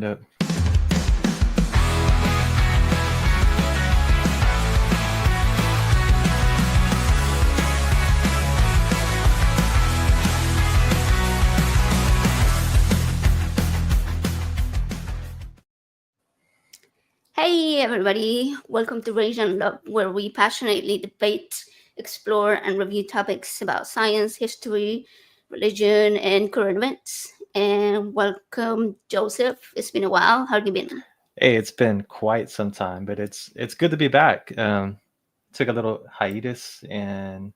Up. Hey everybody, welcome to Radiant Love, where we passionately debate, explore, and review topics about science, history, religion, and current events. And welcome, Joseph. It's been a while. How have you been? Hey, it's been quite some time, but it's good to be back. Took a little hiatus, and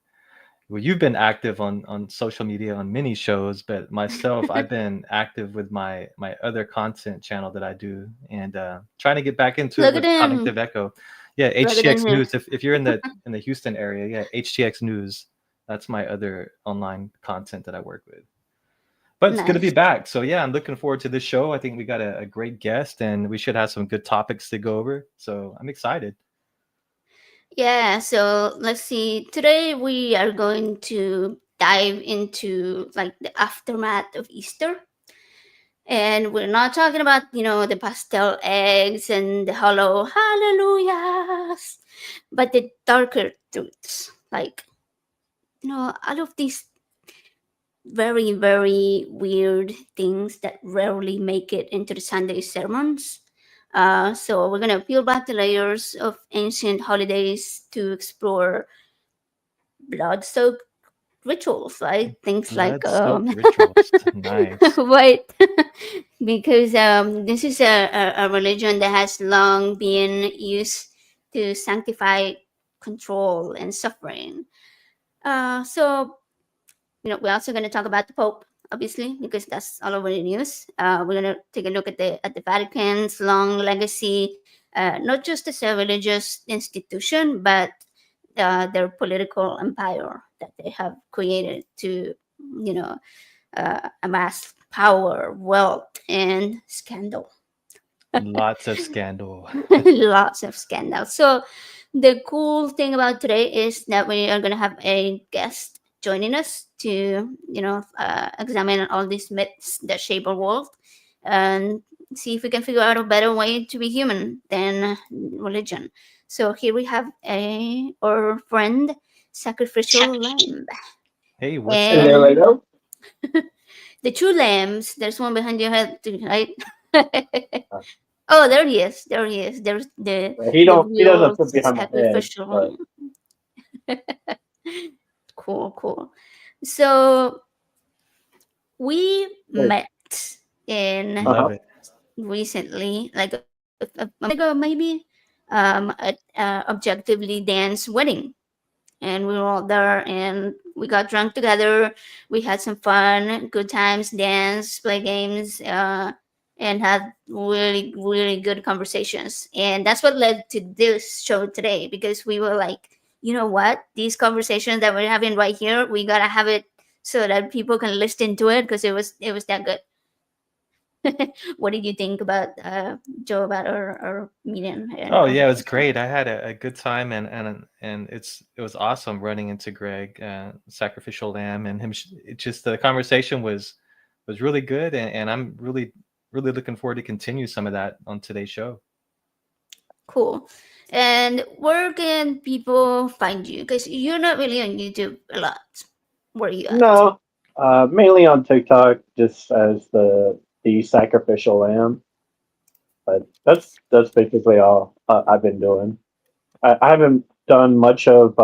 well, you've been active on social media on many shows, but myself, I've been active with my other content channel that I do, and trying to get back into it Look at with him. Cognitive Echo. Yeah, Look at HTX him. News. If you're in the Houston area, yeah, HTX News. That's my other online content that I work with. But it's good to be Nice. back. So yeah, I'm looking forward to this show. I think we got a great guest, and we should have some good topics to go over. So I'm excited. Yeah, so let's see. Today we are going to dive into like the aftermath of Easter. And we're not talking about, the pastel eggs and the hollow hallelujahs, but the darker truths. Like, all of these very, very weird things that rarely make it into the Sunday sermons. So we're going to peel back the layers of ancient holidays to explore blood soaked rituals, right? Things like Blood-soaked rituals. Nice. Right. Because this is a religion that has long been used to sanctify control and suffering. So, we're also going to talk about the Pope, obviously, because that's all over the news. We're going to take a look at the Vatican's long legacy, not just as a religious institution, but their political empire that they have created to, amass power, wealth, and scandal. Lots of scandal. Lots of scandal. So, the cool thing about today is that we are going to have a guest joining us to, examine all these myths that shape our world and see if we can figure out a better way to be human than religion. So, here we have our friend, Sacrificial Lamb. Hey, what's And up? Hello, hello. the two lambs, there's one behind your head, too, right? Uh, Oh, there he is. There he is. There's He the don't. He doesn't real fit behind my head, sacrificial but lamb. Cool, cool. So we hey, met in Love uh-huh. it. recently, like a month ago maybe, at Objectively Dance wedding, and we were all there, and we got drunk together. We had some fun, good times, dance, play games, and had really, really good conversations. And that's what led to this show today, because we were like, you know what? These conversations that we're having right here, we gotta have it so that people can listen to it because it was that good. What did you think about Joe, about our meeting and Oh yeah, it was conversation? great. I had a good time, and it was awesome running into Greg, Sacrificial Lamb, and him. It just the conversation was really good, and I'm really looking forward to continue some of that on today's show. Cool. And where can people find you? Because you're not really on YouTube a lot. Where are you at? No, mainly on TikTok, just as the sacrificial lamb. But that's basically all I've been doing. I haven't done much of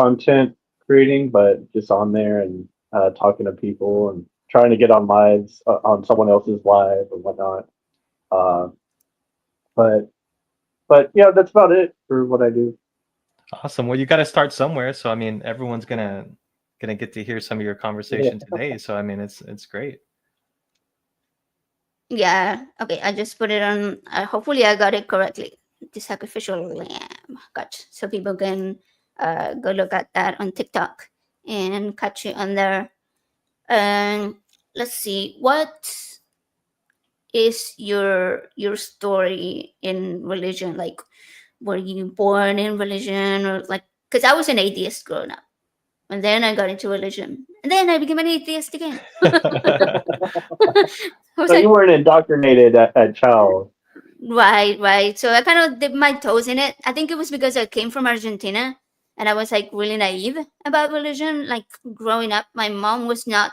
content creating, but just on there and talking to people and trying to get on lives on someone else's live or whatnot. Uh, but but yeah, that's about it for what I do. Awesome. Well, you got to start somewhere. So I mean, everyone's gonna get to hear some of your Yeah. conversation today. So I mean, it's great. Yeah. Okay. I just put it on. Hopefully, I got it correctly. The sacrificial lamb. Gotcha. So people can go look at that on TikTok and catch you on there. And let's see. What is your story in religion? Like, were you born in religion, or like? Because I was an atheist growing up, and then I got into religion, and then I became an atheist again. I was So you like, weren't indoctrinated at child. right, right. So I kind of dipped my toes in it. I think it was because I came from Argentina and I was like really naive about religion. Like growing up, my mom was not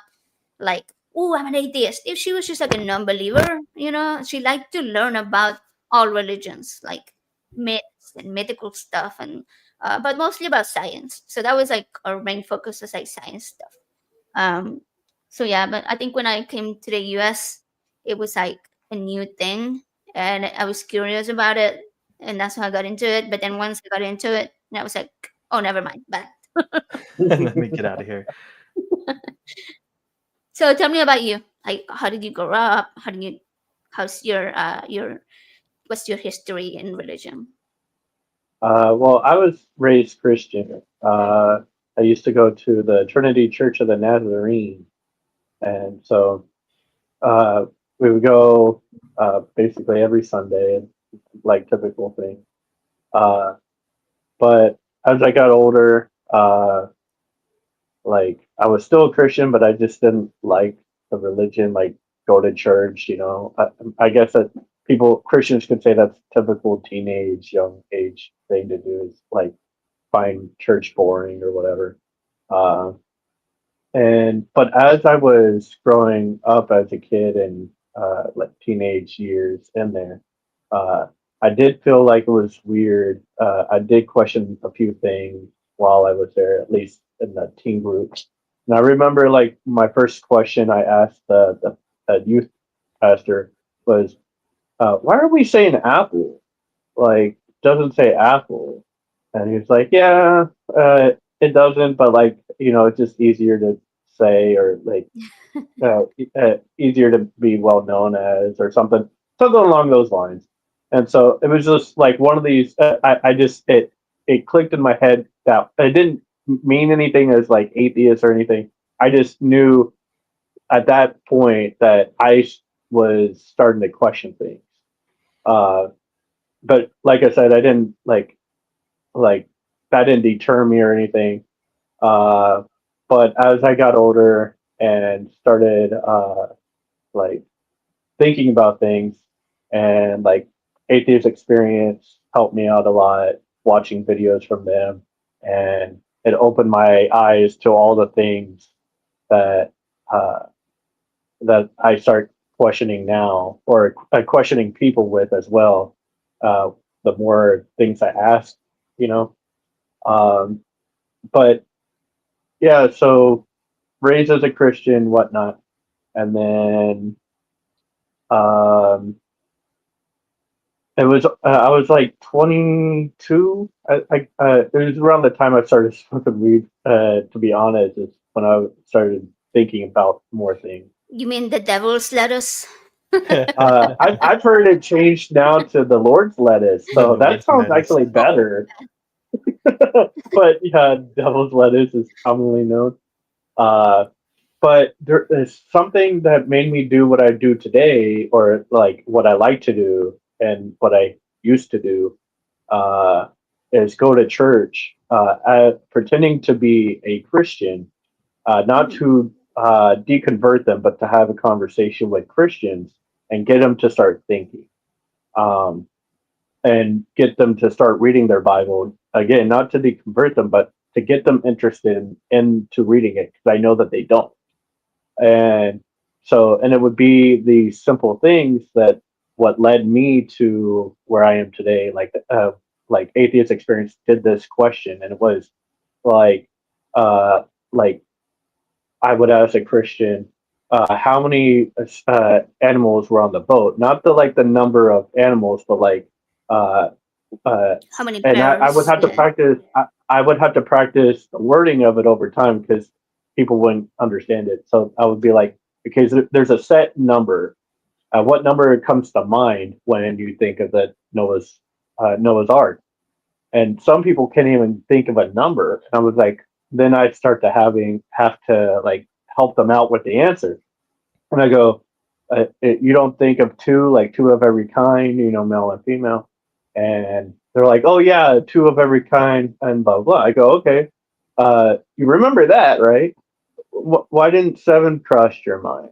like, oh, I'm an atheist. If she was just like a non-believer, she liked to learn about all religions, like myths and mythical stuff, and but mostly about science. So that was like our main focus was like science stuff. Um, so yeah, but I think when I came to the US, it was like a new thing, and I was curious about it, and that's how I got into it. But then once I got into it, and I was like, oh, never mind. But Let me get out of here. so tell me about you. Like, how did you grow up? How's your what's your history in religion? Well, I was raised Christian. I used to go to the Trinity Church of the Nazarene, and so uh, we would go basically every Sunday, like typical thing. Uh, but as I got older, like I was still a Christian, but I just didn't like the religion, like go to church. I guess that Christians could say that's typical teenage, young age thing to do is like find church boring or whatever. Uh, but as I was growing up as a kid and like teenage years in there, uh, I did feel like it was weird. I did question a few things while I was there, at least in the teen group. And I remember like my first question I asked the youth pastor was, "Why are we saying apple? Like, doesn't say apple." And he was like, "Yeah, it doesn't, but like, it's just easier to say or like easier to be well known as or something along those lines." And so it was just like one of these. I just it clicked in my head that it didn't mean anything as like atheist or anything. I just knew at that point that was starting to question things. Uh, but like I said, I didn't like that didn't deter me or anything. Uh, but as I got older and started like thinking about things and like atheist experience helped me out a lot watching videos from them, and it opened my eyes to all the things that uh, that I start questioning now or questioning people with as well. uh, the more things I ask, you know. um, but yeah, so raised as a Christian, whatnot, and then um, it was I was like 22. It was around the time I started smoking weed. To be honest, is when I started thinking about more things. You mean the devil's lettuce? I've heard it changed now to the Lord's lettuce, so The that Lord's sounds lettuce. actually better. But yeah, devil's lettuce is commonly known. Uh, but there is something that made me do what I do today, or like what I like to do, and what I used to do, uh, is go to church, pretending to be a Christian, not Mm. to deconvert them, but to have a conversation with Christians and get them to start thinking, um, and get them to start reading their Bible again, not to deconvert them, but to get them interested into reading it because I know that they don't. And and it would be these simple things that what led me to where I am today. Like atheist experience did this question, and it was like uh like I would ask a Christian, how many animals were on the boat, not the number of animals, but uh uh How many and I would pairs? have to Yeah. practice. I would have to practice the wording of it over time because people wouldn't understand it. So I would be like, okay, so there's a set number. What number comes to mind when you think of the Noah's Ark? And some people can't even think of a number. And I was like, then I'd start to have to like help them out with the answer. And I go, you don't think of two, like two of every kind, male and female. And they're like, oh yeah, two of every kind, and blah blah. I go, okay, you remember that, right? Why didn't seven cross your mind?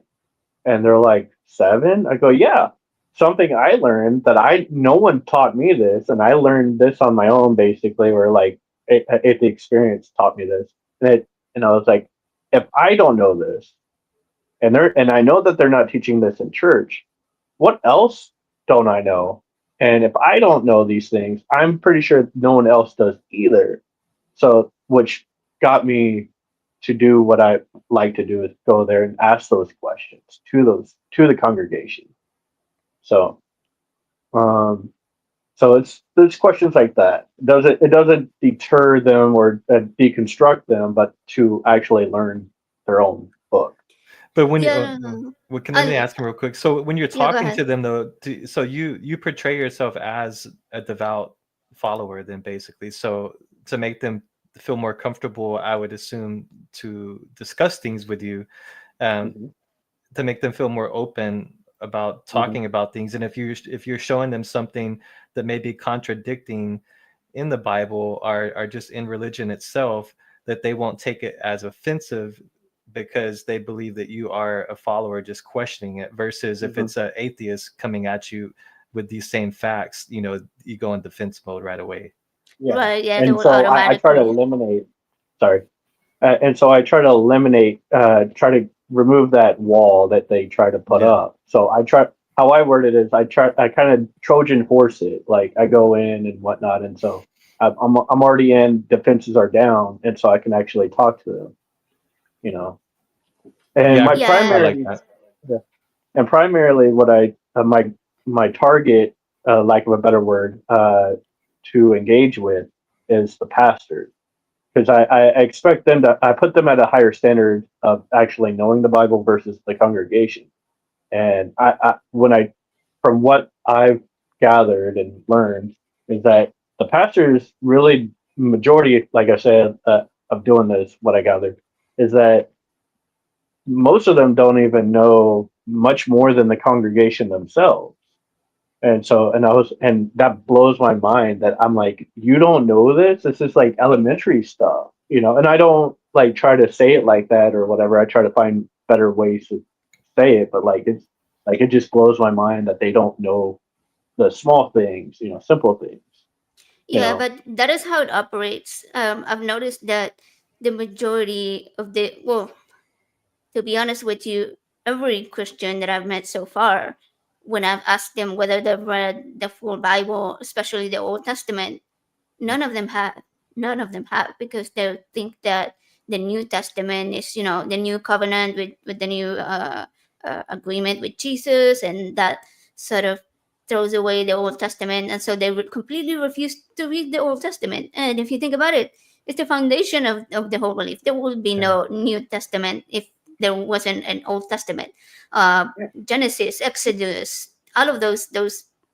And they're like, 7? I go, yeah. Something I learned that no one taught me this, and I learned this on my own basically, or like the experience taught me this. And I was like, if I don't know this, and I know that they're not teaching this in church, what else don't I know? And if I don't know these things, I'm pretty sure no one else does either. So, which got me to do what I like to do is go there and ask those questions to the congregation. So, um, so it's questions like that. It doesn't deter them or deconstruct them, but to actually learn their own book. But when you, Yeah, let me I, ask him real quick. So when you're yeah, go talking to ahead. them, though, so you portray yourself as a devout follower, then basically, so to make them feel more comfortable, I would assume to discuss things with you, um, Hmm. to make them feel more open about Hmm. talking about things. And if you're showing them something that may be contradicting in the Bible, or just in religion itself, that they won't take it as offensive because they believe that you are a follower just questioning it, versus if Hmm. it's an atheist coming at you with these same facts, you go in defense mode right away. Yeah, Right, yeah, they and will so I try to automatically. eliminate. Sorry. And so I try to eliminate, try to remove that wall that they try to put Yeah. up. So I try, how I word it is I kind of Trojan horse it. Like I go in and whatnot. And so I'm already in, defenses are down. And so I can actually talk to them, you know. And Yeah, my I Yeah, like primary, that. yeah, and primarily what my target, lack of a better word, to engage with is the pastor because I expect them to I put them at a higher standard of actually knowing the Bible versus the congregation. And I when I from what I've gathered and learned is that the pastors really majority, like I said, of doing this, what I gathered is that most of them don't even know much more than the congregation themselves. And so, and that blows my mind that I'm like, you don't know this? This is like elementary stuff, you know? And I don't like try to say it like that or whatever. I try to find better ways to say it, but it just blows my mind that they don't know the small things, simple things, you yeah, know? but that is how it operates. I've noticed that the majority of the, well, to be honest with you, every Christian that I've met so far, when I've asked them whether they've read the full Bible, especially the Old Testament, none of them have. None of them have, because they think that the New Testament is, the new covenant with the new agreement with Jesus, and that sort of throws away the Old Testament. And so they would completely refuse to read the Old Testament. And if you think about it, it's the foundation of the whole belief. There would be Yeah. no New Testament if there wasn't an Old Testament. Genesis, Exodus, all of those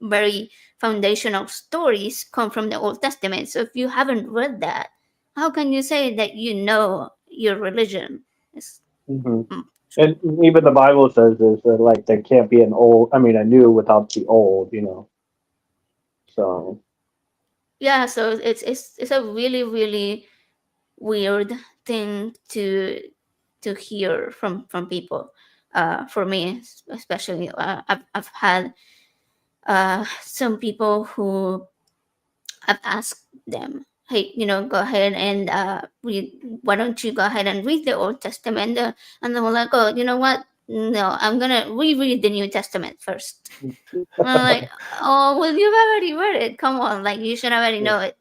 very foundational stories come from the Old Testament. So if you haven't read that, how can you say that you know your religion? It's, Hmm. mm. And even the Bible says this, that like there can't be a new without the old, So, Yeah, so it's a really really weird thing to hear from people. For me, especially, I've had some people who I've asked them, hey, go ahead and read. Why don't you go ahead and read the Old Testament? And they were like, oh, you know what? No, I'm gonna reread the New Testament first. And I'm like, oh, well, you've already read it. Come on, like you should already know it.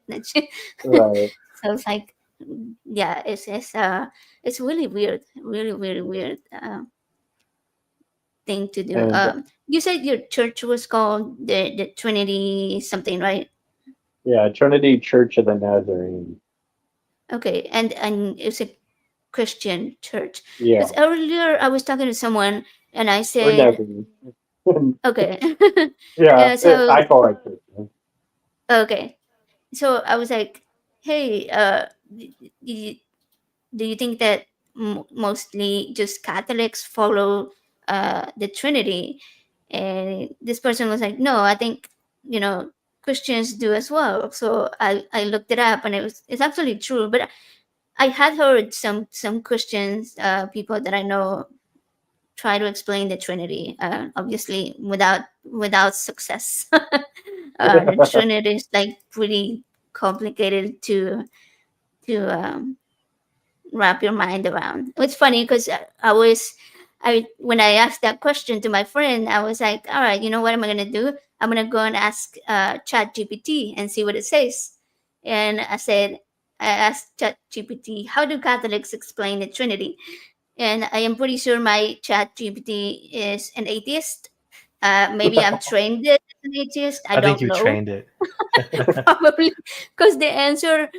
right. So it's like, yeah, it's really weird, really really weird thing to do. And You said your church was called the Trinity something, right? yeah, Trinity Church of the Nazarene. Okay, and it's a Christian church. Yeah, Because earlier I was talking to someone and I we're said, Nazarene. okay, Yeah, yeah, so I call it Christian. okay, so I was like, hey, do you think that mostly just Catholics follow the Trinity? And this person was like, no, I think you know Christians do as well. So I looked it up, and it's actually true. But I had heard some Christians, people that I know, try to explain the Trinity. Obviously, without success. The Trinity is like pretty complicated to wrap your mind around. It's funny because I when I asked that question to my friend, I was like, all right, you know what am I gonna do? I'm gonna go and ask Chat GPT and see what it says. And I asked Chat GPT, how do Catholics explain the Trinity? And I am pretty sure my Chat GPT is an atheist. Maybe I've trained it as an atheist. I I think don't you know. trained it. Probably because it answered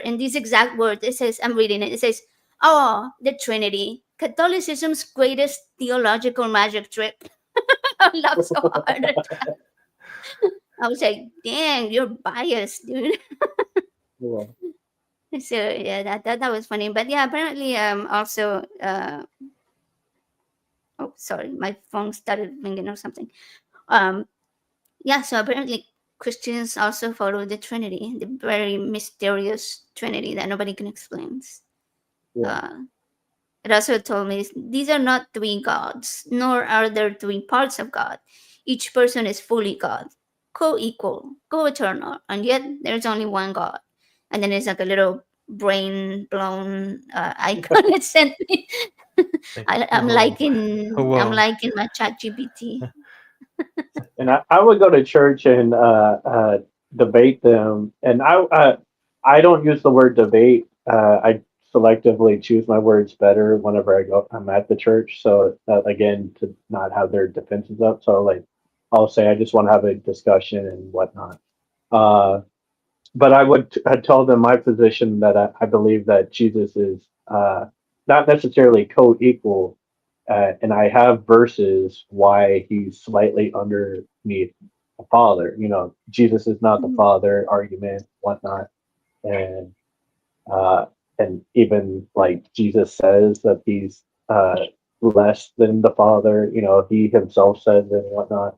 in these exact words. It says, I'm reading it. It says, "Oh, the Trinity, Catholicism's greatest theological magic trick." I laughed so hard. I was like, "Dang, you're biased, dude." Yeah. So yeah, that was funny. But yeah, apparently also oh sorry, my phone started ringing or something. Um yeah, so apparently Christians also follow the Trinity, the very mysterious Trinity that nobody can explain. Yeah. Uh, it also told me these are not three gods, nor are there three parts of God. Each person is fully God, co equal, co eternal, and yet there's only one God. And then there's like a little brain blown icon it sent me. Like, I'm whoa, I'm whoa. liking my chat GPT. And I would go to church and debate them. And I don't use the word debate. I selectively choose my words better whenever I'm at the church. So again, to not have their defenses up. So like, I'll say I just want to have a discussion and whatnot. Uh, but I tell them my position that I believe that Jesus is not necessarily co-equal, and I have verses why he's slightly underneath the Father. You know, Jesus is not the Mhm. Father argument, whatnot, and uh, and even like Jesus says that he's less than the Father. You know, he himself says and whatnot.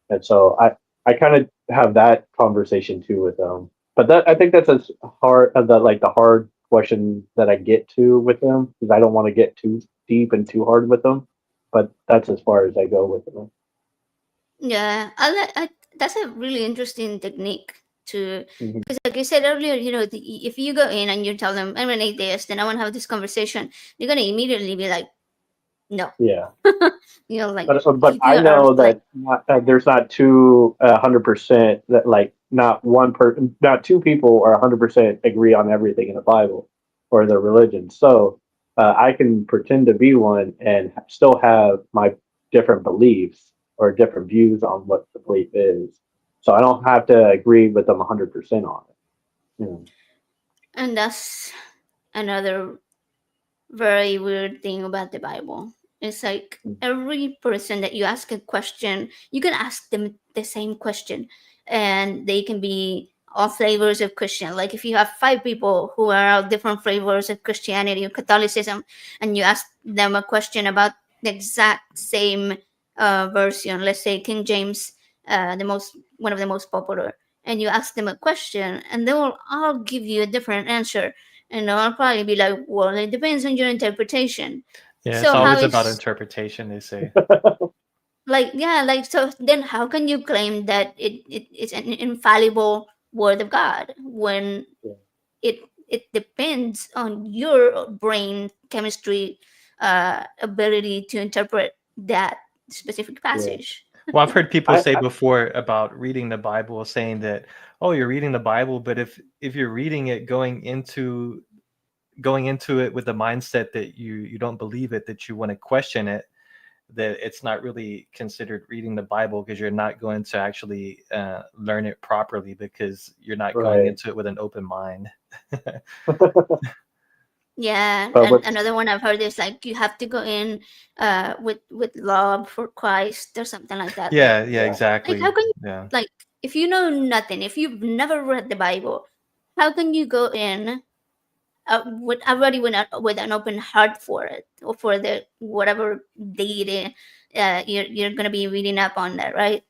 And so I kind of have that conversation too with them. But that I think that's as hard the like the hard question that I get to with them because I don't want to get too deep and too hard with them. But that's as far as I go with them. Yeah, that's a really interesting technique to, Hmm. because like I said earlier, if you go in and you tell them I'm an atheist and I want to have this conversation, they're gonna immediately be like, no, Yeah, like but you I are know like, that there's not two 100% that like not two people or 100% agree on everything in the Bible or their religion. So I can pretend to be one and still have my different beliefs or different views on what the belief is. So I don't have to agree with them 100% on it. You and that's another very weird thing about the Bible. It's like know? every person that you ask a question, you can ask them the same question, and they can be all flavors of Christian. Like if you have five people who are all different flavors of Christianity or Catholicism, and you ask them a question about the exact same version, let's say King James, the most one of the most popular, and you ask them a question, and they will all give you a different answer, and I'll probably be like, well, it depends on your interpretation. Yeah, it's So how always about is interpretation, they say. like yeah, like so then how can you claim that it's an infallible word of God when Yeah, it it depends on your brain chemistry ability to interpret that specific yeah. passage. Well, I've heard people I, say I before about reading the Bible, saying that, oh, you're reading the Bible, but if you're reading it going into it with the mindset that you don't believe it, that you want to question it, that it's not really considered reading the Bible because you're not going to actually learn it properly because you're not going right. into it with an open mind. Yeah, But and what's another one I've heard is like you have to go in with love for Christ or something like that. Yeah, yeah, yeah. Like how exactly. can you, Yeah. like if you know nothing, if you've never read the Bible, how can you go in with already with an open heart for it or for the whatever deity you're gonna be reading up on that, right?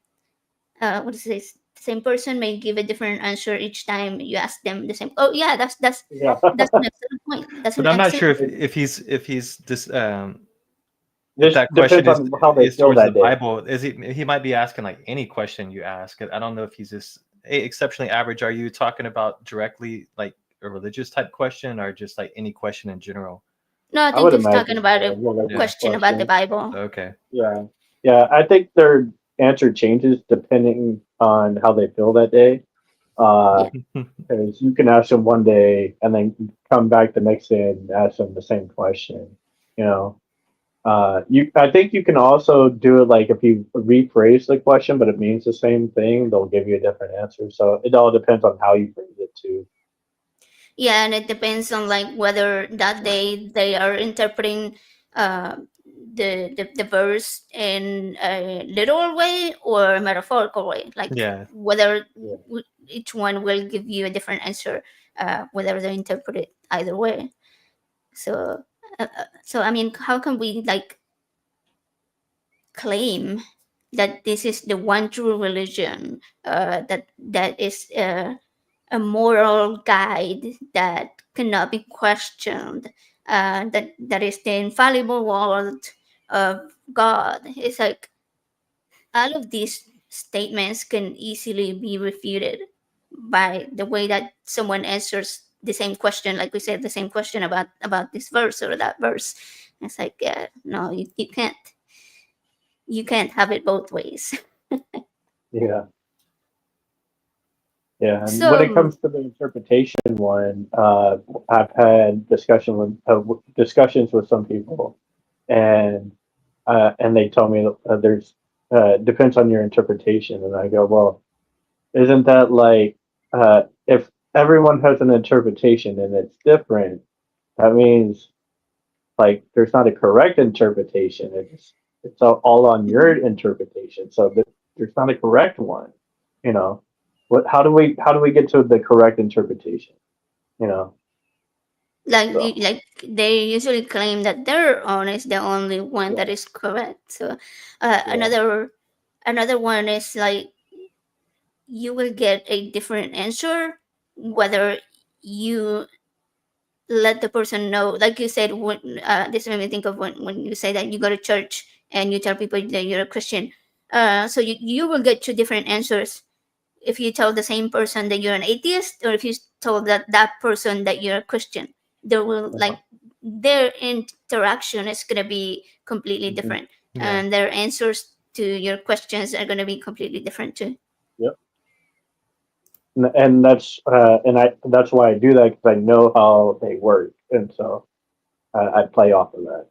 What is this? The same person may give a different answer each time you ask them the same. Oh yeah, Yeah. that's an excellent point. That's But an I'm not excellent. sure if he's this if Just that question depends on how they is feel towards the that day. Bible, is he might be asking like any question you ask. I don't know if he's just exceptionally average. Are you talking about directly like a religious type question or just like any question in general? No, I I think would he's talking imagine about the a Yeah. religious question about the question. Bible. Okay. Yeah, yeah. I think their answer changes depending on how they feel that day. Yeah. Because you can ask them one day and then come back the next day and ask them the same question. You know, I think you can also do it like if you rephrase the question, but it means the same thing, they'll give you a different answer. So it all depends on how you phrase it too. Yeah, and it depends on like whether that day they are interpreting uh, the verse in a literal way or a metaphorical way. Like Yeah. whether Yeah, each one will give you a different answer, whether they interpret it either way. So, so I mean, how can we like claim that this is the one true religion, that is a moral guide that cannot be questioned, that is the infallible word of God? It's like all of these statements can easily be refuted by the way that someone answers the same question, like we said, the same question about this verse or that verse. It's like, no, you can't have it both ways. yeah, yeah. And when it So comes to the interpretation one, I've had discussions with some people, and they tell me there's depends on your interpretation, and I go, well, isn't that like if everyone has an interpretation and it's different, that means like there's not a correct interpretation. It's all on your interpretation. So there's not a correct one. You know, how do we get to the correct interpretation? You know, so like they usually claim that their own is the only one that yeah, is correct. So yeah, another one is like you will get a different answer whether you let the person know, like you said, when this made me think of when you say that you go to church and you tell people that you're a Christian. So you will get two different answers if you tell the same person that you're an atheist, or if you told that person that you're a Christian. There will uh-huh. like their interaction is going to be completely Hmm. different, Yeah. and their answers to your questions are going to be completely different too. Yep. And that's why I do that because I know how they work, and so I play off of that.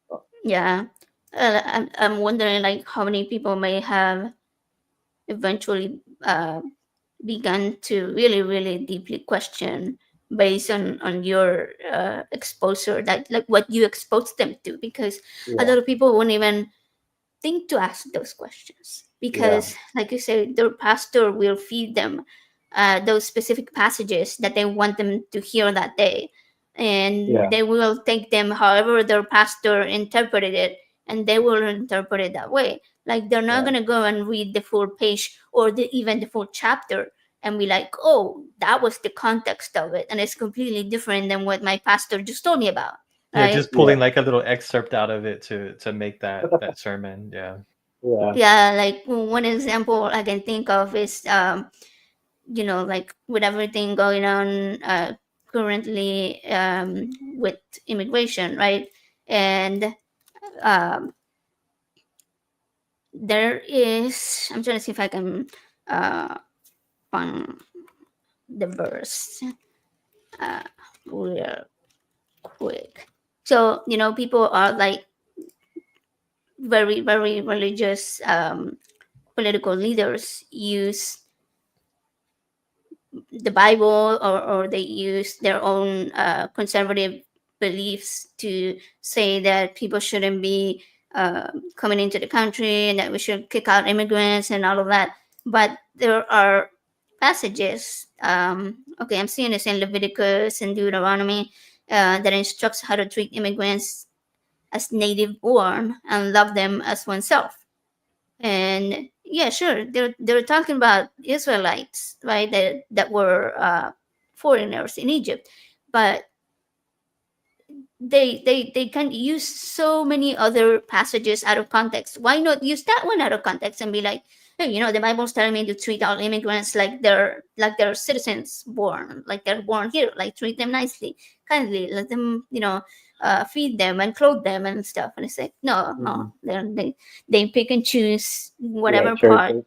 So, Yeah. I'm wondering like how many people may have eventually begun to really really deeply question based on your exposure, that like what you exposed them to, because a yeah, lot of people won't even think to ask those questions yeah, because, like you said, their pastor will feed them those specific passages that they want them to hear that day, and yeah, they will take them however their pastor interpreted it, and they will interpret it that way. Like they're not yeah, gonna go and read the full page or even the full chapter and be like, "Oh, that was the context of it, and it's completely different than what my pastor just told me about." Yeah, Right? just yeah, pulling like a little excerpt out of it to make that sermon. Yeah. yeah, Yeah, like one example I can think of is like with everything going on currently with immigration, right? And um, there is, I'm trying to see if I can uh, find the verse uh, real quick. So, people are like very, very religious political leaders use the Bible, or they use their own conservative beliefs to say that people shouldn't be coming into the country and that we should kick out immigrants and all of that. But there are passages. Okay, I'm seeing this in Leviticus and Deuteronomy that instructs how to treat immigrants as native born and love them as oneself. And yeah, sure, they're talking about Israelites, right? That were foreigners in Egypt, but they can use so many other passages out of context. Why not use that one out of context and be like, hey, the Bible's telling me to treat all immigrants like they're citizens born, like they're born here, like treat them nicely, kindly, let them, feed them and clothe them and stuff. And it's like, no, no, Mm. they pick and choose Yeah, whatever cherry part. pick.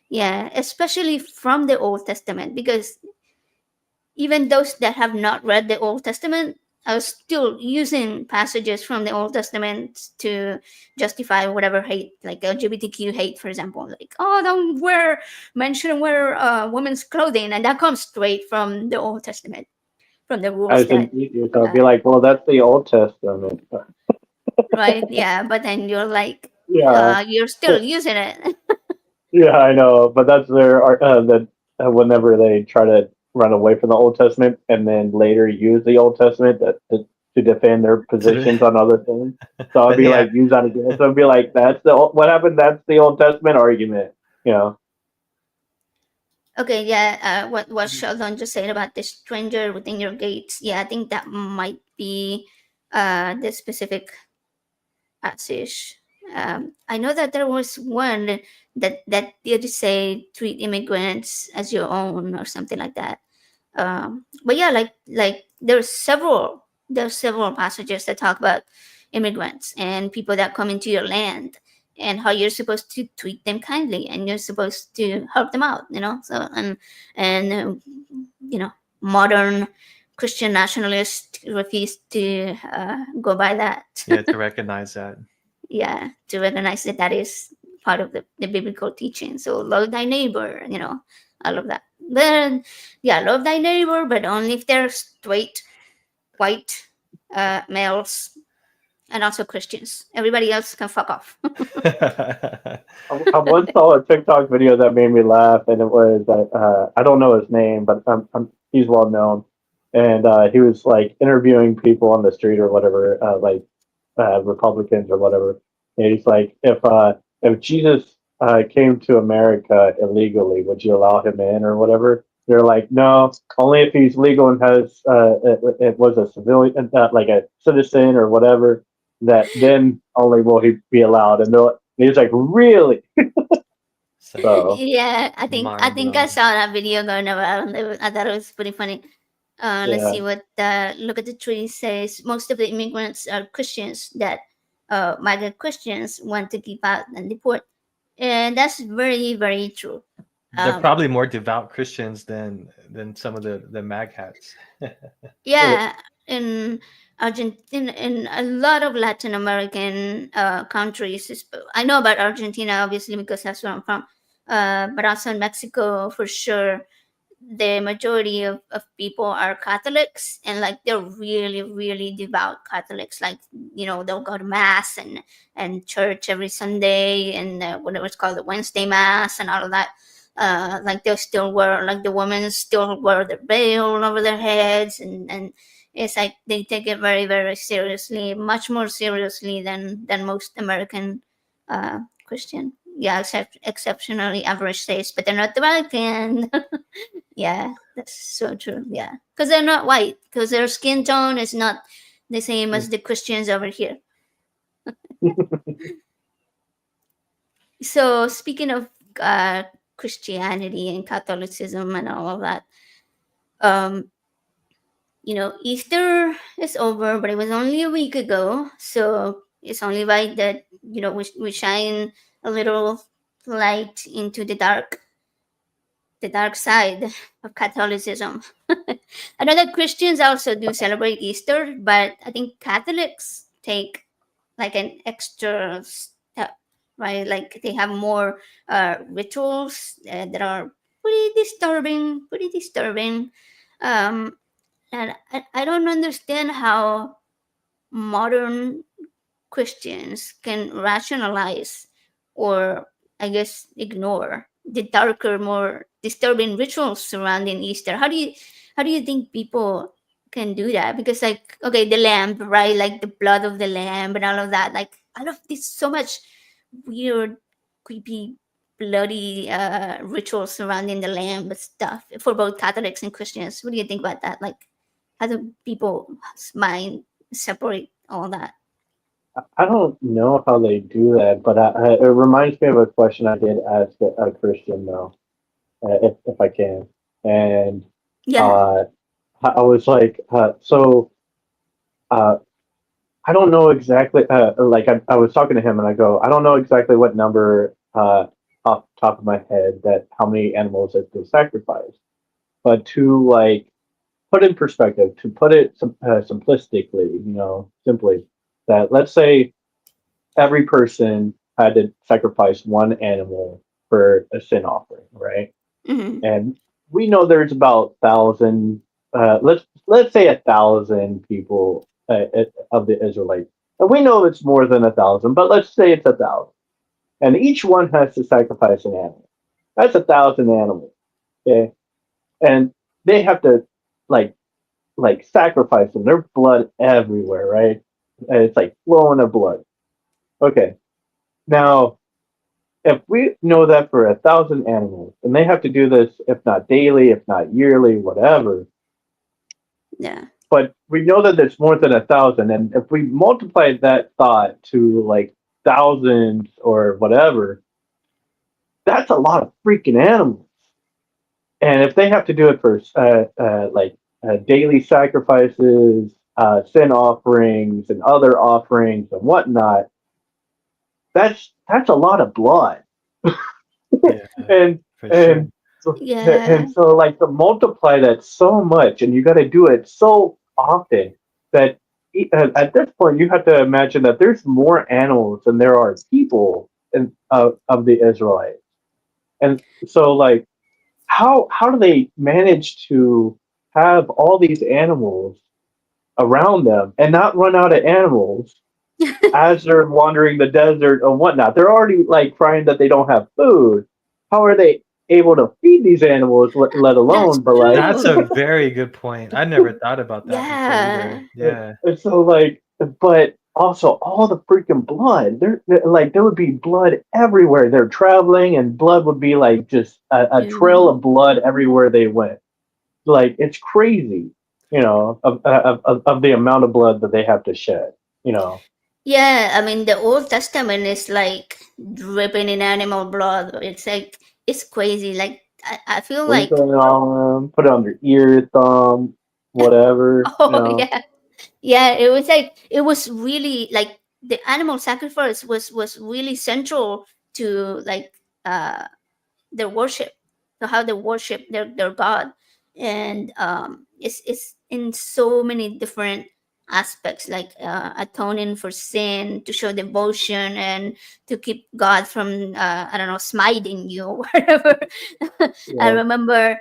Yeah, especially from the Old Testament, because even those that have not read the Old Testament are still using passages from the Old Testament to justify whatever hate, like LGBTQ hate, for example. Like, oh, don't wear women's clothing, and that comes straight from the Old Testament, from the rules As that, in, you're gonna be like, well, that's the Old Testament. right? Yeah, but then you're like, Yeah, you're still using it. yeah, I know, but that's their that whenever they try to run away from the Old Testament and then later use the Old Testament to defend their positions on other things. So I'd But be yeah, like, use that again. So I'd be like, that's what happened. That's the Old Testament argument. You know, Okay, yeah. What Sheldon just said about the stranger within your gates. Yeah, I think that might be the specific passage. I know that there was one that did say treat immigrants as your own or something like that. But yeah, like there's several passages that talk about immigrants and people that come into your land, and how you're supposed to treat them kindly and you're supposed to help them out. So and modern Christian nationalists refuse to go by that. yeah, to recognize that. Yeah, to recognize that that is part of the biblical teaching. So love thy neighbor, all of that. But yeah, love thy neighbor, but only if they're straight white males, and also Christians. Everybody else can fuck off. I once saw a TikTok video that made me laugh, and it was I don't know his name, but he's well known, and he was like interviewing people on the street or whatever, like Republicans or whatever. And he's like, if Jesus came to America illegally, would you allow him in or whatever? They're like, no, only if he's legal and has it was a civilian, like a citizen or whatever. That then only will he be allowed. And he's like, really? It's like So Yeah, I think mind I blowing. saw that video going around. I thought it was pretty funny. Let's yeah, see what look at the tree says. Most of the immigrants are Christians that migrant Christians want to keep out and deport, and that's very very true. They're Um, probably more devout Christians than some of the mag hats. yeah, in Argentina, in a lot of Latin American countries, I know about Argentina obviously because that's where I'm from, but also in Mexico for sure. The majority of people are Catholics, and like they're really, really devout Catholics. Like, they'll go to mass and church every Sunday, and whatever it's called, the Wednesday mass and all of that. Like they'll still wear, like the women still wear their veil over their heads, and it's like they take it very, very seriously, much more seriously than most American Christian. Yeah, exceptionally average taste, but they're not the Vatican. Yeah, that's so true. Yeah, because they're not white, because their skin tone is not the same as the Christians over here. So speaking of uh, Christianity and Catholicism and all of that, um, Easter is over, but it was only a week ago, so it's only right that we shine a little light into the dark side of Catholicism. I know that Christians also do celebrate Easter, but I think Catholics take like an extra step, right? Like they have more rituals that are pretty disturbing, pretty disturbing. Um, and I don't understand how modern Christians can rationalize, or I guess ignore, the darker, more disturbing rituals surrounding Easter. How do you think people can do that? Because like, okay, the lamb, right? Like the blood of the lamb and all of that. Like I love this so much weird, creepy, bloody rituals surrounding the lamb and stuff for both Catholics and Christians. What do you think about that? Like how do people's mind separate all that. I don't know how they do that, but it reminds me of a question I did ask a Christian though, if I can, and Yeah. uh, I was like, uh, I don't know exactly. Like I was talking to him, and I go, I don't know exactly what number off the top of my head that how many animals have been sacrificed, but to like put in perspective, to put it simplistically, simply that let's say every person had to sacrifice one animal for a sin offering, right? Hmm. And we know there's about thousand. Let's say 1,000 people of the Israelites, and we know it's more than 1,000, but let's say it's 1,000, and each one has to sacrifice an animal. That's 1,000 animals, okay? And they have to like sacrifice them. Their blood everywhere, right? And it's like flowing of blood. Okay, now if we know that for 1,000 animals, and they have to do this, if not daily, if not yearly, whatever, Yeah. but we know that it's more than 1,000, and if we multiply that thought to like thousands or whatever, that's a lot of freaking animals. And if they have to do it for daily sacrifices, sin offerings, and other offerings and whatnot, that's a lot of blood. Yeah, and for sure. and so, Yeah. like to multiply that so much, and you got to do it so often that at this point you have to imagine that there's more animals than there are people of the Israelites, and so like how do they manage to have all these animals around them and not run out of animals as they're wandering the desert and whatnot? They're already like crying that they don't have food. How are they able to feed these animals, let That's alone, but like, That's a true. very good point. I never thought about that before Yeah. either. Yeah. and so like, but also all the freaking blood. Like there would be blood everywhere. They're traveling, and blood would be like just a trail Dude. of blood everywhere they went. Like it's crazy, of the amount of blood that they have to shed. You know, Yeah, I mean the Old Testament is like dripping in animal blood. It's like it's crazy. Like I feel like sprinkle it on them, put it on their ear, thumb, whatever. oh yeah. Yeah, it was like it was really like the animal sacrifice was really central to like uh their worship, to how they worship their god, and it's in so many different aspects, like atoning for sin, to show devotion, and to keep God from I don't know, smiting you or whatever. I Yeah, remember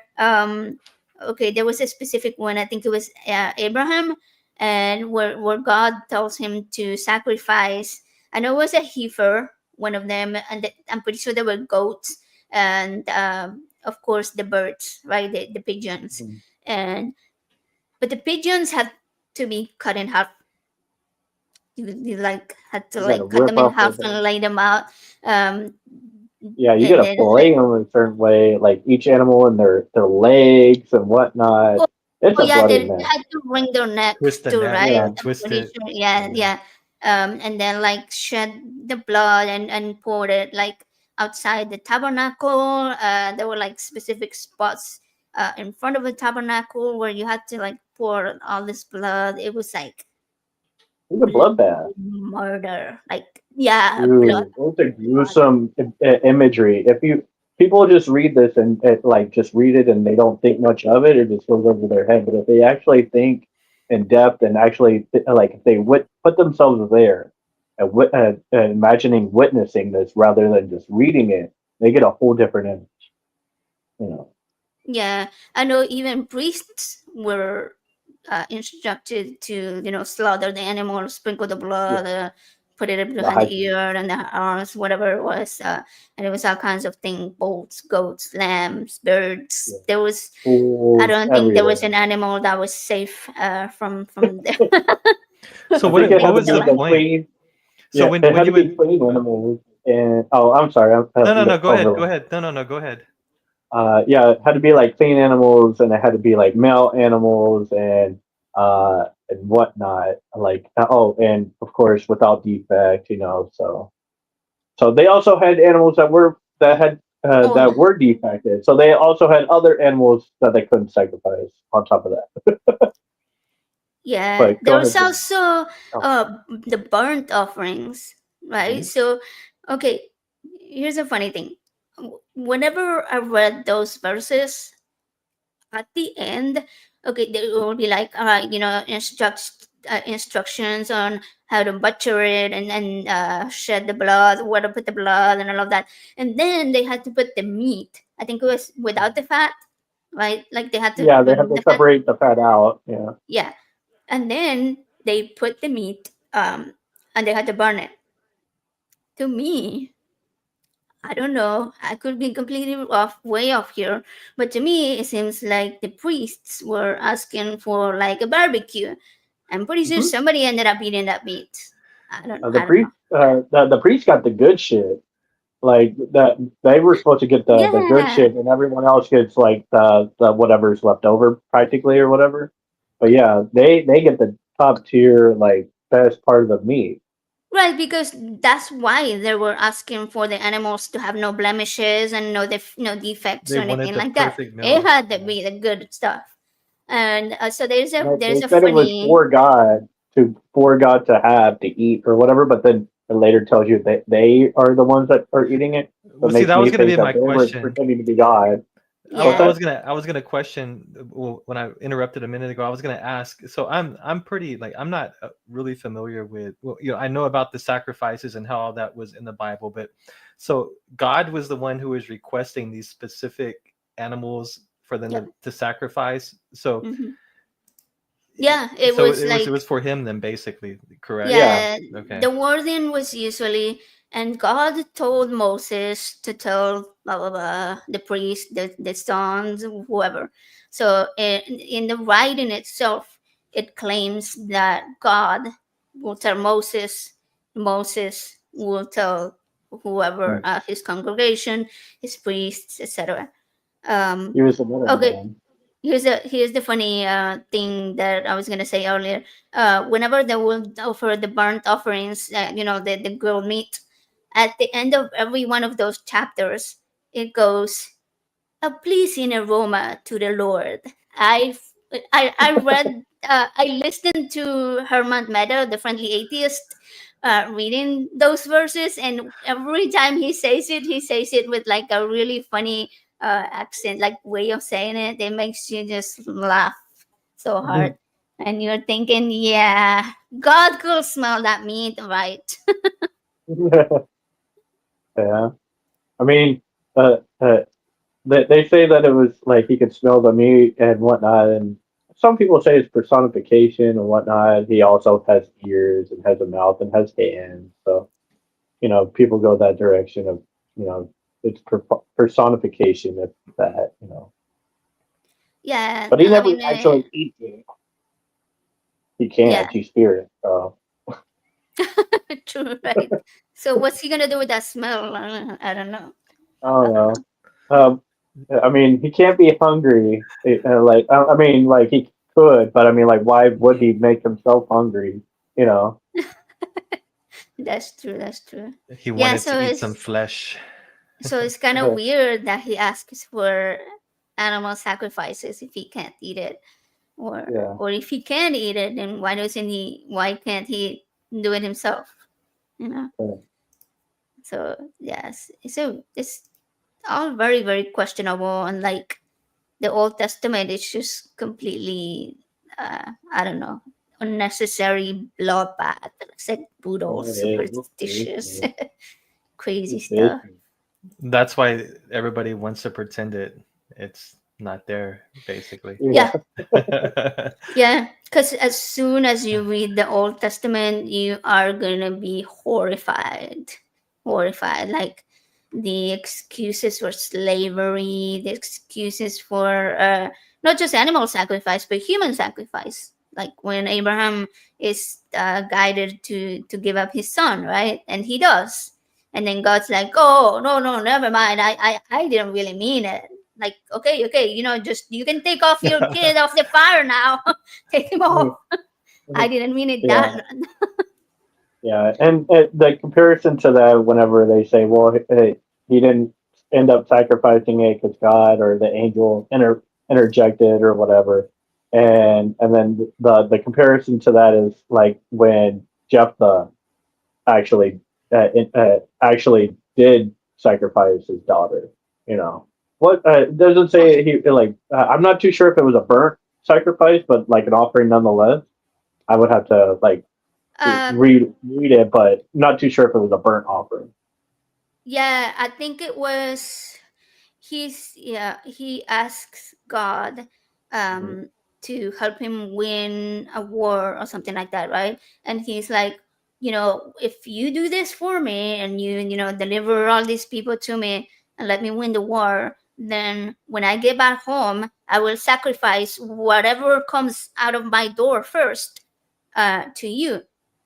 okay, there was a specific one. I think it was Abraham, and where God tells him to sacrifice. I know it was a heifer, one of them, and I'm pretty sure there were goats, and of course the birds, right, the pigeons, mhm. and but the pigeons had to be cut in half. You like had to You got to like cut rip them in off their half head. and lay them out, um Yeah, you got and to then fillet them a certain way, like each animal and their legs and whatnot. oh, It's oh a yeah, bloody they mess. had to wring their necks Twist the too, neck, right? Yeah, yeah, I'm twist pretty it. sure. Yeah, Yeah. yeah. And then like shed the blood and poured it like outside the tabernacle. There were like specific spots in front of the tabernacle where you had to like pour all this blood. It was like it's a blood bloodbath. murder. Like yeah, blood. Dude, it's a gruesome imagery. If you people just read this and like just read it and they don't think much of it, it just goes over their head. But if they actually think in depth and actually like if they put themselves there and imagining witnessing this rather than just reading it, they get a whole different image. You know, Yeah, I know even priests were instructed to, you know, slaughter the animal, sprinkle the yeah, blood, put it the behind high the priest. ear and the arms, whatever it was. And it was all kinds of things: bulls, goats, lambs, birds. Yeah, There was, I fools don't think there was everywhere. an animal that was safe from there. So I think it what had to was be the the point? clean. So Yeah, it when had to you be would clean animals. And oh, I'm sorry, no, no, no, go ahead. Go overlooked. ahead. No, no, no, go ahead. Yeah, it had to be like clean animals, and it had to be like male animals, and and whatnot. Like, oh, and of course without defect, so they also had animals Oh, that were defected. So they also had other animals that they couldn't sacrifice on top of that. yeah. But There go was ahead, Jen. also Oh, the burnt offerings, right? mhm. So, okay, here's a funny thing. Whenever I read those verses, at the end, okay, there will be like, instructions on how to butcher it and then shed the blood, where to put the blood, and all of that. And then they had to put the meat. I think it was without the fat, right? Like they had to Yeah, they have remove to the fat. separate the fat out. Yeah. Yeah, and then they put the meat, and they had to burn it. To me, I don't know. I could be completely off, way off here, but to me, it seems like the priests were asking for like a barbecue. I'm pretty sure hmm somebody ended up eating that meat. I don't. The I don't know. priest, the priest got the good shit. Like that, they were supposed to get the good Yeah, shit, and everyone else gets like the whatever's left over, practically or whatever. But yeah, they get the top tier, like best part of the meat. right. Because that's why they were asking for the animals to have no blemishes and no defects They or wanted anything the like that. perfect It meal. had to Yeah. be the good stuff. And so there's a They there's a said it was funny. for God to have to eat or whatever, but then it later tells you that they are the ones that are eating it. So Well, it see, makes that was me going to be think my that they were question. pretending to be God. What's I Yeah. was that? gonna I was gonna question, well, when I interrupted a minute ago. I was gonna ask. So I'm pretty, like, I'm not really familiar with, well, I know about the sacrifices and how all that was in the Bible, but so God was the one who was requesting these specific animals for them Yep. to sacrifice. So Hmm. Yeah, it so was it was like, for him then, basically, correct? Yeah. yeah, Okay. the wording was usually, and God told Moses to tell blah blah blah the priest, the sons, whoever. So in the writing itself, it claims that God will tell Moses, Moses will tell whoever, Mm. his congregation, his priests, etc. Um, He was the okay, middleman. here's the funny thing that I was gonna say earlier. Whenever they will offer the burnt offerings, the grilled meat, at the end of every one of those chapters, it goes a pleasing aroma to the Lord. I listened to Herman Meadow, the friendly atheist, reading those verses, and every time he says it with like a really funny accent, like way of saying it. It makes you just laugh so hard, and you're thinking, yeah, God could smell that meat, right? Yeah. I mean, uh, uh, they say that it was like he could smell the meat and whatnot, and some people say it's personification and whatnot. He also has ears and has a mouth and has hands, so people go that direction of you know it's personification of that. Yeah, But he I never mean, actually eats it. He yeah, can't. He's spirit. So true, right? So what's he gonna do with that smell? I don't know. I don't know. Um, I mean, he can't be hungry. Like I mean, like he could, but I mean, like, why would he make himself hungry? You know. That's true. That's true. He Yeah. wanted to eat some flesh. So it's kind of weird that he asks for animal sacrifices if he can't eat it, or Yeah. or if he can eat it, then why doesn't he? Why can't he do it himself? You know. Yeah. So yes, so it's all very very questionable, and like the Old Testament is just completely, I don't know, unnecessary bloodbath. It's like brutal, It superstitious, is. crazy It is. stuff. That's why everybody wants to pretend it's not there, basically. Yeah, Yeah. yeah. Because as soon as you read the Old Testament, you are gonna be horrified, horrified. Like the excuses for slavery, the excuses for not just animal sacrifice but human sacrifice. Like when Abraham is guided to give up his son, right? And he does, and then God's like, "Oh no, no, never mind. I didn't really mean it." Like, okay, just you can take off your kid off the fire now. Take him off. I didn't mean it Yeah, that. yeah, and the comparison to that, whenever they say, "Well, he didn't end up sacrificing it because God or the angel interjected or whatever," and then the comparison to that is like when Jephthah actually actually did sacrifice his daughter. You know what? It doesn't say he like. I'm not too sure if it was a burnt sacrifice, but like an offering nonetheless. I would have to like um, read it, but not too sure if it was a burnt offering. yeah, I think it was. He asks God Mhm. to help him win a war or something like that, right? And he's like, if you do this for me and you deliver all these people to me and let me win the war, then when I get back home, I will sacrifice whatever comes out of my door first to you.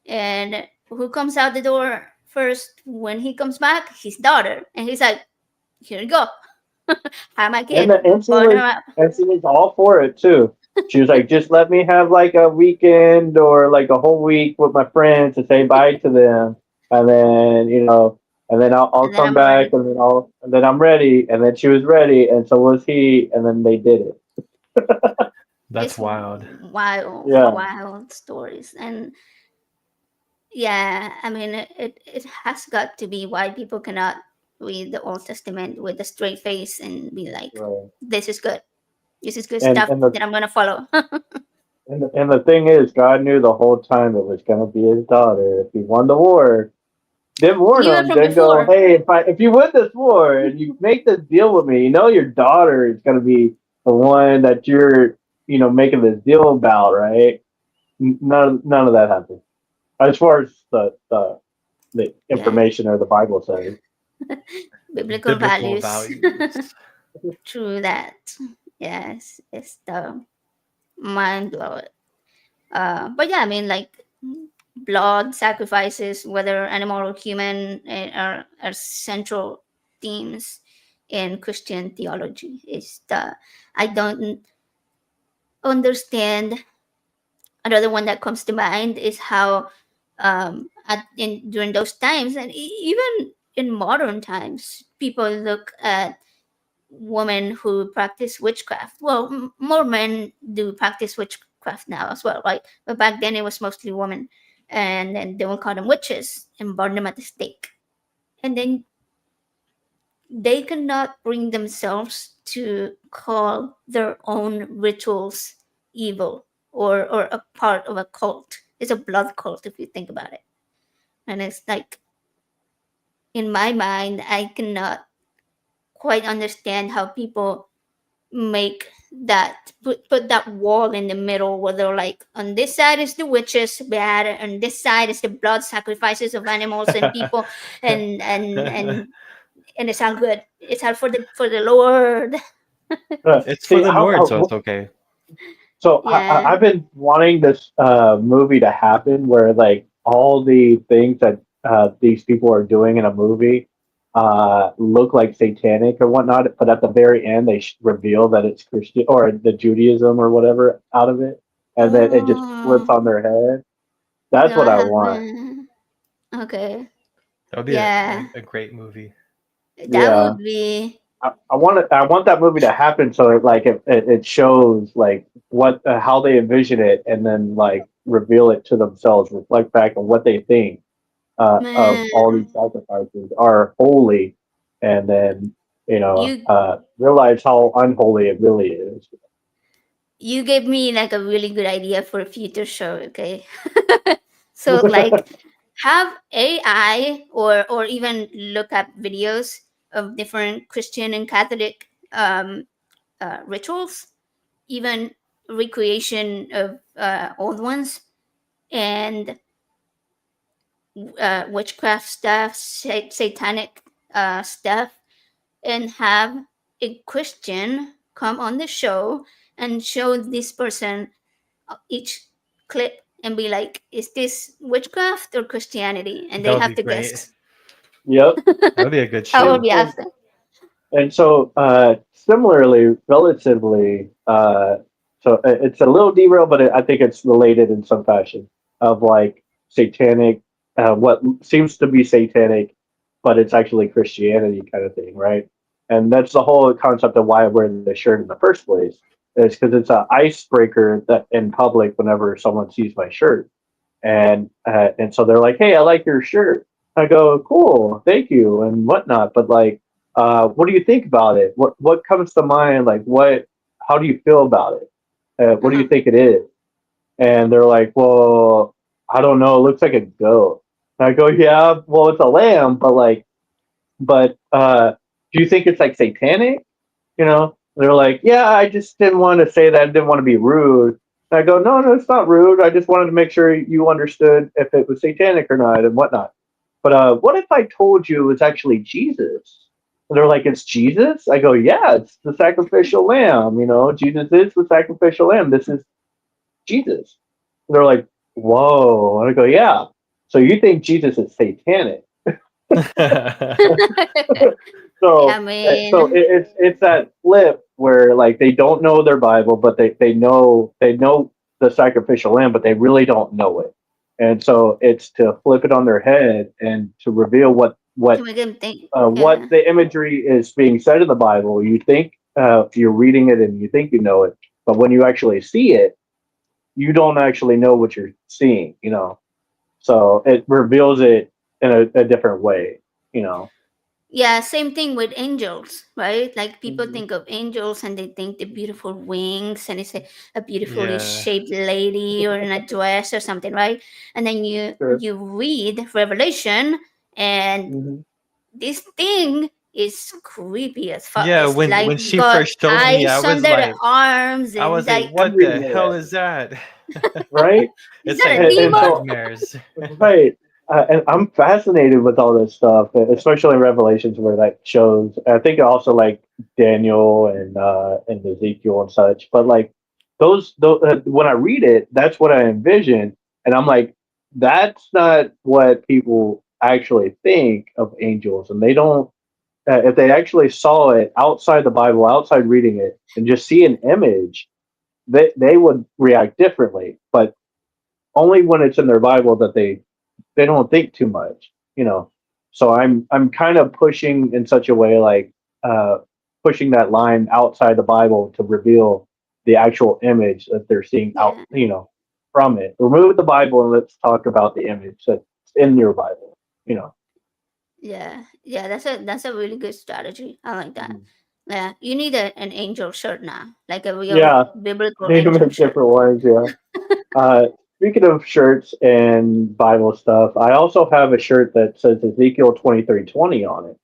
And who comes out the door first when he comes back? His daughter. And he's like, here you go. Have my And kid. Born her out. she was all for it too. She was like, just let me have like a weekend or like a whole week with my friends to say bye to them, and then and then I'll And then come I'm back, ready. and then I'm ready, and then she was ready, and so was he, and then they did it. That's It's wild. wild, Yeah, wild stories. And yeah, I mean, it has got to be why people cannot read the Old Testament with a straight face and be like, right. this is good. This is good And stuff and the that I'm going to follow. and the thing is, God knew the whole time it was gonna be his daughter. If he won the war, didn't He warn knew it them. from Didn't go, before. hey, if you win this war and you make this deal with me, you know your daughter is gonna be the one that you're making this deal about, right? None of that happened. As far as the Yeah. information or the Bible says. Biblical Biblical values. values. True that. Yes, it's the mind blower. But yeah, I mean, like blood sacrifices, whether animal or human, are central themes in Christian theology. I don't understand. Another one that comes to mind is how during those times, and even in modern times, people look at women who practice witchcraft. Well, more men do practice witchcraft now as well, right? But back then it was mostly women, and then they would call them witches and burn them at the stake. And then they cannot bring themselves to call their own rituals evil or a part of a cult. It's a blood cult if you think about it. And it's like, in my mind, I cannot quite understand how people make put that wall in the middle where they're like, on this side is the witches bad, and this side is the blood sacrifices of animals and people, and and and and it's all good. It's all for the Lord. It's for See the Lord, so it's okay. so Yeah. I've been wanting this movie to happen where like all the things that these people are doing in a movie look like satanic or whatnot, but at the very end they reveal that it's Christian or the Judaism or whatever out of it, and then it just flips Oh, on their head. That's no, what I I want. haven't. Okay. That would be Yeah, a great movie. that would Yeah. be. I want it. I want that movie to happen so that like it shows like what how they envision it, and then like reveal it to themselves, reflect back on what they think of Man, all these sacrifices are holy, and then you realize how unholy it really is. you gave me like a really good idea for a future show. Okay. So like, have AI or even look up videos of different Christian and Catholic rituals, even recreation of old ones, and witchcraft stuff, satanic stuff, and have a Christian come on the show and show this person each clip and be like, is this witchcraft or Christianity? And That they would have be to great. guess. Yep. That would be a good That would And, show. be and awesome. And so, similarly, relatively, So it's a little derailed, but I think it's related in some fashion of like satanic, what seems to be satanic, but it's actually Christianity kind of thing, right? And that's the whole concept of why I wear the shirt in the first place, is because it's an icebreaker that in public whenever someone sees my shirt, and so they're like, "Hey, I like your shirt." I go, "Cool, thank you," and whatnot. But like, what do you think about it? What comes to mind? Like, what? How do you feel about it? What do you Uh-huh. think it is? And they're like, "Well, I don't know. It looks like a goat." And I go, "Yeah, well, it's a lamb, but like, but do you think it's like satanic?" You know? They're like, "Yeah, I just didn't want to say that. I didn't want to be rude." And I go, "No, no, it's not rude. I just wanted to make sure you understood if it was satanic or not and whatnot." But what if I told you it was actually Jesus? And they're like, "It's Jesus?" I go, "Yeah, it's the sacrificial lamb. You know, Jesus is the sacrificial lamb. This is Jesus." And they're like, "Whoa." And I go, "Yeah. So you think Jesus is satanic?" Yeah, I So it's that flip where like they don't know their Bible, but they know the sacrificial lamb, but they really don't know it. And so it's to flip it on their head and to reveal what to what make them think. what Yeah. the imagery is being said in the Bible. You think you're reading it and you think you know it, but when you actually see it, you don't actually know what you're seeing. So it reveals it in a different way. You know. Yeah, same thing with angels, right? Like people Mhm. think of angels and they think the beautiful wings and it's a beautifully Yeah. shaped lady or in a dress or something, right? And then you Sure. you read Revelation and Mhm. this thing is creepy as fuck. Yeah, It's like when she got first showed me, eyes under the arms I and was like, like, "What Every the hell day, is that?" right? is It's that like a And demon? so, nightmares. right. And I'm fascinated with all this stuff, especially in Revelations where that shows. I think also like Daniel and Ezekiel and such. But like those when I read it, that's what I envision, and I'm like, that's not what people actually think of angels, and they don't. If they actually saw it outside the Bible, outside reading it, and just see an image, they would react differently. But only when it's in their Bible that they don't think too much. So I'm kind of pushing in such a way like pushing that line outside the Bible to reveal the actual image that they're seeing out Yeah. from it. Remove the Bible and let's talk about the image that's in your Bible. Yeah, yeah, that's a really good strategy. I like that. Mhm. Yeah, you need an angel shirt now, like a real Yeah, biblical need to angel make shirt. different ones. Yeah. Speaking of shirts and Bible stuff, I also have a shirt that says Ezekiel 23:20 on it.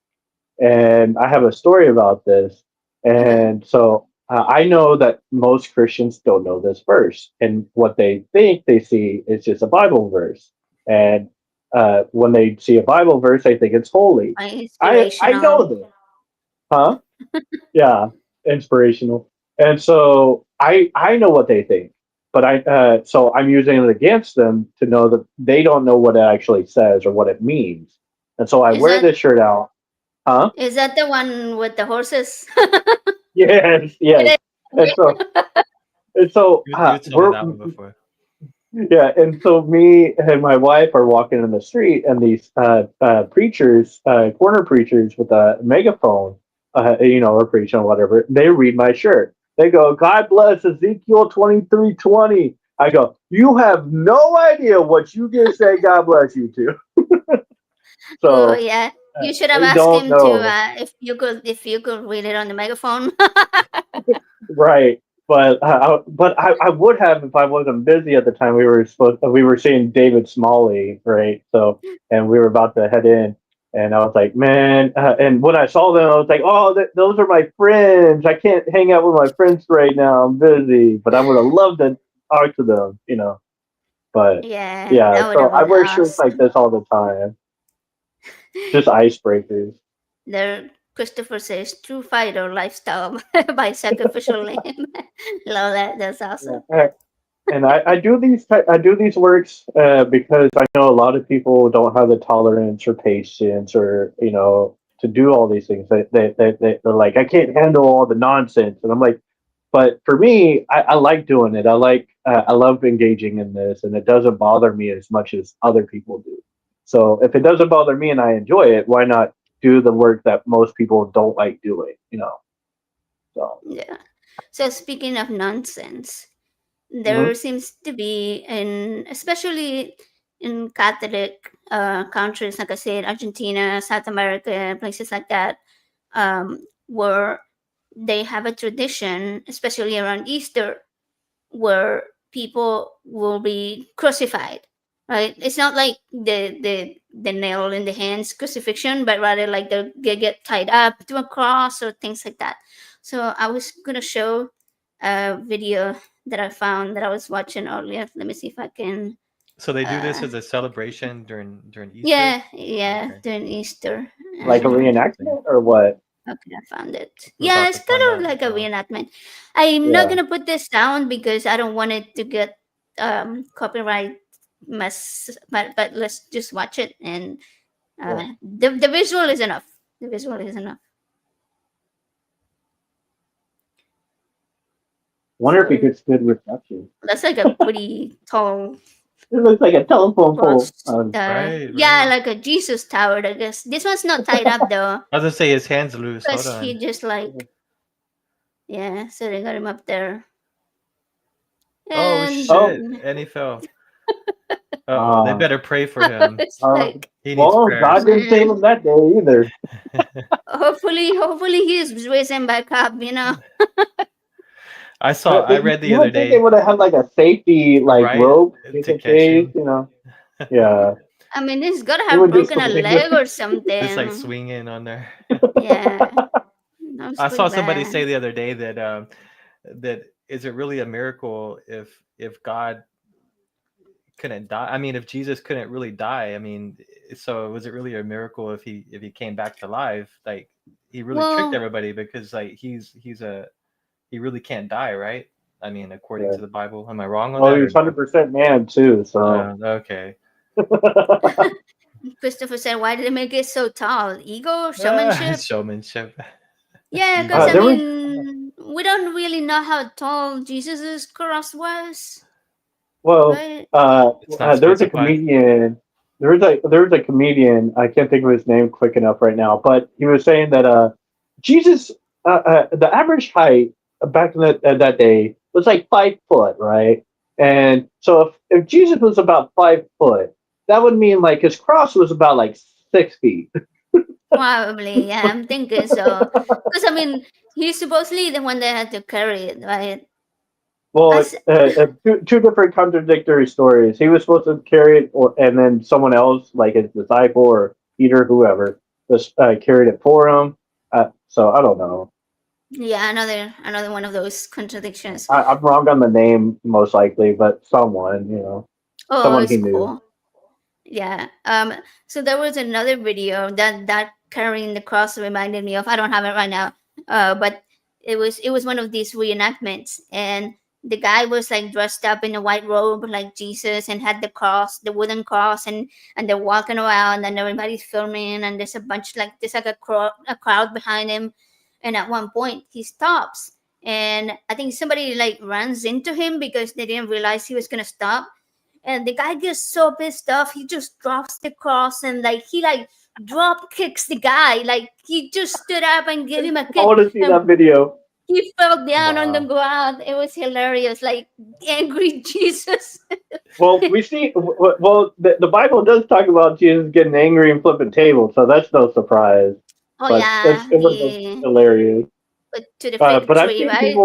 And I have a story about this. Okay. And so I know that most Christians don't know this verse, and what they think they see is just a Bible verse. And when they see a Bible verse, they think it's holy. My I know inspirational. this, huh? Yeah, inspirational. And so I know what they think, but so I'm using it against them to know that they don't know what it actually says or what it means. And so I Is wear that this shirt out, huh? is that the one with the horses? Yes, Did yes. I- And so, You told me we're that one before. yeah, and so me and my wife are walking in the street, and these preachers, corner preachers with a megaphone, are preaching or whatever. They read my shirt. They go, "God bless Ezekiel 23:20." I go, "You have no idea what you just said. God bless you too." Oh So yeah, you should have they asked don't him to know. if you could read it on the megaphone. Right. But I would have if I wasn't busy at the time. We were seeing David Smalley, right? So and we were about to head in, and I was like, man. And when I saw them, I was like, oh, those are my friends. I can't hang out with my friends right now. I'm busy, but I would have loved to talk to them. But Yeah, yeah, that would so have I been wear shirts like awesome. this all the time, just icebreakers. There, Christopher says, "True fighter lifestyle by sacrificial lamb." Love that. That's awesome. Yeah. And I do these works because I know a lot of people don't have the tolerance or patience or to do all these things. They're like, I can't handle all the nonsense, and I'm like, But for me, I like doing it. I love engaging in this, and it doesn't bother me as much as other people do. So if it doesn't bother me and I enjoy it, why not do the work that most people don't like doing? So. Yeah. So speaking of nonsense, Mhm. there seems to be especially in Catholic countries, like I said, Argentina, South America, places like that, where they have a tradition, especially around Easter, where people will be crucified. Right? It's not like the nail in the hands crucifixion, but rather like they get tied up to a cross or things like that. So I was gonna show a video that I found that I was watching earlier. Let me see if I can. So they do this Uh, as a celebration during Easter. yeah, Okay, during Easter. Like a interesting. reenactment or what? Okay, I found it. I'm Yeah, about it's to kind find of out like as a well. reenactment. I'm not Yeah. gonna put this down because I don't want it to get copyright mess. But let's just watch it, and Yeah. the visual is enough. The visual is enough. Wonder if it So gets good reception. that's like a pretty tall It looks like a telephone pole. cross. Right, Yeah, right. like a Jesus tower. I guess this one's not tied up though, I was gonna say his hands loose. Hold because he on. just like, yeah. So they got him up there, Oh and Oh, shit! And he fell. Uh oh, they uh, better pray for him. it's like, He needs well, God prayers. didn't save man. him that day either. Hopefully he's risen back up. I read the You other would think they day, would have had like a safety like right, rope just to in catch case, him. Yeah, I mean, he's gotta it have would be broken a something. leg or Just like something. swinging on there. Yeah, that was I pretty saw somebody bad. say the other day that that is it really a miracle if God couldn't die? I mean, if Jesus couldn't really die, I mean, so was it really a miracle if he came back to life? Like he really tricked Well, everybody because like he really can't die, right? I mean, according Yeah. to the Bible. Am I wrong on Well, that he or was no? 100% man too, so. Okay. Christopher said, "Why did they make it so tall? Ego, showmanship." Showmanship. Yeah, because I Ego. There was mean, we don't really know how tall Jesus's cross was, well, right? It's not there was a specified. comedian. There was a comedian. I can't think of his name quick enough right now, but he was saying that Jesus, the average height back in that day was like 5 foot, right? And so if Jesus was about 5 foot, that would mean like his cross was about like 6 feet. Probably, yeah, I'm thinking so. Because I mean, he's supposedly the one that had to carry it, right? Well, As two different contradictory stories. He was supposed to carry it, and then someone else, like his disciple or Peter, whoever, just carried it for him. So I don't know. yeah, another one of those contradictions. I'm wrong on the name, most likely, but someone, Oh, someone he it's knew. cool. Yeah. So there was another video that carrying the cross reminded me of. I don't have it right now. But it was one of these reenactments, and the guy was like dressed up in a white robe like Jesus, and had the cross, the wooden cross, and they're walking around, and everybody's filming, and there's like a crowd behind him, and at one point he stops, and I think somebody like runs into him because they didn't realize he was gonna stop, and the guy gets so pissed off he just drops the cross, and like he like drop kicks the guy, like he just stood up and gave him a I kick, want to see that and video. he fell down on the Wow. ground. It was hilarious, like angry Jesus. Well, we see. Well, the Bible does talk about Jesus getting angry and flipping tables, so that's no surprise. Oh But yeah, it was he hilarious. put to the fig But tree, right?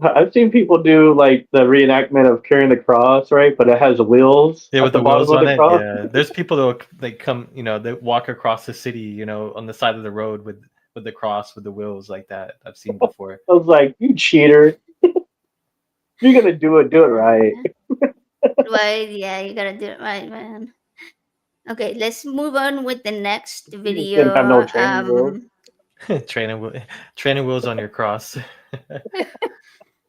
I've seen people do like the reenactment of carrying the cross, right? But it has wheels Yeah, at with the the bottom wheels of on the it. cross. Yeah, there's people that they come, they walk across the city, on the side of the road with the cross with the wheels like that. I've seen before. I was like, you cheater! If you're gonna do it right. Right, yeah, you gotta do it right, man. Okay, let's move on with the next You just didn't have no video. training wheels. training wheel- training wheels on your cross.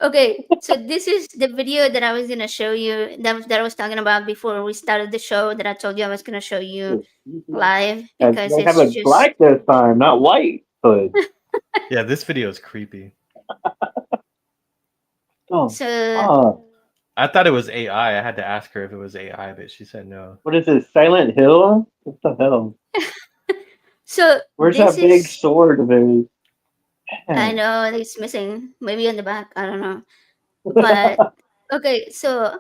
Okay, so this is the video that I was gonna show you, that I was talking about before we started the show, that I told you I was gonna show you live, And because they have it's it just black this time, not white. Hood. Yeah, this video is creepy. Oh, So I thought it was AI. I had to ask her if it was AI, but she said no. what is this? Silent Hill? What the hell? so Where's this that big is, sword of his? I Man. know it's missing, maybe on the back, I don't know. But okay, so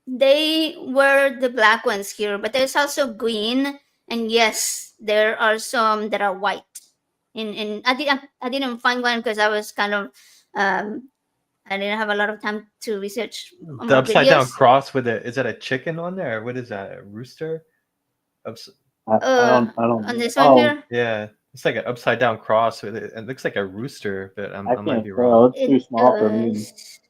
they were the black ones here, but there's also green, and yes, there are some that are white. In I didn't find one because I was kind of um I didn't have a lot of time to research The more upside down videos. cross with a is that a chicken on there? What is that? A rooster? Ups, I On don't. this one Oh, here, yeah, it's like an upside down cross with it. It looks like a rooster, but I I might can't be tell. wrong. It's too it small for me. does.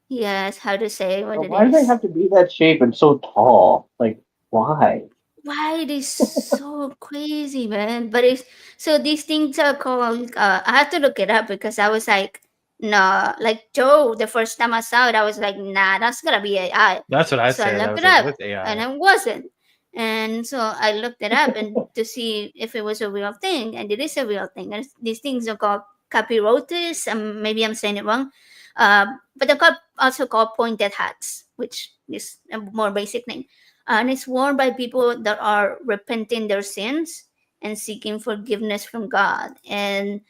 Yes, how to say what But it why do they is. have to be that shape and so tall? Like, why? Why it is so crazy, man? But it's so these things are called. I had to look it up because I was like, no, like Joe. The first time I saw it, I was like, nah, that's gonna be AI. That's what I So I said. I looked was it like, up, "What's and AI?" it wasn't. And so I looked it up and to see if it was a real thing, and it is a real thing. And these things are called capirotes. Maybe I'm saying it wrong, but they're also called pointed hats, which is a more basic name, and it's worn by people that are repenting their sins and seeking forgiveness from God. And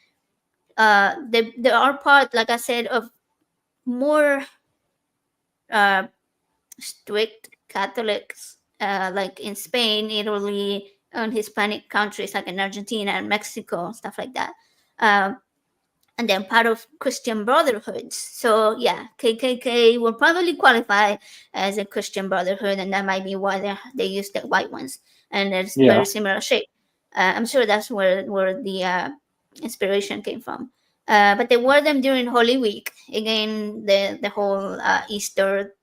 there are part, like I said, of more uh, strict Catholics, like in Spain, Italy, and Hispanic countries like in Argentina and Mexico, stuff like that. Um, and they're part of Christian brotherhoods. So yeah, KKK will probably qualify as a Christian brotherhood, and that might be why they use the white ones, and it's very Yeah. similar shape. I'm sure that's where the inspiration came from. But they wore them during Holy Week. Again, the whole Easter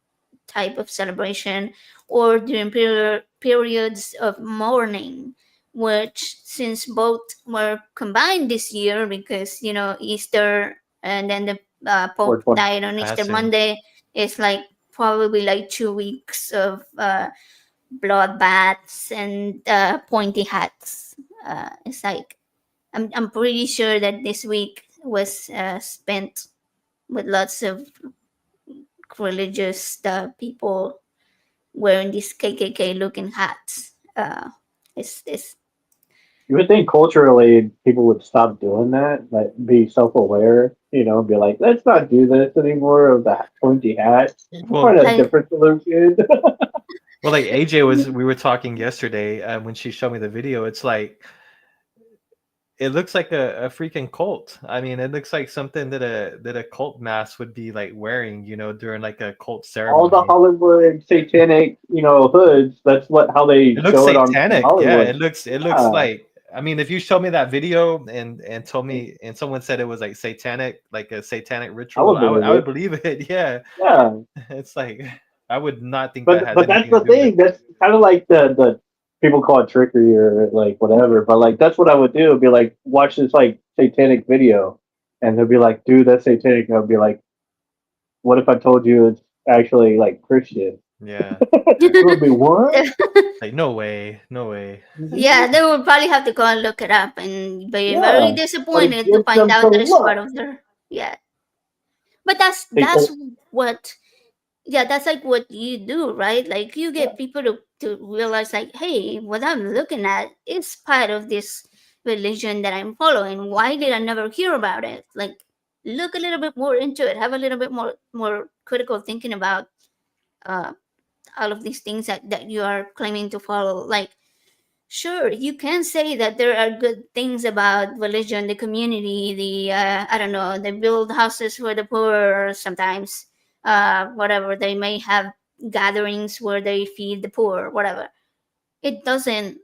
type of celebration, or during periods of mourning, which since both were combined this year because Easter and then the Pope 420. died on Easter Passing. Monday, it's like probably like 2 weeks of bloodbaths and pointy hats. It's like I'm pretty sure that this week was spent with lots of religious people wearing these KKK looking hats. It's You would think culturally people would stop doing that, like be self aware, be like, let's not do this anymore of that pointy hat. Well, Find a like different solution. well, like AJ was. We were talking yesterday when she showed me the video. It's like it looks like a freaking cult. I mean, it looks like something that a cult mass would be like wearing, during like a cult All the ceremony. Hollywood satanic, hoods, that's how they It looks show it on in satanic. Yeah, Hollywood. it looks Yeah. like. I mean, if you showed me that video and told me and someone said it was like satanic, like a satanic I ritual, would believe I would it. believe it. Yeah, Yeah. it's like I would not think that But has but that's anything to the do with. thing. That's kind of like the people call it trickery or like whatever. But like that's what I would do. Be like, watch this like satanic video, and they'll be like, dude, that's satanic. And I'll be like, what if I told you it's actually like Christian? Yeah, yeah. It would be what? Like no way, no way. yeah, they would probably have to go and look it up and be very Yeah, but it disappointed to gives find them to out that it's part look. of their, yeah. But that's Because what, yeah, that's like what you do, right? Like you yeah, get people to realize like, hey, what I'm looking at is part of this religion that I'm following. Why did I never hear about it? Like look a little bit more into it, have a little bit more critical thinking about uh all of these things that you are claiming to follow. Like sure, you can say that there are good things about religion, the community, the I don't know, they build houses for the poor sometimes, whatever, they may have gatherings where they feed the poor, whatever. It doesn't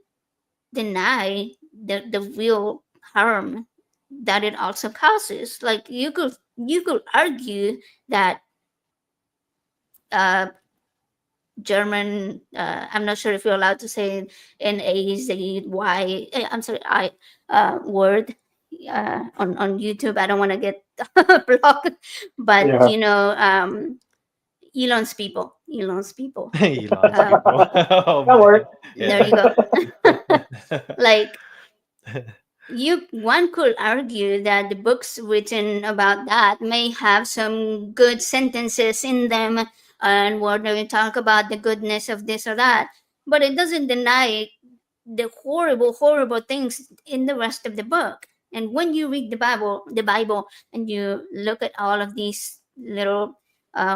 deny the real harm that it also causes. Like you could argue that uh German. I'm not sure if you're allowed to say NAZY. I'm sorry, I word on YouTube. I don't want to get blocked, but yeah, Elon's people. Elon's people. Elon's Um, people. Oh that man, works. there yeah. you go. Like one could argue that the books written about that may have some good sentences in them, and where they talk about the goodness of this or that, but it doesn't deny the horrible things in the rest of the book. And when you read the Bible, and you look at all of these little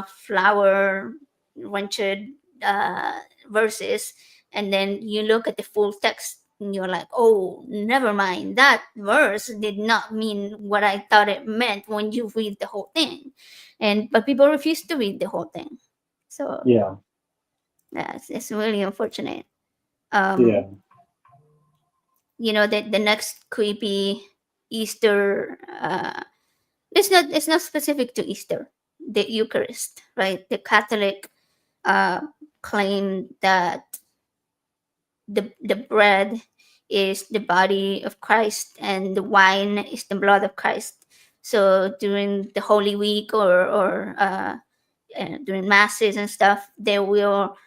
flower wrenched uh, verses, and then you look at the full text, and you're like, oh, never mind, that verse did not mean what I thought it meant when you read the whole thing. And but people refuse to read the whole thing. So Yeah, that's it's really unfortunate. yeah. um the next creepy Easter, it's not specific to Easter, the Eucharist, right? The Catholic uh claim that the bread is the body of Christ and the wine is the blood of Christ. So during the Holy Week, or during masses and stuff, they will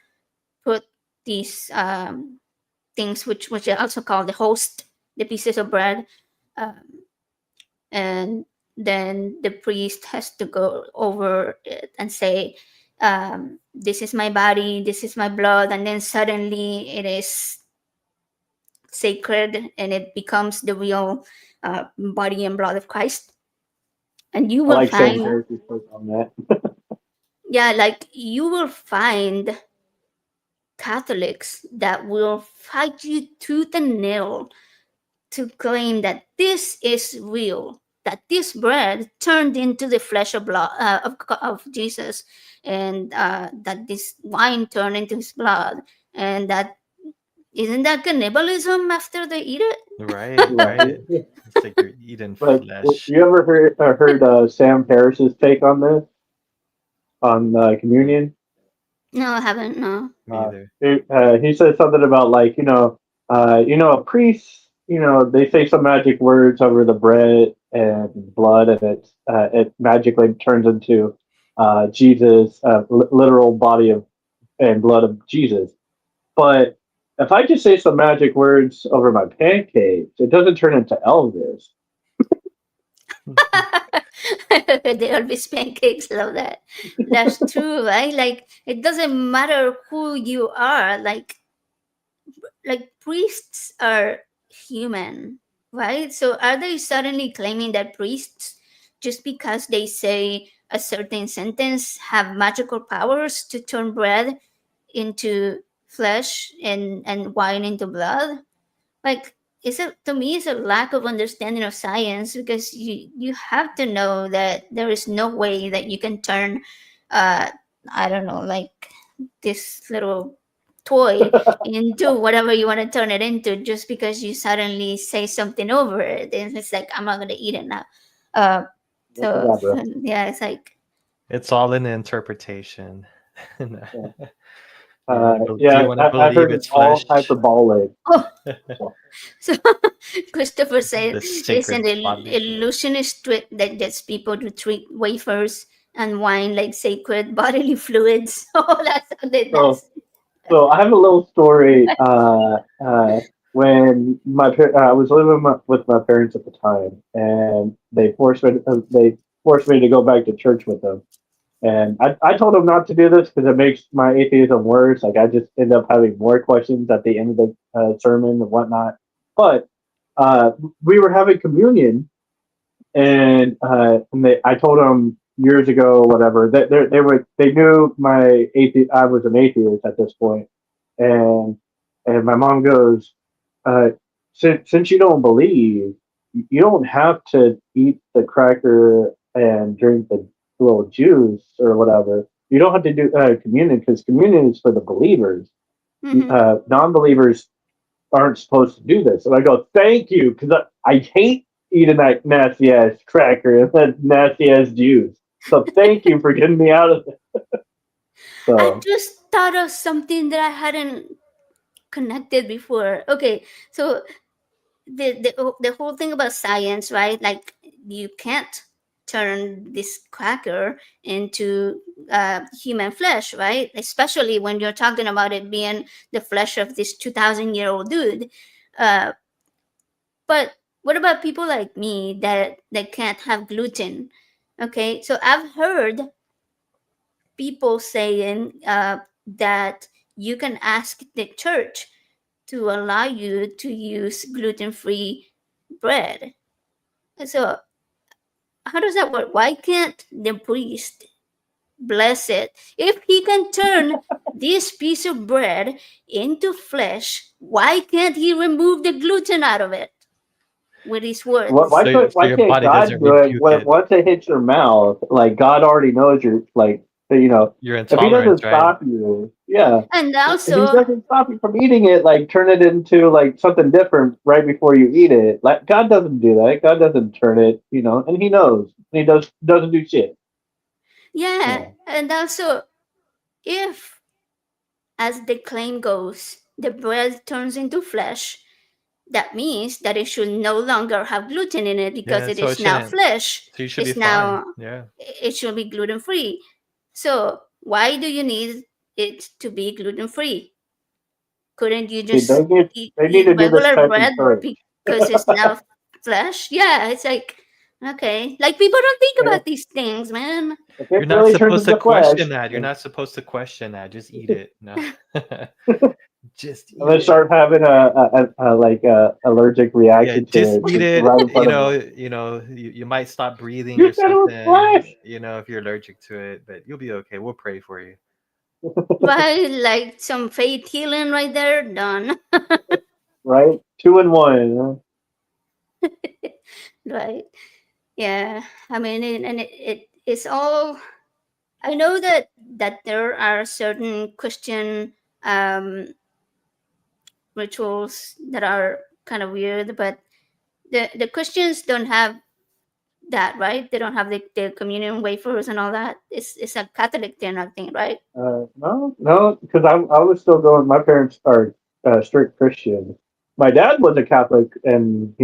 put these things, which are also called the host, the pieces of bread, um, and then the priest has to go over it and say, "This is my body, this is my blood," and then suddenly it is sacred and it becomes the real body and blood of Christ. And you I will like Sam find, Harris's take on that. yeah, like you will find Catholics that will fight you tooth and nail to claim that this is real, that this bread turned into the flesh of blood of Jesus, and that this wine turned into his blood, and that isn't that cannibalism after they eat it? Right, Yeah, right. It's like you're eating but flesh. you ever heard Sam Harris's take on this on communion? No, I haven't. No. Me either. He said something about like a priest, they say some magic words over the bread and blood, and it magically turns into Jesus, literal body of and blood of Jesus. But if I just say some magic words over my pancakes, it doesn't turn into Elvis. The Elvis pancakes, love that. That's true, right? Like it doesn't matter who you are. Like priests are human, right? So are they suddenly claiming that priests, just because they say a certain sentence, have magical powers to turn bread into flesh and wine into blood? Like, it's a to me it's a lack of understanding of science, because you have to know that there is no way that you can turn uh I don't know, like this little toy into whatever you want to turn it into, just because you suddenly say something over it, and it's like, I'm not gonna eat it now. uh so Abracadabra. yeah, it's like, It's all in the interpretation. Yeah, Do you yeah, want to I've believe heard it's it's all flesh? hyperbolic. oh. So, So Christopher said The it's an sacred body. illusionist trick that gets people to treat wafers and wine like sacred bodily fluids. Oh, so that's So I have a little story. When I was living with my parents at the time, and they forced me to go back to church with them. And I told them not to do this because it makes my atheism worse. Like I just end up having more questions at the end of the sermon and whatnot. But uh, we were having communion, and I told them years ago, whatever, that they knew I was an atheist at this point, and my mom goes, uh, since you don't believe, you don't have to eat the cracker and drink the little juice or whatever. You don't have to do communion because communion is for the believers. mm-hmm. Non-believers aren't supposed to do this. And I go, thank you, because I hate eating that nasty ass cracker and that nasty ass juice. So thank you for getting me out of it. I So just thought of something that I hadn't connected before. Okay, so the whole thing about science, right? Like you can't turn this cracker into human flesh, right? Especially when you're talking about it being the flesh of this 2,000-year-old dude. Uh, but what about people like me that can't have gluten? Okay, so I've heard people saying that you can ask the church to allow you to use gluten-free bread. So how does that work? Why can't the priest bless it? If he can turn this piece of bread into flesh, why can't he remove the gluten out of it with his words? So Why your can't body God doesn't do it rebuke it. once it hits your mouth? Like God already knows you're like Your if He intolerance, doesn't right? stop you, yeah. And If He also, doesn't stop you from eating it, like turn it into like something different right before you eat it. Like God doesn't do that. God doesn't turn it, and He knows. And He doesn't do shit. yeah, Yeah. and also, if, as the claim goes, the bread turns into flesh, that means that it should no longer have gluten in it because Yeah, it so it is now shouldn't. flesh. So you should be It's fine. now, Yeah. it should be gluten free. So why do you need it to be gluten free? Couldn't you See, just they need eat to do this regular type in bread church. because it's now flesh? Yeah, it's like, okay, like people don't think If about these things, man. it You're not really turns supposed to into question flesh, that. You're and not supposed to question that. Just eat it. No. Just eat then it. start having a allergic Yeah, reaction to just it eat right it. in front of them. You might stop breathing You or said it was something, flesh. if you're allergic to it, but you'll be okay. We'll pray for you. Why, like some faith healing right there? Done. Right? Two in one. Right. Yeah. I mean, it's all. I know that there are certain Christian um, rituals that are kind of weird, but the Christians don't have that, right? They don't have the communion wafers and all that. It's a Catholic thing, I think, right? No, because I was still going. My parents are strict Christians. My dad was a Catholic, and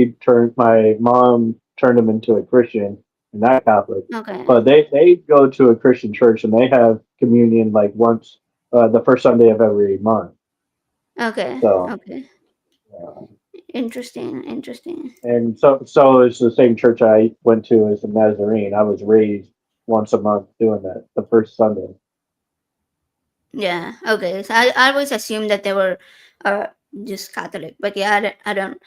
my mom turned him into a Christian, and not Catholic. Okay. But they go to a Christian church, and they have communion like once the first Sunday of every month. Okay. So. Okay. uh, Interesting. Interesting. and so it's the same church I went to as a Nazarene. I was raised once a month doing that the first Sunday. Yeah. Okay. So I always assumed that they were uh, just Catholic, but yeah, I don't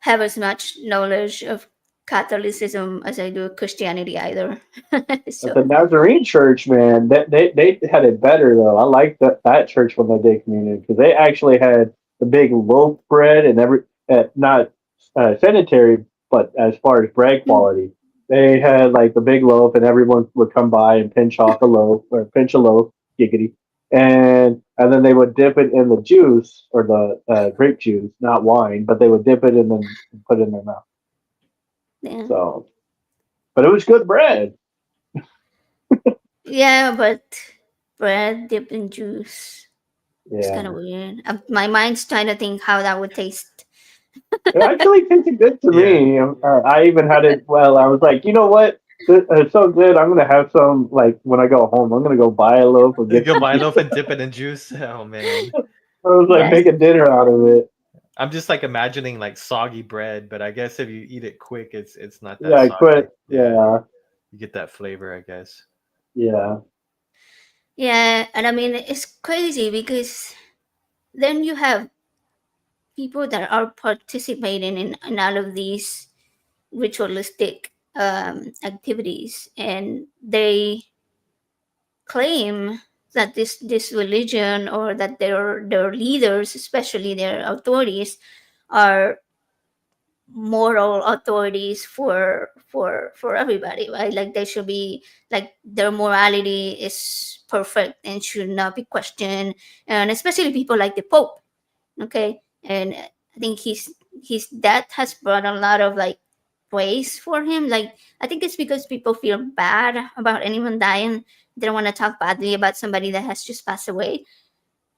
have as much knowledge of Catholicism as I do Christianity either. But So the Nazarene church, man, they had it better though. I liked that church when they did communion because they actually had the big loaf bread and not sanitary, but as far as bread quality, they had like the big loaf, and everyone would come by and pinch off a loaf or pinch a loaf, giggity, and then they would dip it in the juice or the grape juice, not wine, but they would dip it and then put it in their mouth. yeah, So, but it was good bread. yeah, but bread dipped in juice. It's kind Yeah. of weird. My mind's trying to think how that would taste. It actually tasted good to Yeah. me. I even had it. Well, I was like, you know what? It's so good. I'm gonna have some. Like when I go home, I'm gonna go buy a loaf and You get go some buy a juice. loaf and dip it in juice. Oh man. I was like Yes. making dinner out of it. I'm just like imagining like soggy bread, but I guess if you eat it quick, it's not that Yeah, I soggy. quit. Yeah, Yeah, you get that flavor, I guess. yeah. Yeah, and I mean it's crazy because then you have people that are participating in all of these ritualistic activities, and they claim that this religion or that their leaders, especially their authorities, are moral authorities for everybody, right? Like they should be, like their morality is perfect and should not be questioned, and especially people like the Pope. Okay, and I think his death has brought a lot of like praise for him. Like I think it's because people feel bad about anyone dying. They don't want to talk badly about somebody that has just passed away.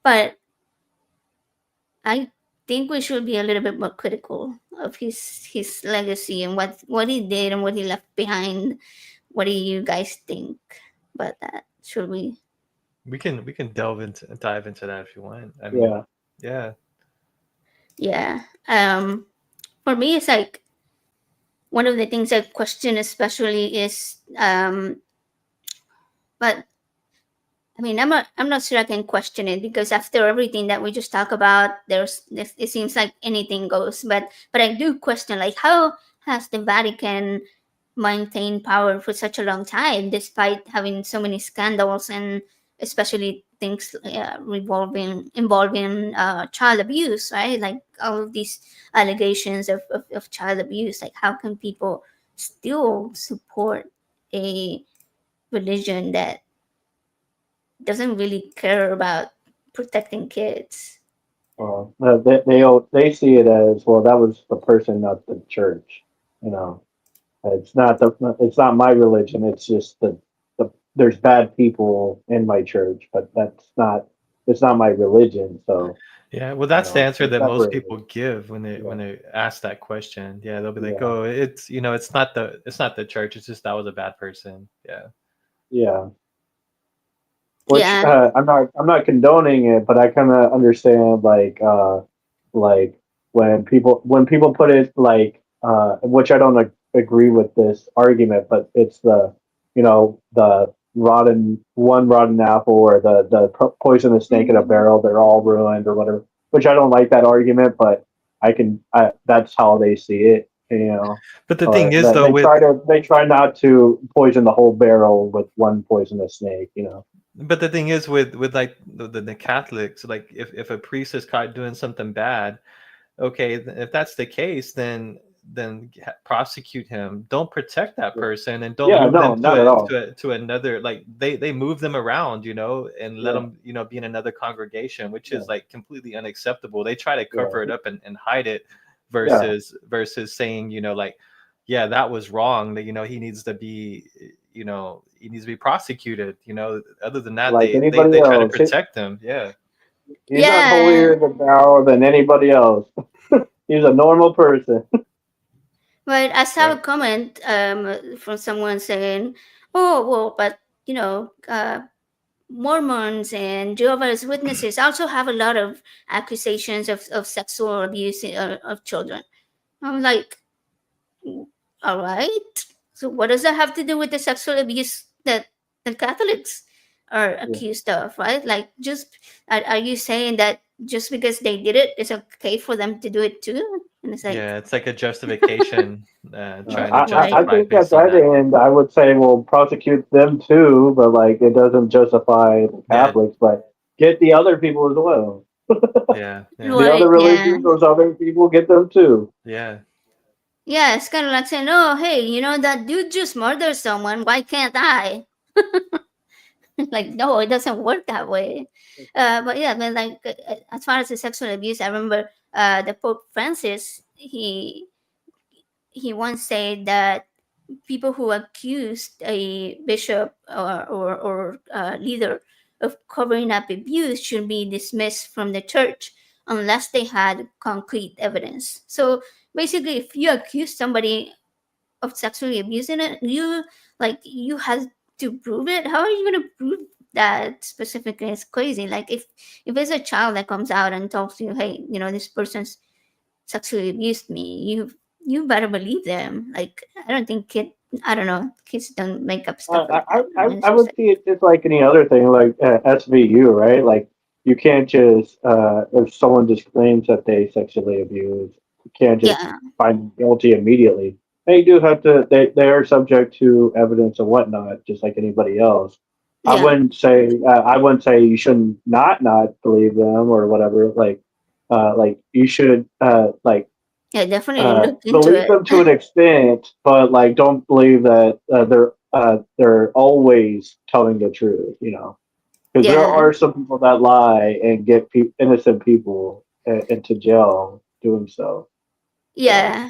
But I think we should be a little bit more critical of his legacy and what he did and what he left behind. What do you guys think about that? Should we? We can dive into that if you want. I mean, Yeah. yeah. Yeah. For me, it's like one of the things I question especially is, but I mean, I'm not sure I can question it, because after everything that we just talked about, it seems like anything goes. But I do question, like, how has the Vatican maintained power for such a long time, despite having so many scandals, and especially things involving child abuse, right? Like all of these allegations of child abuse. Like, how can people still support a religion that doesn't really care about protecting kids? Well, they see it as, well, that was the person, not the church. You know, it's not my religion. It's just there's bad people in my church, but it's not my religion. So Yeah, well, that's the answer they're that most people separated. give when Yeah, they ask that question. Yeah, they'll be like, yeah, "Oh, it's not the church. It's just that was a bad person." Yeah, yeah. Which Yeah, I'm not condoning it, but I kind of understand, like when people put it like, which I don't agree with this argument, but it's the rotten apple, or the poisonous snake in a barrel, they're all ruined or whatever. Which I don't like that argument, but that's how they see it, you know. but the thing Or is, though, with they try not to poison the whole barrel with one poisonous snake, you know. but the thing is with like the Catholics, like if a priest is caught doing something bad, okay, if that's the case, then prosecute him. Don't protect that person, and don't Yeah, move no, them not at all. to another. Like they move them around, and let Yeah, them be in another congregation, which yeah, is like completely unacceptable. They try to yeah, cover it up and hide it, yeah. versus saying, like, yeah, that was wrong. That he needs to be prosecuted. Other than that, Like anybody they try to else, protect them. Yeah. he's not yeah. holier than thou than anybody else. He's a normal person. But I saw a Yep. comment from someone saying, "Oh, well, but Mormons and Jehovah's Witnesses also have a lot of accusations of sexual abuse of children." I'm like, all right. So what does that have to do with the sexual abuse that the Catholics are Yeah. accused of, right? Like, just are you saying that just because they did it, it's okay for them to do it too? And it's like, Yeah, it's like a justification, trying to right, I justify think at based on that that. end, I would say, well, prosecute them too, but like it doesn't justify the Yeah, Catholics, but get the other people as well. yeah, yeah, The other right, yeah. religions, those other people, get them too. yeah, Yeah, it's kind of like saying, oh, hey, that dude just murdered someone. Why can't I? Like, no, it doesn't work that way. But yeah, but like, as far as the sexual abuse, I remember the Pope Francis, he once said that people who accused a bishop or leader of covering up abuse should be dismissed from the church unless they had concrete evidence. So basically, if you accuse somebody of sexually abusing it, you have to prove it. How are you going to prove that specifically? It's crazy. Like, if it's a child that comes out and tells you, hey, this person's sexually abused me, you better believe them. Like, I don't think I don't know, kids don't make up stuff like that. I mean, it's I just would like, see it just like any other thing, like SVU, right? Like you can't just if someone just claims that they sexually abused, you can't just yeah, find them guilty immediately. They do have to. They are subject to evidence and whatnot, just like anybody else. yeah, I wouldn't say you shouldn't not believe them or whatever. Like you should yeah, definitely look into believe it. them to an extent, but like don't believe that they're always telling the truth. You know, because there Yeah, are some people that lie and get innocent people into jail doing so. So yeah.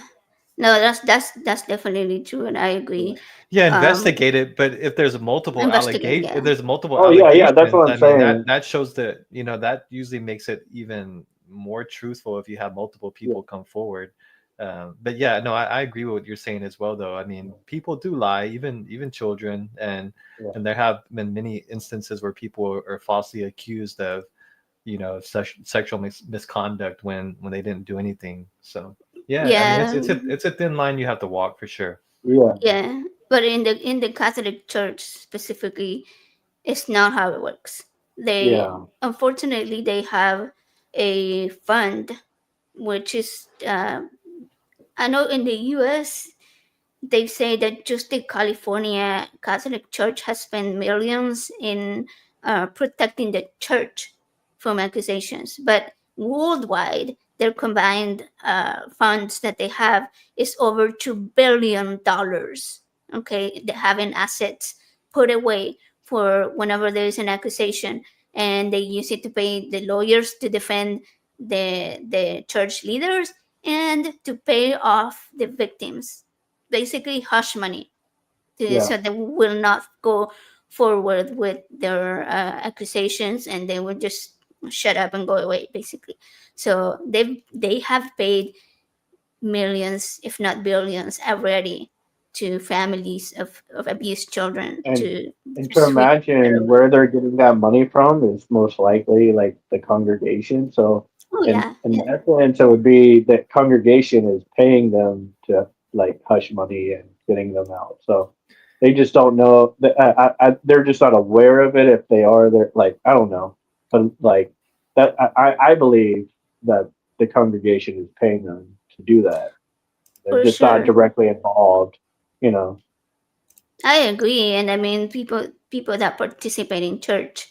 No, that's definitely true, and I yeah. agree. yeah. Um, Investigate it, but Investigate, if yeah, there's multiple Oh yeah, yeah. That's allegations, what I'm I mean saying. that shows that that usually makes it even more truthful if you have multiple Yeah, people come forward. But yeah, no, I agree with what you're saying as well. Though I mean, people do lie, even children, yeah. and there have been many instances where people are falsely accused of sexual misconduct when they didn't do anything. So Yeah, I mean Yeah, it's a thin line you have to walk for sure. Yeah, yeah. But in the Catholic Church specifically, it's not how it works. They yeah, unfortunately they have a fund which is I know in the U.S. they say that just the California Catholic Church has spent millions in protecting the church from accusations, but worldwide, their combined funds that they have is over $2 billion. Okay, they have in assets put away for whenever there is an accusation, and they use it to pay the lawyers to defend the church leaders and to pay off the victims, basically hush money yeah. so they will not go forward with their accusations and they will just shut up and go away basically. So they have paid millions if not billions already to families of abused children And to to sweep their imagine away. where they're getting that money from is most likely like the congregation. So Oh yeah, in yeah, essence, it would be that congregation is paying them to like hush money and getting them out. So they just don't know. They're just not aware of it. If they are, they're like I don't know, but like that, I believe that the congregation is paying them to do that. They're for just not sure. directly involved. You know. I agree, and I mean people that participate in church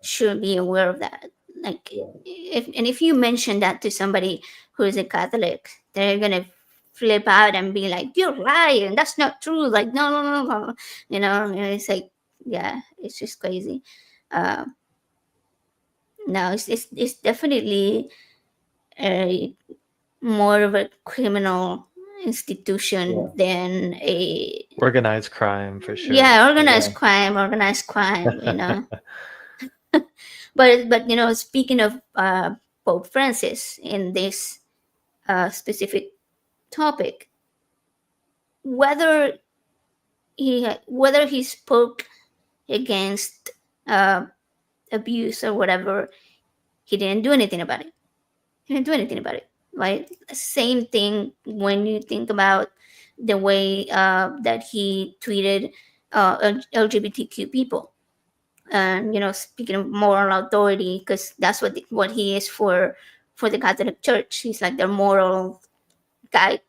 should be aware of that. Like, Yeah. if you mention that to somebody who is a Catholic, they're gonna flip out and be like, "You're lying. That's not true." Like, no, no, no, no. And it's like, yeah, it's just crazy. Uh, no, it's definitely a more of a criminal institution Yeah. than a Organized crime for sure. yeah, Yeah. Yeah. organized crime. But speaking of Pope Francis in this specific topic, whether he spoke against uh, abuse or whatever, he didn't do anything about it. He didn't do anything about it. Right? Same thing when you think about the way that he treated LGBTQ people. And speaking of moral authority, because that's what he is for the Catholic Church. He's like their moral guide,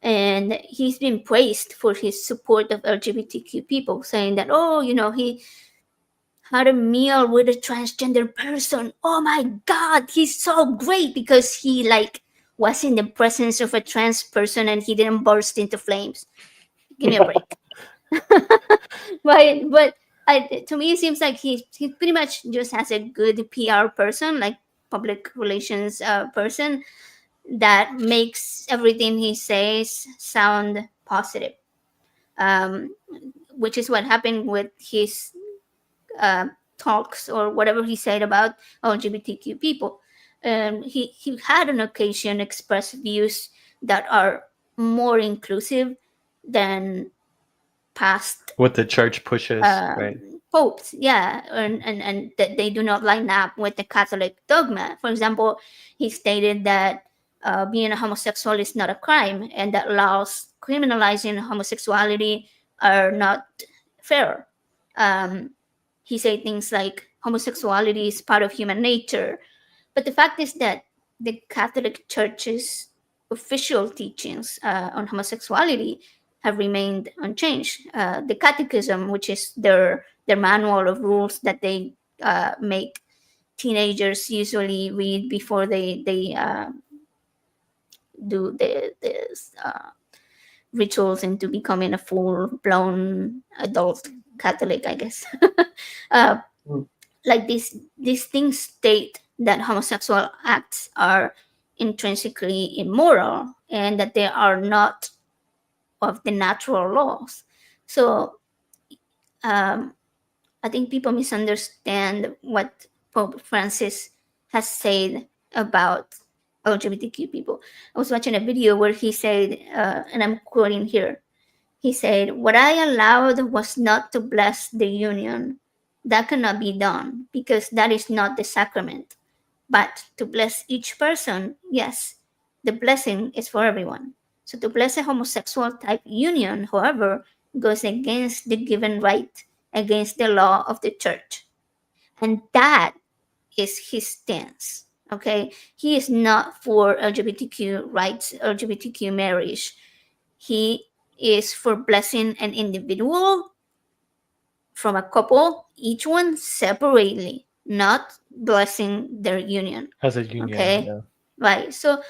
and he's been praised for his support of LGBTQ people, saying that he had a meal with a transgender person. Oh my God, he's so great because he like was in the presence of a trans person and he didn't burst into flames. Give me a break. But to me it seems like he pretty much just has a good PR person, like public relations person that makes everything he says sound positive. um, which is what happened with his uh, talks or whatever he said about LGBTQ people. He had on occasion expressed views that are more inclusive than past What the church pushes, right? popes, yeah, and that they do not line up with the Catholic dogma. For example, he stated that being a homosexual is not a crime, and that laws criminalizing homosexuality are not fair. Um, he said things like homosexuality is part of human nature, but the fact is that the Catholic Church's official teachings on homosexuality have remained unchanged. The Catechism, which is their manual of rules that they make teenagers usually read before they do the rituals into becoming a full blown adult Catholic, I guess. uh, Mm. like these things state that homosexual acts are intrinsically immoral and that they are not of the natural laws. So um, I think people misunderstand what Pope Francis has said about LGBTQ people. I was watching a video where he said, and I'm quoting here, he said, "What I allowed was not to bless the union. That cannot be done because that is not the sacrament. But to bless each person, yes. The blessing is for everyone. So to bless a homosexual type union, however, goes against the given right, against the law of the church. And that is his stance. Okay? He is not for LGBTQ rights, LGBTQ marriage. He is for blessing an individual from a couple, each one separately, not blessing their union. As a union, Okay? yeah. Right. So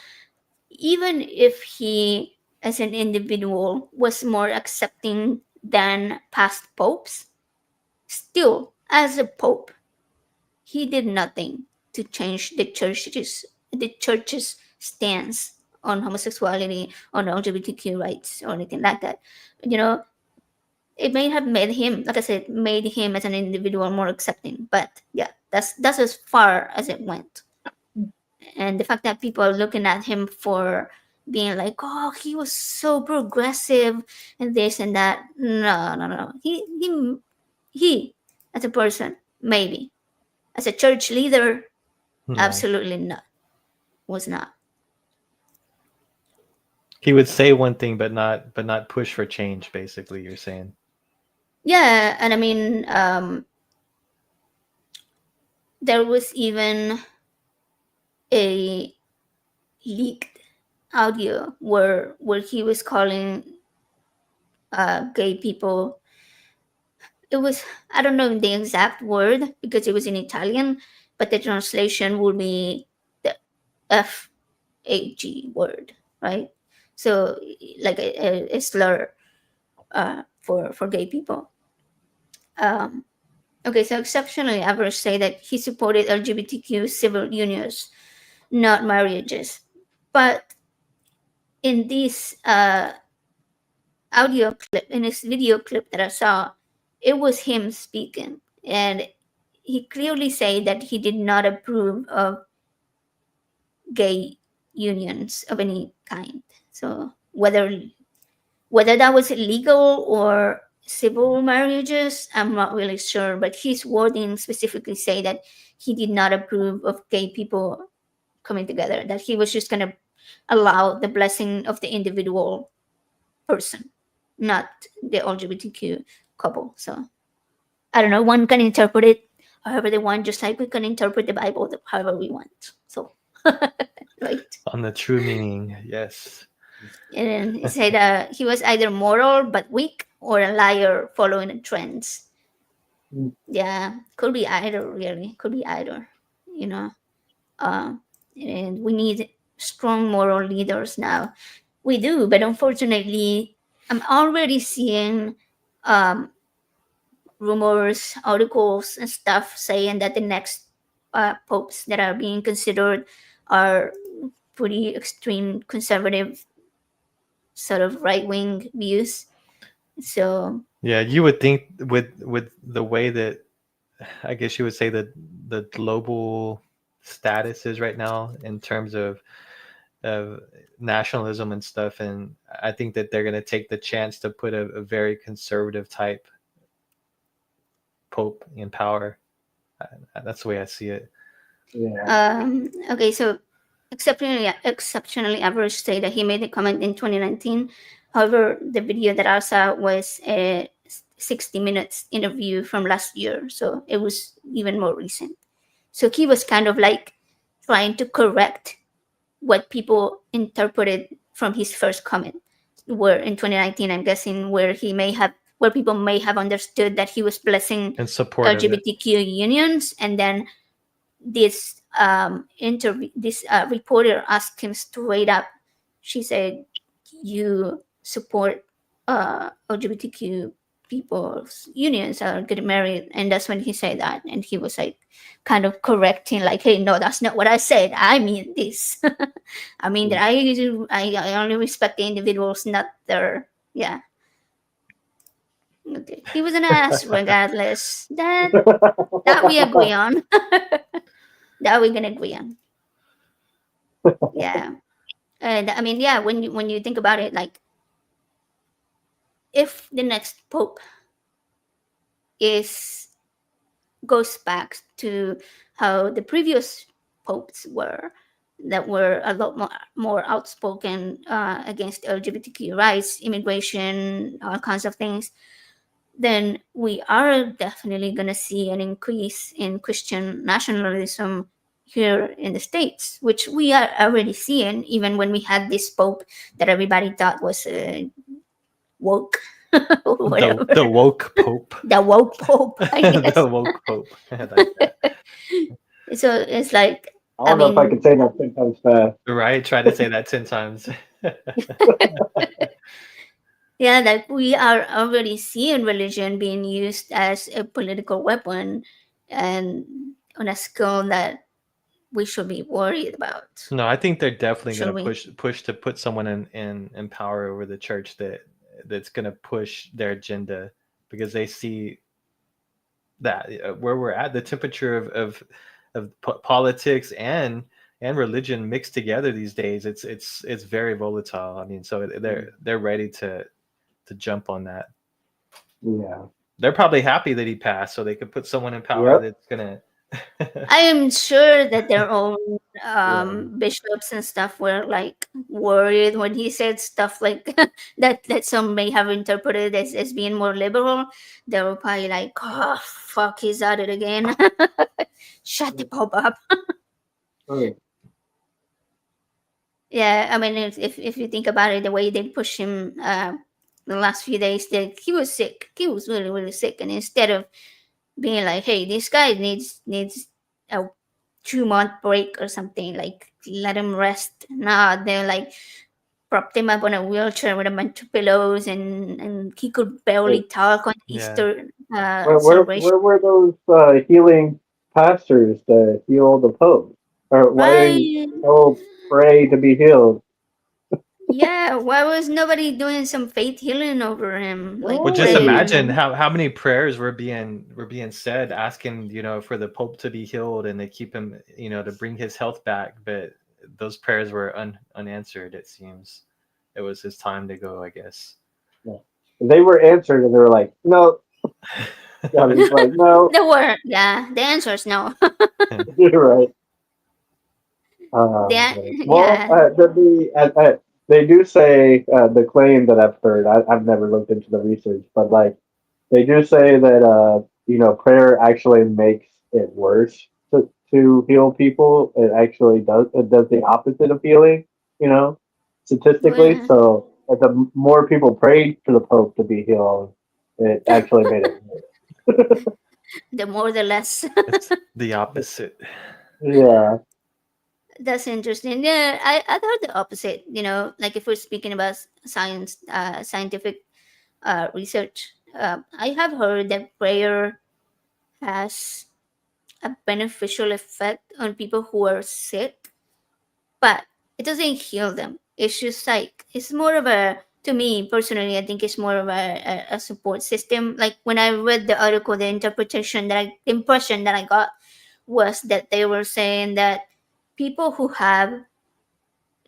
even if he, as an individual, was more accepting than past popes, still, as a pope, he did nothing to change the church's stance on homosexuality, on LGBTQ rights, or anything like that. You know, it may have made him, like I said, made him as an individual more accepting. But yeah, that's as far as it went. And the fact that people are looking at him for being like, oh, he was so progressive and this and that. No, no, no. He as a person, maybe. As a church leader, No. absolutely not. Was not. He would say one thing but not push for change, basically, you're saying. Yeah, and I mean, there was even a leaked audio where he was calling gay people. It was, I don't know the exact word because it was in Italian, but the translation would be the FAG word, right? So like a slur for gay people. Um, okay, so exceptionally, I will say that he supported LGBTQ civil unions, not marriages. But in this audio clip, in this video clip that I saw, it was him speaking, and he clearly said that he did not approve of gay unions of any kind. So whether that was illegal or civil marriages, I'm not really sure. But his wording specifically say that he did not approve of gay people coming together. That he was just gonna allow the blessing of the individual person, not the LGBTQ couple. So I don't know. One can interpret it however they want, just like we can interpret the Bible however we want. So, right. On the true meaning, yes. And then he said he was either moral but weak or a liar following the trends. Mm. Yeah, could be either, really. Could be either, you know. Uh, and we need strong moral leaders now. We do, but unfortunately, I'm already seeing um, rumors, articles, and stuff saying that the next popes that are being considered are pretty extreme conservative, sort of right wing views. So Yeah, you would think with the way that, I guess you would say, that the global status is right now in terms of nationalism and stuff, and I think that they're going to take the chance to put a very conservative type pope in power. That's the way I see it. Yeah. okay, so exceptionally average say that he made the comment in 2019. However, the video that I saw was a 60 minutes interview from last year, so it was even more recent. So he was kind of like trying to correct what people interpreted from his first comment. Where in 2019, I'm guessing, where people may have understood that he was blessing In support of it. LGBTQ unions, and then this reporter asked him straight up. She said, "You support LGBTQ people's unions are getting married," and that's when he said that, and he was like, kind of correcting, like, "Hey, no, that's not what I said. I mean this. I mean that I only respect the individuals, not their yeah." Okay, he was an ass regardless. That we agree on. That we can agree on. Yeah. And I mean, yeah, when you think about it, like, if the next pope is goes back to how the previous popes were, that were a lot more outspoken against LGBTQ rights, immigration, all kinds of things, then we are definitely going to see an increase in Christian nationalism here in the States, which we are already seeing, even when we had this Pope that everybody thought was woke or whatever. The woke pope. The woke Pope, I guess. The woke pope. I like that. So it's like, I I don't know if I mean, could say that 10 times fast. Right? Try to say that 10 times. yeah, like we are already seeing religion being used as a political weapon and on a scale that we should be worried about. No, I think they're definitely going Should to we? push to put someone in power over the church that's going to push their agenda, because they see that where we're at, the temperature of politics and religion mixed together these days, it's very volatile. I mean, so they're ready to jump on that. Yeah. They're probably happy that he passed so they could put someone in power Yep. that's gonna I am sure that their own Yeah. bishops and stuff were like worried when he said stuff like that some may have interpreted as being more liberal. They were probably like, "Oh fuck, he's at it again." Shut the Pope up. Oh, Yeah, I mean, if you think about it, the way they pushed him the last few days, that he was sick. He was really really sick, and instead of being like, "Hey, this guy needs a 2 month break or something," like let him rest. Nah, they're like propped him up on a wheelchair with a bunch of pillows, and he could barely wait. talk on yeah. Easter celebration. Where were those healing pastors to heal the Pope? Or why are you Right? so pray to be healed? Yeah. Why was nobody doing some faith healing over him? Like Well, just Right. pray. imagine how many prayers were being said asking, for the Pope to be healed and to keep him, to bring his health back, but those prayers were unanswered, it seems. It was his time to go, I guess. Yeah. They were answered and they were like, no. God was like, no, The word, yeah. The answer is no. you're right. Well, Yeah. they do say the claim that I've heard. I've never looked into the research, but like they do say that prayer actually makes it worse to heal people. It actually does. It does the opposite of healing. You know, statistically. Well, So the more people prayed for the Pope to be healed, it actually made it worse. the more the less. It's the opposite. Yeah. That's interesting. Yeah, I thought the opposite. Like if we're speaking about science, scientific research, I have heard that prayer has a beneficial effect on people who are sick, but it doesn't heal them. It's just like it's more of a, to me personally, I think it's more of a support system. Like when I read the article, the interpretation the impression that I got was that they were saying that people who have,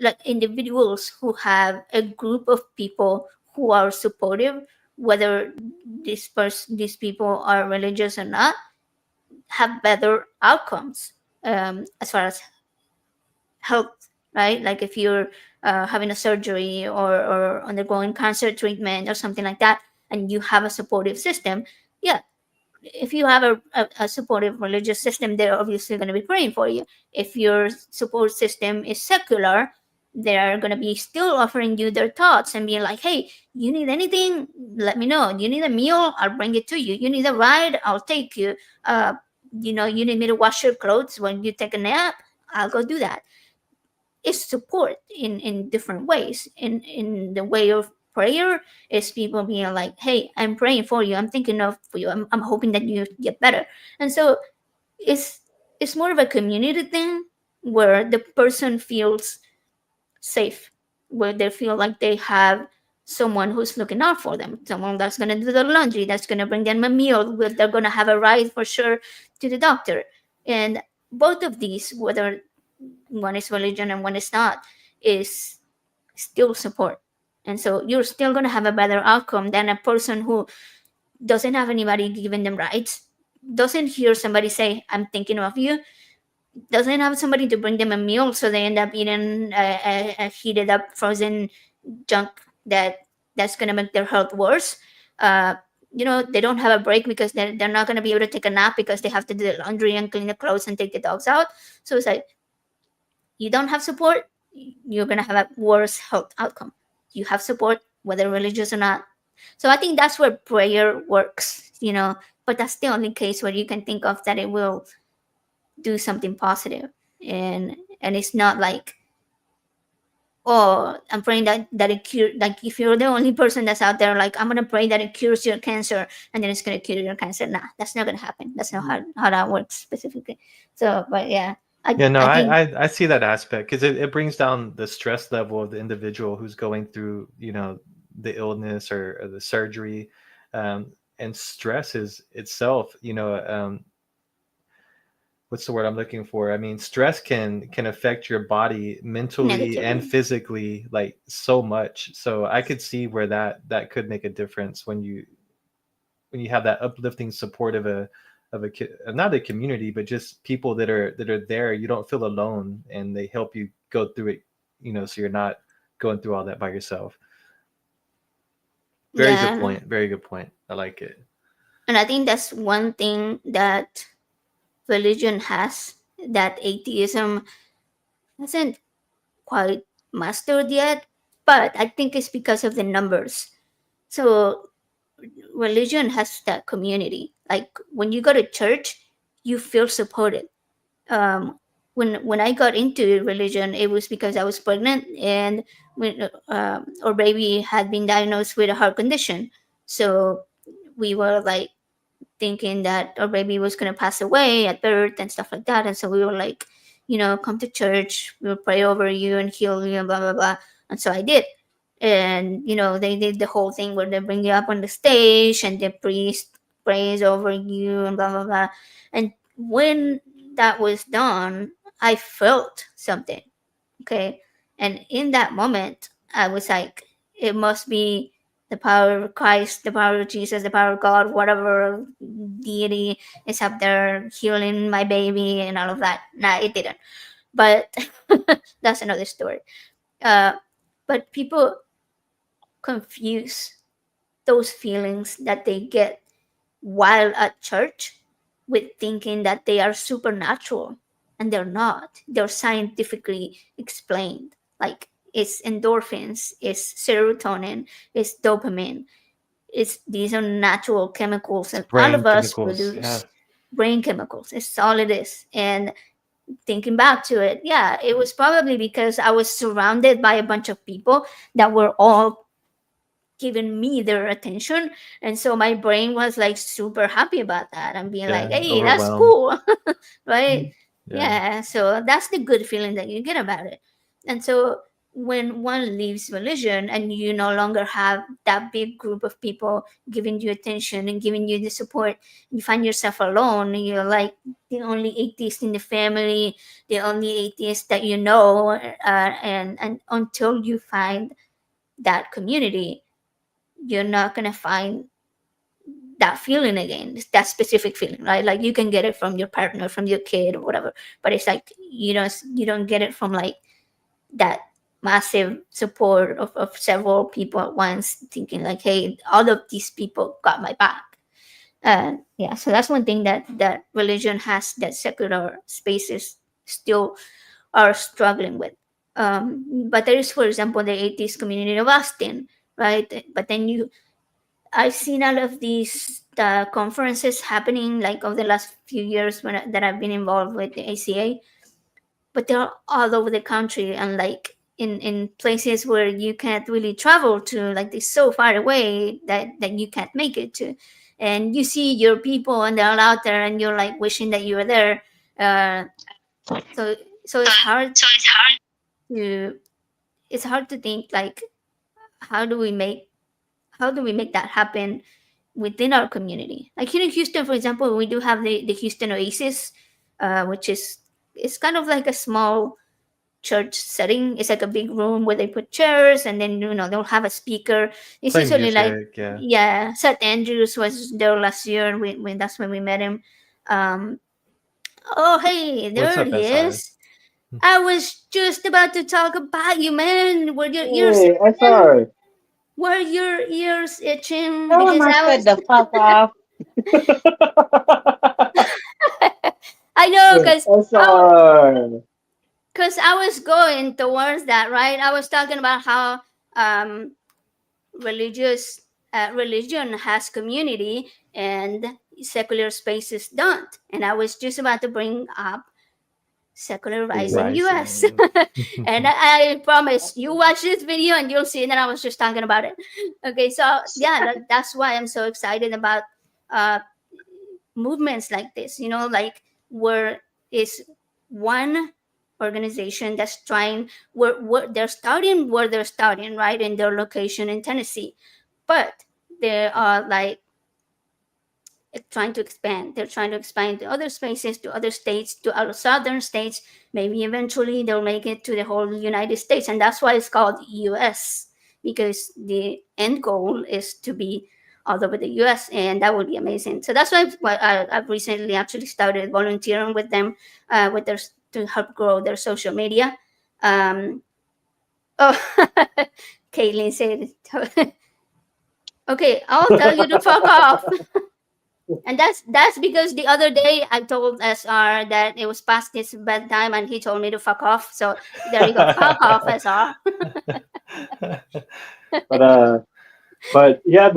like individuals who have a group of people who are supportive, whether these people are religious or not, have better outcomes as far as health, right? Like if you're having a surgery or undergoing cancer treatment or something like that, and you have a supportive system, yeah, if you have a supportive religious system, they're obviously going to be praying for you. If your support system is secular, they're going to be still offering you their thoughts and being like, hey, you need anything, let me know. You need a meal, I'll bring it to you. You need a ride, I'll take you. You need me to wash your clothes when you take a nap, I'll go do that. Is support in different ways. In the way of prayer is people being like, hey, I'm praying for you, I'm thinking of for you, I'm hoping that you get better. And so it's it's more of a community thing where the person feels safe, where they feel like they have someone who's looking out for them, someone that's going to do the laundry, that's going to bring them a meal, where they're going to have a ride for sure to the doctor. And both of these, whether one is religion and one is not, is still support. And so you're still going to have a better outcome than a person who doesn't have anybody giving them rights, doesn't hear somebody say, I'm thinking of you, doesn't have somebody to bring them a meal, so they end up eating a heated up frozen junk that that's gonna make their health worse. Uh, they don't have a break because they're not gonna be able to take a nap because they have to do the laundry and clean the clothes and take the dogs out. So it's like you don't have support, you're gonna have a worse health outcome. You have support, whether religious or not. So I think that's where prayer works. But that's the only case where you can think of that it will do something positive, and it's not like, oh, I'm praying that it cure. Like if you're the only person that's out there, like I'm gonna pray that it cures your cancer, and then it's gonna cure your cancer. Nah, that's not gonna happen. That's not how that works specifically. So, but yeah, I Yeah, no, I think I see that aspect because it brings down the stress level of the individual who's going through, the illness or the surgery. And stress is itself, what's the word I'm looking for? I mean, stress can affect your body mentally and negatively. physically like so much. So I could see where that could make a difference when you have that uplifting support of not a community, but just people that are there. You don't feel alone, and they help you go through it. So you're not going through all that by yourself. Very good Yeah, point. Very good point. I like it. and I think that's one thing that religion has that atheism hasn't quite mastered yet. But I think it's because of the numbers. So religion has that community. Like when you go to church, you feel supported. Um, when I got into religion, it was because I was pregnant, and when our baby had been diagnosed with a heart condition. So we were like thinking that our baby was going to pass away at birth and stuff like that. And so we were like, come to church, we'll pray over you and heal you and blah, blah, blah. And so I did. And, they did the whole thing where they bring you up on the stage and the priest prays over you and blah, blah, blah. And when that was done, I felt something. Okay. And in that moment, I was like, it must be the power of Christ, the power of Jesus, the power of God, whatever deity is up there healing my baby and all of that. Nah, it didn't. But that's another story. Uh, but people confuse those feelings that they get while at church with thinking that they are supernatural, and they're not. They're scientifically explained. Like it's endorphins, it's serotonin, it's dopamine. These are natural chemicals It's and all brain of us chemicals. Yeah. produce brain chemicals. It's all it is. And thinking back to it, yeah, it was probably because I was surrounded by a bunch of people that were all giving me their attention, and so my brain was like super happy about that and being like, Yeah. hey, that's Overwhelmed. cool. Right. Yeah. Yeah, so that's the good feeling that you get about it. And so when one leaves religion and you no longer have that big group of people giving you attention and giving you the support, you find yourself alone, and you're like the only atheist in the family, the only atheist that and until you find that community, you're not gonna find that feeling again, that specific feeling, right? Like you can get it from your partner, from your kid, or whatever, but it's like you don't get it from like that massive support of several people at once, thinking like, hey, all of these people got my back. Yeah, so that's one thing that religion has that secular spaces still are struggling with. But there is, for example, the atheist community of Austin, right? But then I've seen all of these conferences happening like over the last few years that I've been involved with the ACA, but they're all over the country and like in places where you can't really travel to, like they're so far away that you can't make it to, and you see your people and they're all out there and you're like wishing that you were there. Uh, so so to it's hard to think like how do we make how do we make that happen within our community. Like here in Houston, for example, we do have the Houston Oasis, which is it's kind of like a small church setting. It's like a big room where they put chairs and then they'll have a speaker. It's Play usually like, music. Yeah. yeah, Seth Andrews was there last year. We that's when we met him. Um, Oh, hey, What's there up, he SR? is. I was just about to talk about you, man. Were your ears Hey, itching? SR. Were your ears itching? Tell him Because I I said was, the fuck off. I know, SR. because I was going towards that, right? I was talking about how um, religious religion has community and secular spaces don't, and I was just about to bring up secularizing US. Rising. And I promise you watch this video and you'll see that I was just talking about it. Okay, so yeah, that's why I'm so excited about uh, movements like this, like where is one organization that's trying where they're starting, right, in their location in Tennessee, but they are like trying to expand. They're trying to expand to other spaces, to other states, to other southern states. Maybe eventually they'll make it to the whole United States. And that's why it's called US, because the end goal is to be all over the US. And that would be amazing. So that's why I've recently actually started volunteering with them, with their, to help grow their social media. Um, oh, Caitlin said, okay, I'll tell you to fuck off. And that's because the other day I told SR that it was past his bedtime and he told me to fuck off. So there you go. Fuck off, SR. But but yeah,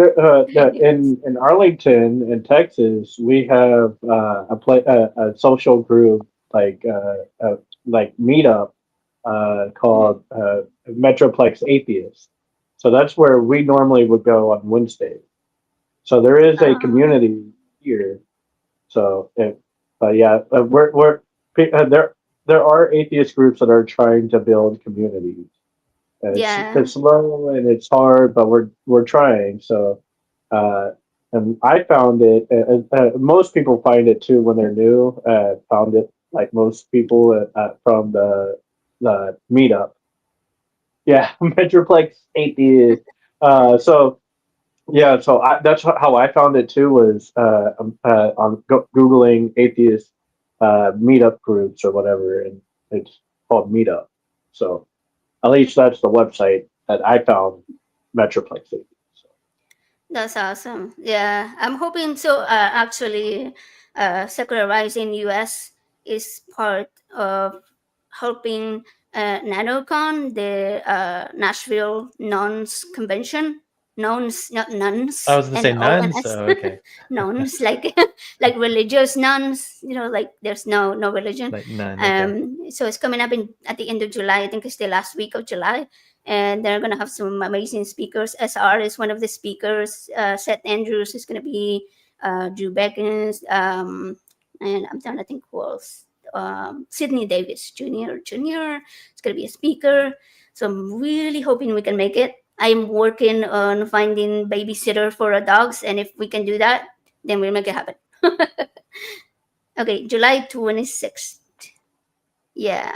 Anyways. in Arlington, in Texas, we have a social group like meetup Mhm. called Metroplex Atheist. So that's where we normally would go on Wednesday. So there is a Ah, community here. So, but yeah, there there are atheist groups that are trying to build communities. yeah. It's slow and it's hard, but we're trying. So, uh, and I found it. Most people find it too when they're new. Found it like most people from the meetup. Yeah, Metroplex Atheist. So yeah, so that's how I found it too was on googling atheist meetup groups or whatever, and it's called Meetup. So at least that's the website that I found Metroplex Atheist. So, That's awesome. Yeah, I'm hoping so. Actually, secularizing US is part of helping NanoCon, the Nashville Nuns Convention. Nuns, not I nuns, was gonna say nuns. NONS. Oh, okay. Nuns, like like religious nuns. Like there's no religion. Like none. Okay. So it's coming up in at the end of July. I think it's the last week of July, and they're gonna have some amazing speakers. SR is one of the speakers. Seth Andrews is gonna be. Drew Beckins, and I'm trying to think who else. Sydney Davis Jr. is gonna be a speaker. So I'm really hoping we can make it. I'm working on finding babysitter for our dogs, and if we can do that, then we'll make it happen. Okay, July 26th. Yeah,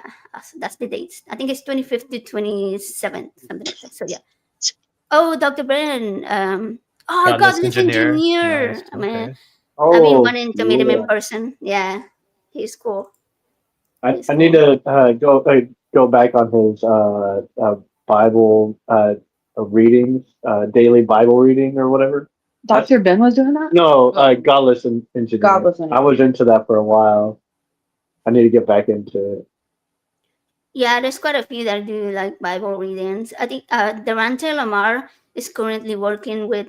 that's the dates. I think it's 25th to 27th, something like that. So yeah. Oh, Dr. Brennan. Godless Godless engineer. engineer. Nice. I mean, Okay. I've been oh wanting to meet him in yeah, person. Yeah, he's cool. He's I need cool. to go back on his Bible readings, daily Bible reading or whatever. I, Dr. Ben was doing that? no, Oh, Godless God Engineer. was in I was into that for a while. I need to get back into it. Yeah, there's quite a few that do like Bible readings. I think Durante Lamar is currently working with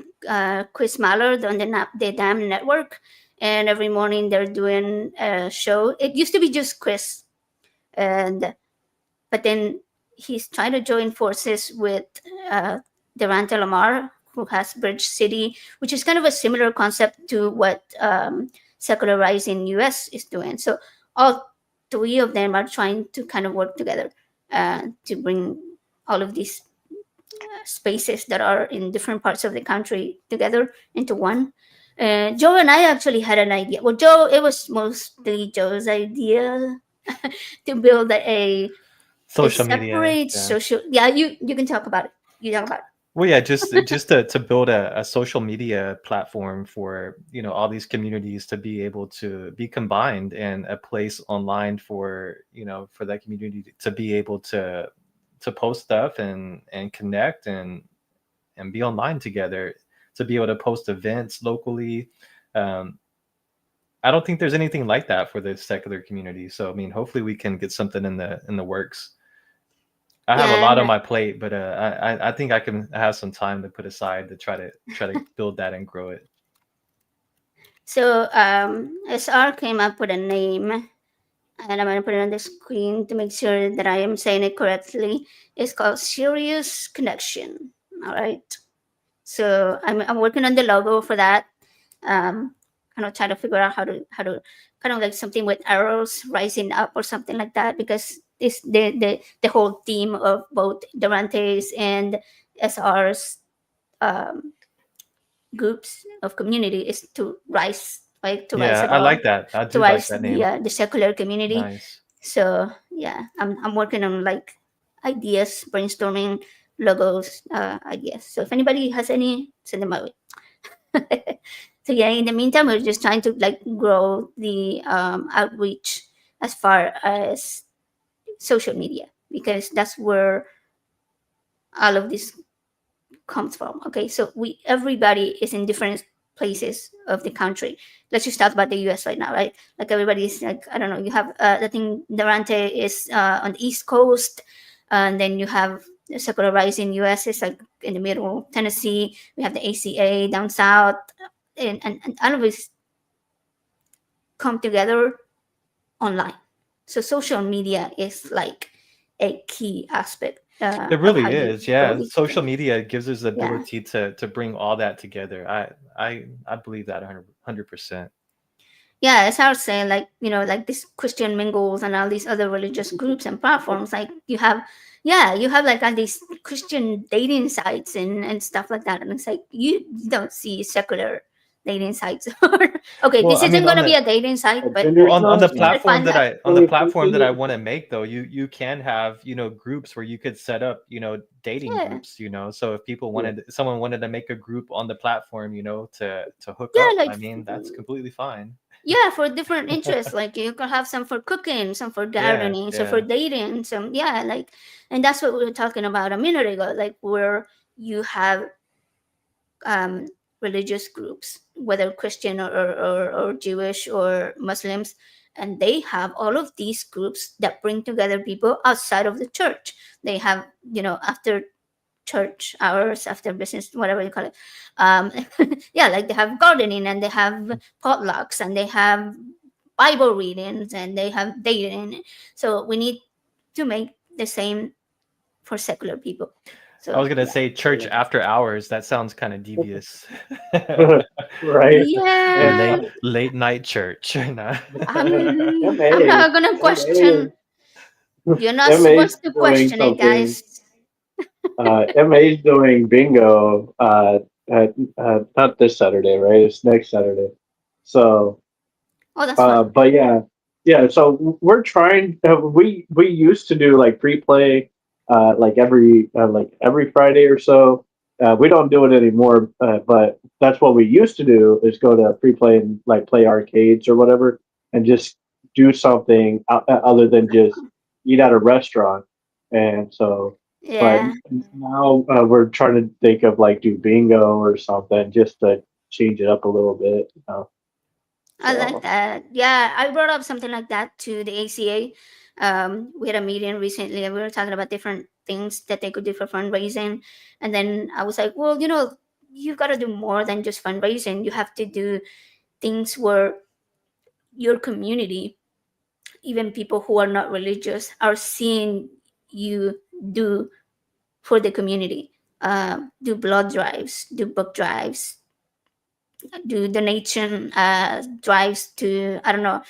Chris Mallard on the Damn Network, and every morning they're doing a show. It used to be just Chris, and but then he's trying to join forces with uh, Durante Lamar, who has Bridge City, which is kind of a similar concept to what secularizing US is doing. So all three of them are trying to kind of work together to bring all of these spaces that are in different parts of the country together into one. Joe and I actually had an idea. Well, Joe, it was mostly Joe's idea to build a Social media. separate Yeah. social. Yeah, you can talk about it. You talk about it. Well, yeah, just to build a social media platform for, all these communities to be able to be combined, and a place online for, for that community to be able to post stuff and connect and be online together, to be able to post events locally. Um, I don't think there's anything like that for the secular community. So I mean, hopefully we can get something in the works. I have a Yeah, lot on my plate, but I think I can have some time to put aside to try to build that and grow it. so SR came up with a name, and I'm gonna put it on the screen to make sure that I am saying it correctly. It's called Serious Connection. All right. So I'm working on the logo for that. Kind of trying to figure out how to kind of like something with arrows rising up or something like that, because this the whole theme of both Durante's and SR's um, groups of community is to rise, like to rise Yeah, I above, like that. I to do like rise that name. the secular community. Nice. So yeah, I'm working on like ideas, brainstorming logos ideas. So if anybody has any, send them my way. So yeah, in the meantime, we're just trying to like grow the outreach as far as social media, because that's where all of this comes from. Okay, so we everybody is in different places of the country. Let's just talk about the U.S. right now, right? Like everybody's like, I don't know. You have I think Durante is on the East Coast, and then you have the secular rising U.S. is like in the middle, Tennessee. We have the ACA down south, and all of this come together online. So social media is like a key aspect It of how really you is. grow Yeah, these social things. media gives us the Yeah. ability to bring all that together. I believe that 100%. Yeah, as I was saying, like, like these Christian mingles and all these other religious groups and platforms, like you have, yeah, you have like all these Christian dating sites and stuff like that. And it's like, you don't see secular dating sites. Okay, Well, this I isn't meon, going on to be the a dating site, but well, Tinder on the stuff. you got to platform find that that. I want to make though, you can have, groups where you could set up, dating Yeah. groups, so if Yeah. someone wanted to make a group on the platform, to hook Yeah, up, like, I mean, that's completely fine. yeah, for different interests. Like you can have some for cooking, some for Yeah, gardening, some for yeah. dating, some, yeah, like, and that's what we were talking about a minute ago, like where you have um, religious groups, whether Christian or Jewish or Muslims, and they have all of these groups that bring together people outside of the church. They have, after church hours, after business, whatever you call it. Um, yeah, like they have gardening and they have potlucks and they have Bible readings and they have dating. So we need to make the same for secular people. I So was gonna yeah. say church after hours. That sounds kind of devious. Right. And Yeah, Late night church. Nah. I'm MA, not gonna MA, question. You're not MA's supposed to doing question it, something. guys. MA's doing bingo. Not this Saturday, right? It's next Saturday. So, Oh, that's fun. but yeah, yeah. So we're trying. We used to do like pre-play, like every Friday or so. We don't do it anymore, but that's what we used to do is go to pre-play and like play arcades or whatever, and just do something other than just eat at a restaurant. And so, but Yeah, now we're trying to think of like do bingo or something just to change it up a little bit. I like So. that. Yeah, I brought up something like that to the ACA. We had a meeting recently and we were talking about different things that they could do for fundraising. And then I was like, well, you've got to do more than just fundraising. You have to do things where your community, even people who are not religious, are seeing you do for the community. Do blood drives, do book drives, do donation drives to, I don't know,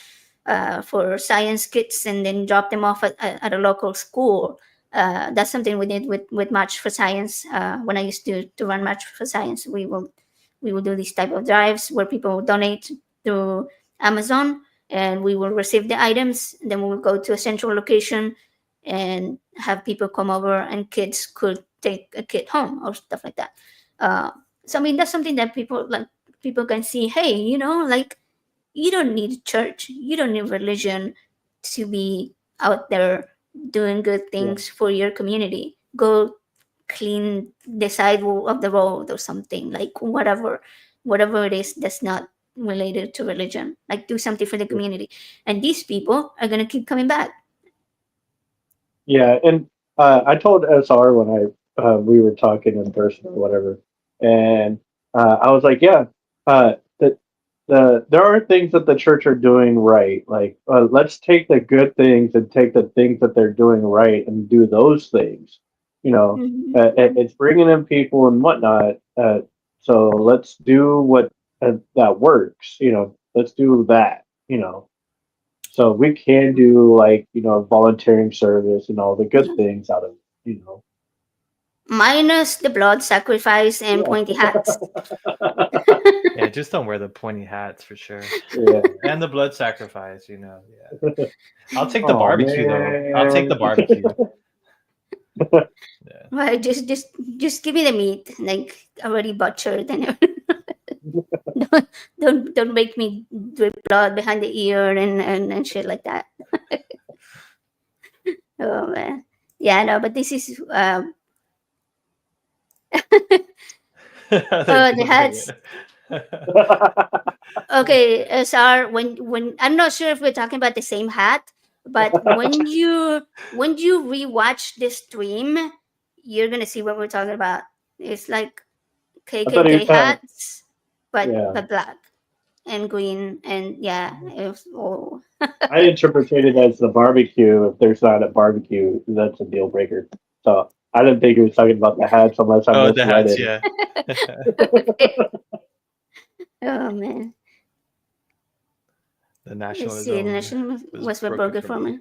for science kits, and then drop them off at a local school. That's something we did with March for Science. When I used to run March for Science, we will do these type of drives where people will donate to Amazon, and we will receive the items. Then we will go to a central location and have people come over and kids could take a kid home or stuff like that. uh, so I mean that's something that people can see, hey, like, you don't need church, you don't need religion to be out there doing good Yeah. things for your community. Go clean the side of the road or something, like whatever it is that's not related to religion, like do something for the community, and these people are going to keep coming back. Yeah, and I told SR when we were talking in person or whatever, and I was like, yeah, there are things that the church are doing right. Like, let's take the good things and take the things that they're doing right and do those things. You know, Hmm. it's bringing in people and whatnot. So let's do what that works. You know, let's do that. You know, so we can do like, volunteering service and all the good things out of, you know. Minus the blood sacrifice and pointy Yeah. hats. Yeah, just don't wear the pointy hats for sure. Yeah. And the blood sacrifice, Yeah. I'll take the Oh barbecue though. I'll take the man. barbecue. Yeah. Right, just give me the meat, like already butchered, and don't make me drip blood behind the ear and shit like that. Oh man, yeah, no, but this is They're oh, the building hats. it. Okay, SR, when I'm not sure if we're talking about the same hat, but when you rewatch this stream, you're gonna see what we're talking about. It's like I thought he KKK hats, yeah. but black and green, and yeah, it was, oh. I interpreted it as the barbecue. If there's not a barbecue, that's a deal breaker. So I didn't think he was talking about the hats unless I Oh, the misread hats, it. yeah. Oh man, The let's see. The nationalism national was a broken burger for for me. me.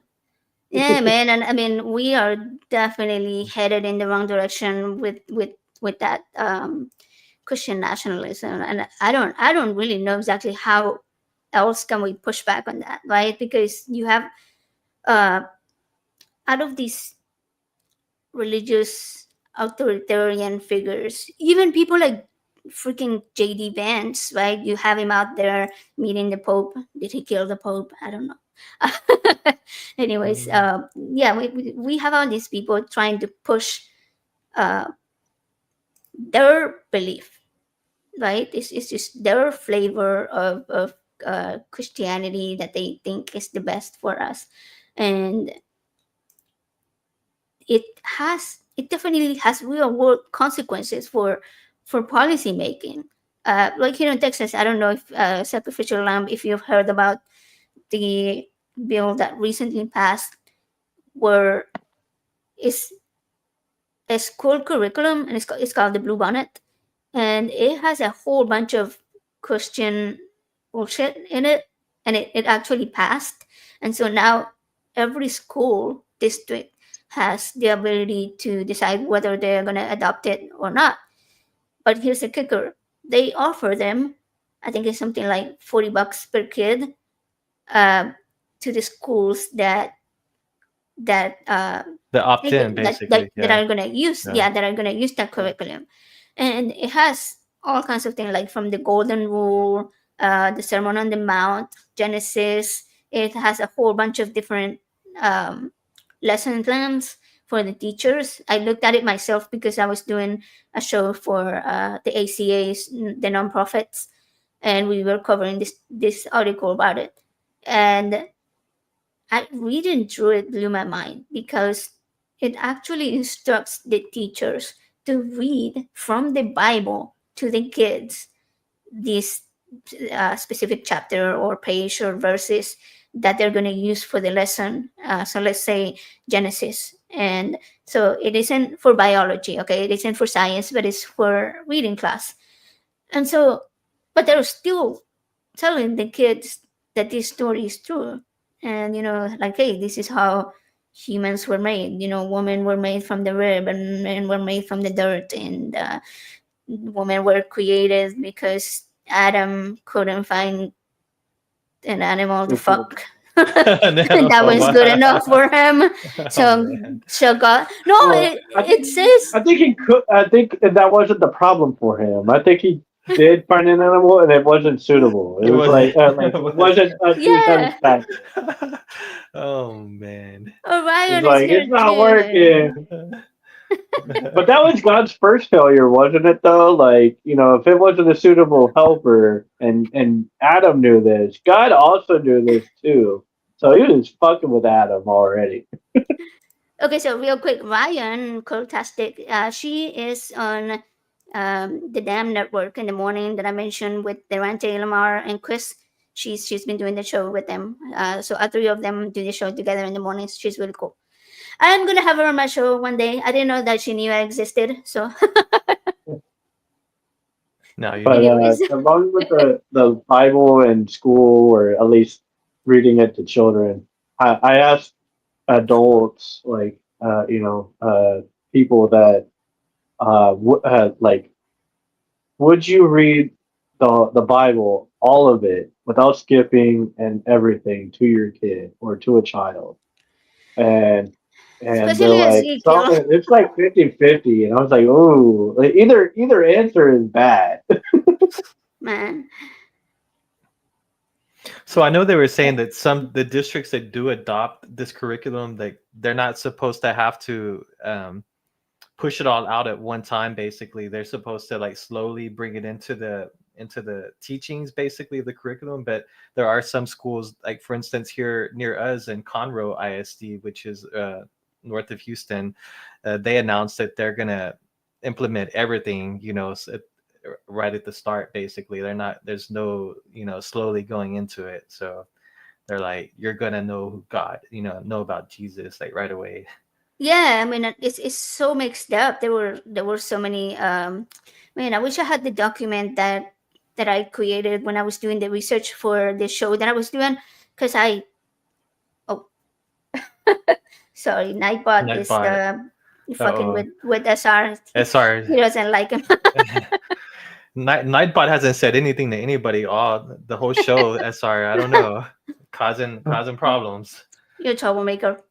Yeah, man, and I mean we are definitely headed in the wrong direction with that Christian nationalism, and I don't really know exactly how else can we push back on that, right? Because you have uh out of these religious authoritarian figures, even people like freaking JD Vance, right? You have him out there meeting the Pope. Did he kill the Pope? I don't know. Anyways, Mm. yeah, we have all these people trying to push uh, their belief, right? It's just their flavor of Christianity that they think is the best for us. And it definitely has real world consequences for policy making. Like here in Texas, I don't know if sacrificial lamb, if you've heard about the bill that recently passed, where it's a school curriculum, and it's called the Blue Bonnet, and it has a whole bunch of Christian bullshit in it, and it actually passed. And so now every school district has the ability to decide whether they're going to adopt it or not. But here's the kicker: they offer them, I think it's something like $40 per kid, uh, to the schools that The opt-in, basically. that Yeah. are gonna use, Yeah. yeah, that are gonna use that curriculum. And it has all kinds of things, like from the golden rule, the Sermon on the Mount, Genesis. It has a whole bunch of different um, lesson plans for the teachers. I looked at it myself because I was doing a show for the ACAs, the nonprofits, and we were covering this article about it. And I reading through it blew my mind because it actually instructs the teachers to read from the Bible to the kids this specific chapter or page or verses that they're going to use for the lesson. So let's say Genesis. And so it isn't for biology, okay? It isn't for science, but it's for reading class. And so, but they're still telling the kids that this story is true. And, like, hey, this is how humans were made. Women were made from the rib and men were made from the dirt. And women were created because Adam couldn't find an animal to fuck. That Oh, was good wow. enough for him. Oh So, man. God, no, Well, it says, I think he could. I think that wasn't the problem for him. I think he did find an animal, and it wasn't suitable. It It was wasn't. like It it wasn't. wasn't too yeah, satisfactory. Oh man. It's Orion is like here it's not too. working. But that was God's first failure, wasn't it? Though, like if it wasn't a suitable helper, and Adam knew this, God also knew this too. So he was fucking with Adam already. Okay, so real quick, Ryan Kurtastic, she is on the Damn Network in the morning that I mentioned with Durante Lamar and Chris. She's been doing the show with them. So all three of them do the show together in the mornings. She's really cool. I'm gonna have her on my show one day. I didn't know that she knew I existed. So, Now you But do. anyways, along with the Bible in school, or at least reading it to children, I asked adults, like people that like, would you read the Bible, all of it, without skipping and everything, to your kid or to a child? And they're especially like, Ezekiel, it's like 50-50, and I was like, ooh, like, either answer is bad. man. So I know they were saying that the districts that do adopt this curriculum, like they're not supposed to have to push it all out at one time. Basically, they're supposed to like slowly bring it into the teachings, basically, of the curriculum. But there are some schools, like for instance here near us in Conroe ISD, which is north of Houston, they announced that they're gonna implement everything, right at the start. Basically, they're not, there's no, slowly going into it. So they're like, you're gonna know who God, know about Jesus like right away. Yeah, I mean, it's so mixed up. There were so many. Man, I wish I had the document that I created when I was doing the research for the show that I was doing, because I oh sorry, Nightbot is Nightbot. fucking Oh, with SR. SR. He doesn't like him. Nightbot hasn't said anything to anybody all the whole show. SR, I don't know, causing problems. You're a troublemaker.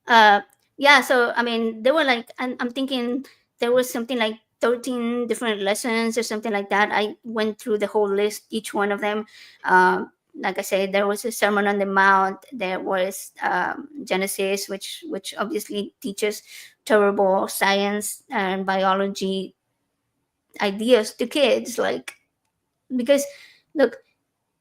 Uh, yeah. So I mean, they were like, I'm thinking there was something like 13 different lessons or something like that. I went through the whole list, each one of them. Like I said, there was a Sermon on the Mount. There was Genesis, which obviously teaches terrible science and biology ideas to kids, like, because look,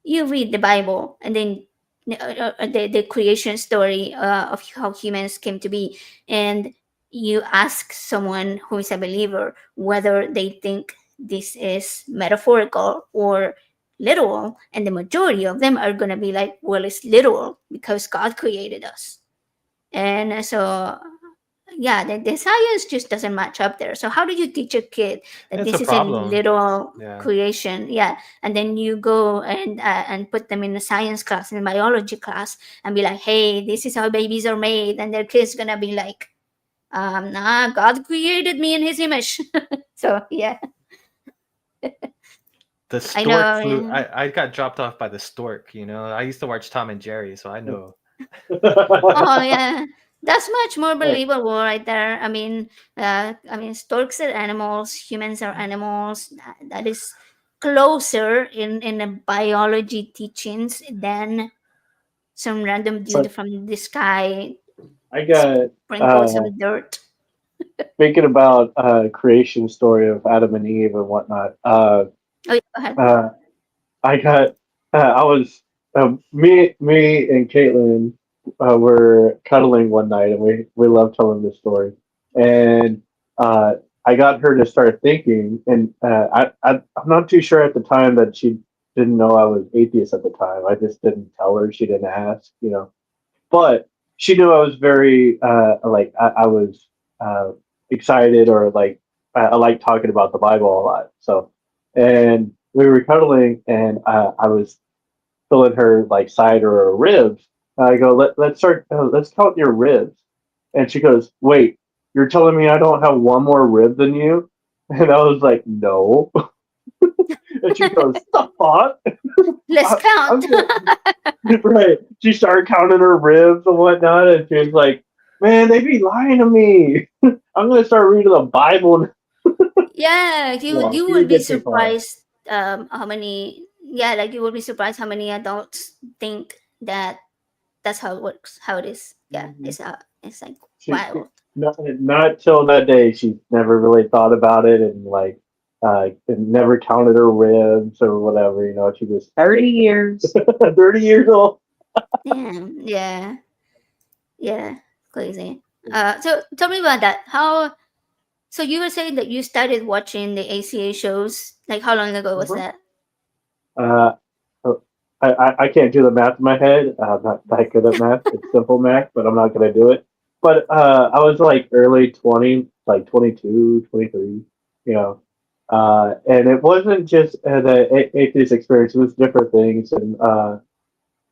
you read the Bible and then the creation story of how humans came to be, and you ask someone who is a believer whether they think this is metaphorical or literal, and the majority of them are going to be like, well, it's literal because God created us. And so yeah, the science just doesn't match up there. So how do you teach a kid that It's a this is a problem. literal Yeah, creation? Yeah, and then you go and put them in a science class, in a biology class, and be like, hey, this is how babies are made, and their kid's gonna be like, nah, God created me in His image. So yeah, the I stork know. flew. Yeah. I got dropped off by the stork. I used to watch Tom and Jerry, so I know. Oh yeah, that's much more believable right there. I mean, storks are animals, humans are animals. That is closer in the biology teachings than some random dude But from the sky I got sprinkles some dirt. thinking about creation story of Adam and Eve and whatnot. Oh, yeah, go ahead. Uh, I got I was me and Caitlin were cuddling one night, and we love telling this story. And uh, I got her to start thinking, and I'm not too sure at the time that she didn't know I was atheist at the time. I just didn't tell her. She didn't ask. But she knew I was very like I was excited, or like I like talking about the Bible a lot. So, and we were cuddling, and I was filling her like side or her ribs. And I go, let's start. Let's count your ribs. And she goes, wait, you're telling me I don't have one more rib than you? And I was like, no. And she goes, "The fuck?" Let's I'm count. right. She started counting her ribs and whatnot, and she was like, "Man, they be lying to me. I'm gonna start reading the Bible." Yeah, No, you she will didn't be get too far. surprised how many, yeah, like you will be surprised how many adults think that that's how it works, how it is. Yeah, Mhm. it's like She wild. not till that day. She never really thought about it, and like and never counted her ribs or whatever. You know, she just 30 years. 30 years old. Damn, yeah, yeah, crazy. So tell me about that. How? So you were saying that you started watching the ACA shows. Like how long ago was Mhm. that? Uh, I can't do the math in my head. I'm not that good at math. It's simple math, but I'm not gonna do it. But I was like early 20, like 22, 23. You know, and it wasn't just the atheist experience. It was different things, and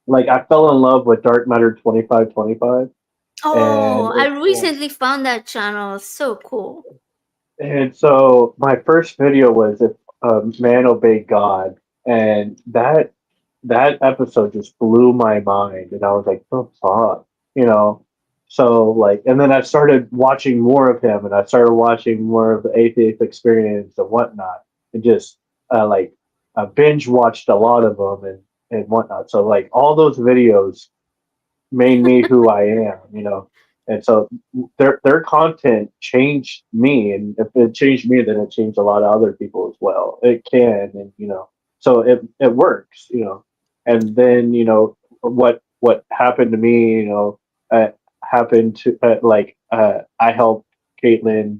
like I fell in love with Dark Matter 2525, Oh, and I it, recently found that channel. So cool. and so my first video was if man obeyed God, and that episode just blew my mind, and I was like, "Oh fuck," you know. So like, and then I started watching more of him, and I started watching more of the atheist experience and whatnot, and just like binge watched a lot of them and whatnot. So like all those videos made me who I am, you know. And so their content changed me, and if it changed me, then it changed a lot of other people as well. It can, and you know, so it works, you know. And then you know what happened to me, you know, happened to I helped Caitlin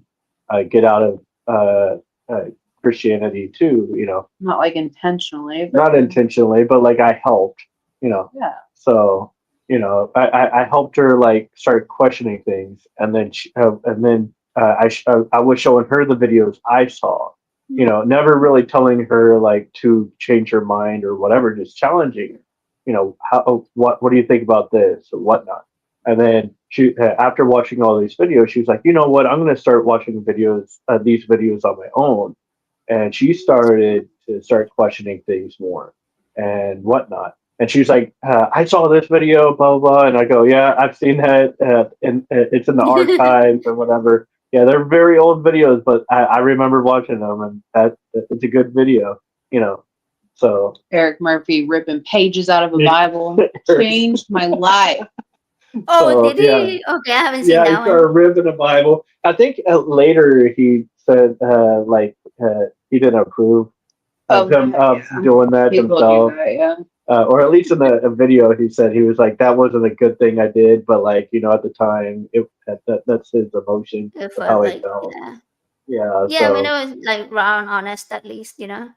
get out of Christianity too, you know, Not like intentionally, but not intentionally, but like I helped, you know. yeah. So you know, I helped her like start questioning things, and then I was showing her the videos I saw, you know, never really telling her like to change her mind or whatever, just challenging her. You know, what do you think about this or whatnot? And then she, after watching all these videos, she was like, you know what, I'm going to start watching these videos on my own, and she started to start questioning things more and whatnot. And she's like, "I saw this video, blah blah," and I go, "Yeah, I've seen that, and it's in the archives or whatever." Yeah, they're very old videos, but I remember watching them, and it's a good video, you know. So Eric Murphy ripping pages out of a Bible changed my life. Oh, so did yeah, he? Okay, I haven't seen yeah, he that started one. ripping the Bible. I think later he said he didn't approve of Oh, him yeah. doing that People do himself. that, yeah. Or at least in a video, he said he was like, "That wasn't a good thing I did," but like you know, at the time, that's his emotion It of felt how he like, felt. yeah. Yeah. Yeah, I mean, it So was like raw and honest at least, you know?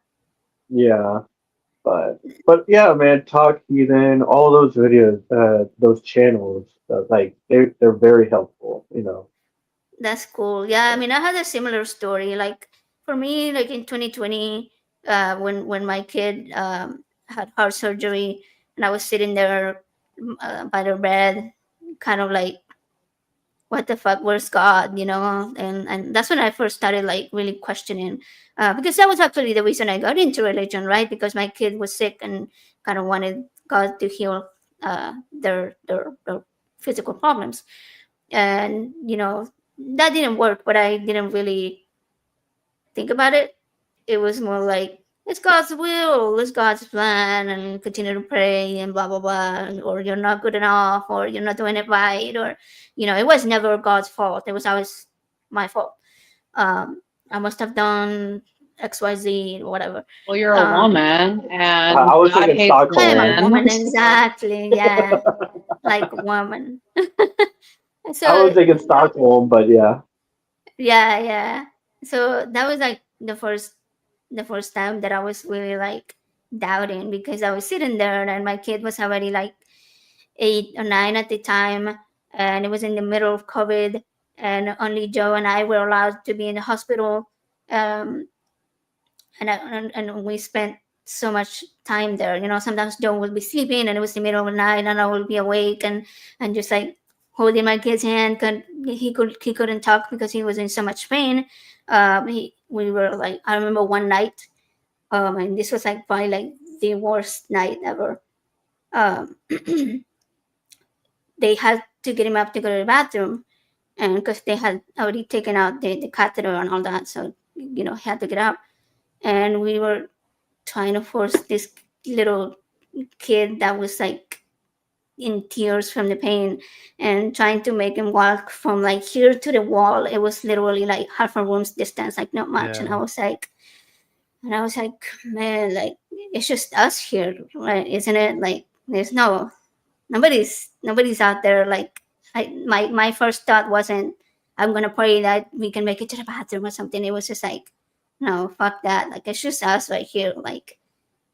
yeah, but yeah, man, talk heathen, all those videos, those channels, like they're very helpful. You know. That's cool. Yeah, I mean, I had a similar story. Like for me, like in 2020, when my kid had heart surgery, and I was sitting there by the bed, kind of like, what the fuck, where's God, you know? And that's when I first started like really questioning, because that was actually the reason I got into religion, right? Because my kid was sick and kind of wanted God to heal their physical problems, and you know that didn't work, but I didn't really think about it. It was more like it's God's will, it's God's plan, and continue to pray and blah blah blah, or you're not good enough, or you're not doing it right, or you know, it was never God's fault. It was always my fault. I must have done XYZ, whatever. Well, you're a um woman, I and was God thinking hates I am a Stockholm. woman, men. exactly, yeah, like a woman. I was So thinking Stockholm, but yeah. yeah, yeah. So that was like the first time that I was really like doubting, because I was sitting there and my kid was already like 8 or 9 at the time, and it was in the middle of COVID, and only Joe and I were allowed to be in the hospital. Um, and we spent so much time there. You know, sometimes Joe would be sleeping, and it was the middle of the night, and I would be awake and just like holding my kid's hand. He couldn't talk because he was in so much pain. We were like, I remember one night And this was like probably like the worst night ever. Um, they had to get him up to go to the bathroom, and because they had already taken out the catheter and all that, so he had to get up, and we were trying to force this little kid that was like in tears from the pain, and trying to make him walk from like here to the wall. It was literally like half a room's distance, like not much. Yeah. And I was like, man, like it's just us here, right? Isn't it? Like there's nobody's out there. Like my first thought wasn't I'm gonna pray that we can make it to the bathroom or something. It was just like, no, fuck that. Like it's just us right here. Like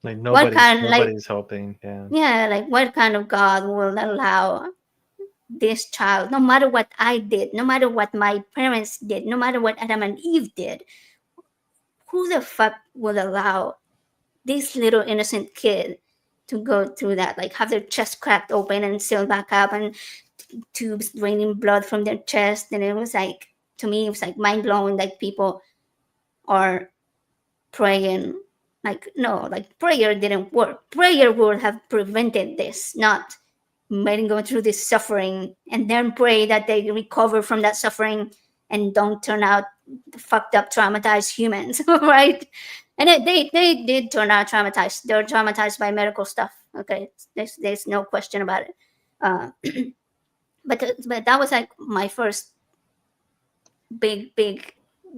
Like what kind nobody's helping. Yeah. yeah, like what kind of God will allow this child, no matter what I did, no matter what my parents did, no matter what Adam and Eve did, who the fuck will allow this little innocent kid to go through that? Like have their chest cracked open and sealed back up, and tubes draining blood from their chest. And it was like, to me, it was like mind blowing. Like people are praying. Like, no, like prayer didn't work. Prayer would have prevented this, not letting go through this suffering and then pray that they recover from that suffering and don't turn out fucked up, traumatized humans, right? And they did turn out traumatized. They're traumatized by medical stuff. Okay, there's no question about it. Uh, but that was like my first big